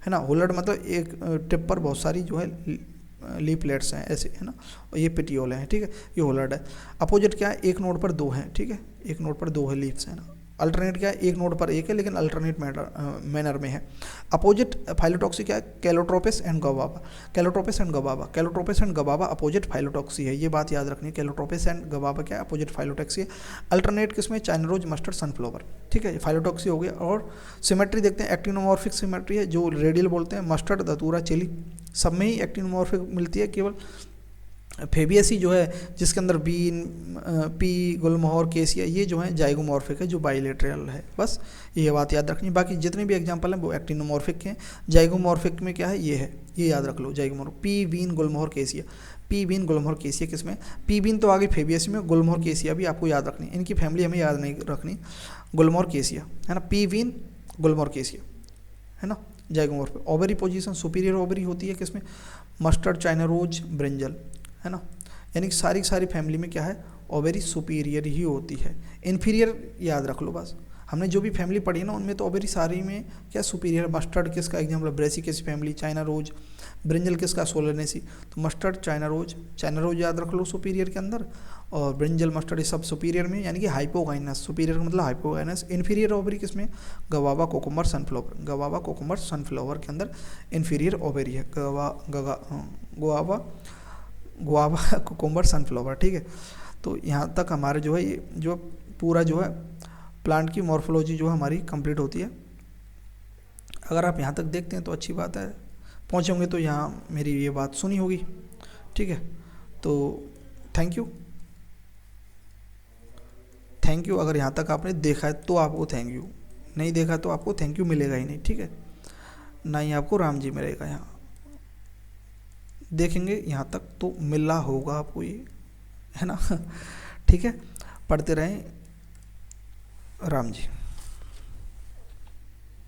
S1: है ना। होलर्ड मतलब एक टिप पर बहुत सारी जो है लीफलेट्स हैं ऐसे, है ना, और ये पेटियोल हैं, ठीक है, ये होलर्ड है। अपोजिट क्या है, एक नोड पर दो हैं, ठीक है, एक नोड पर दो है लीव्स, है ना। अल्टरनेट क्या है, एक नोड पर एक है लेकिन अल्टरनेट मैनर में है। अपोजिट फाइलोटॉक्सी क्या है, कैलोट्रोपिस एंड गवाबा अपोजिट फाइलोटॉक्सी है, ये बात याद रखनी है। कैलोट्रोपिस एंड गवाबा क्या है, अपोजिट फाइलोटॉक्सी है। अल्टरनेट किसमें, चाइनरोज, मस्टर्ड, सनफ्लावर, ठीक है, फाइलोटॉक्सी हो गया। और सिमेट्री देखते हैं, एक्टिनोमॉर्फिक सिमेट्री है, जो रेडियल बोलते हैं, मस्टर्ड, धतूरा, चिली, सब में ही एक्टिनोमॉर्फिक मिलती है। केवल फेबियसी जो है जिसके अंदर बीन, पी, गुलमोहर, केसिया, ये जो है जाइगोमॉर्फिक है, जो बाइलेटरल है, बस ये बात याद रखनी। बाकी जितने भी एग्जांपल हैं वो एक्टिनोमॉर्फिक के हैं। जाइगोमॉर्फिक में क्या है, ये है, ये याद रख लो, जाइगोमॉर्फिक, पी, बीन, गुलमोहर, केसिया, पी, बीन, गुलमोहर, केसिया किसमें, पी, बीन तो आगे फेबियसी में, गुलमोहर, केसिया भी आपको याद रखनी, इनकी फैमिली हमें याद नहीं रखनी, गुलमोहर, केसिया है ना, पी, बीन, गुलमोहर, केसिया है ना, zygomorphic. Ovary position superior ovary होती है किसमें, मस्टर्ड, चाइना रोज, ब्रिंजल है ना, यानी कि सारी फैमिली में क्या है, ओवेरी सुपीरियर ही होती है। इन्फीरियर याद रख लो बस, हमने जो भी फैमिली पढ़ी ना उनमें तो ओवेरी सारी में क्या सुपीरियर। मस्टर्ड किसका example, brassicaceae family, China rose, brinjal किसका, सोलेनेसी, तो मस्टर्ड, चाइना रोज याद रख लो सुपीरियर के अंदर, और ब्रिंजल, मस्टर्ड ये सब सुपीरियर में, यानी कि हाइपोगाइनस, सुपीरियर का मतलब हाइपोगाइनस। इन्फीरियर ओवरी किसमें, गवावा, कोकुम्बर, सनफ्लावर के अंदर इन्फीरियर ओवरी है, गुआवा, कोकुम्बर, सनफ्लावर, ठीक है। तो यहाँ तक हमारे जो है ये जो पूरा जो है प्लांट की मॉर्फोलॉजी जो हमारी कंप्लीट होती है। अगर आप यहाँ तक देखते हैं तो अच्छी बात है, पहुँचे होंगे तो यहाँ मेरी ये बात सुनी होगी। ठीक है, तो थैंक यू। थैंक यू, अगर यहाँ तक आपने देखा है तो आपको थैंक यू, नहीं देखा तो आपको थैंक यू मिलेगा ही नहीं। ठीक है, ना ही आपको राम जी मिलेगा। यहाँ देखेंगे यहाँ तक तो मिला होगा आपको ये, है ना। ठीक है, पढ़ते रहें। राम जी।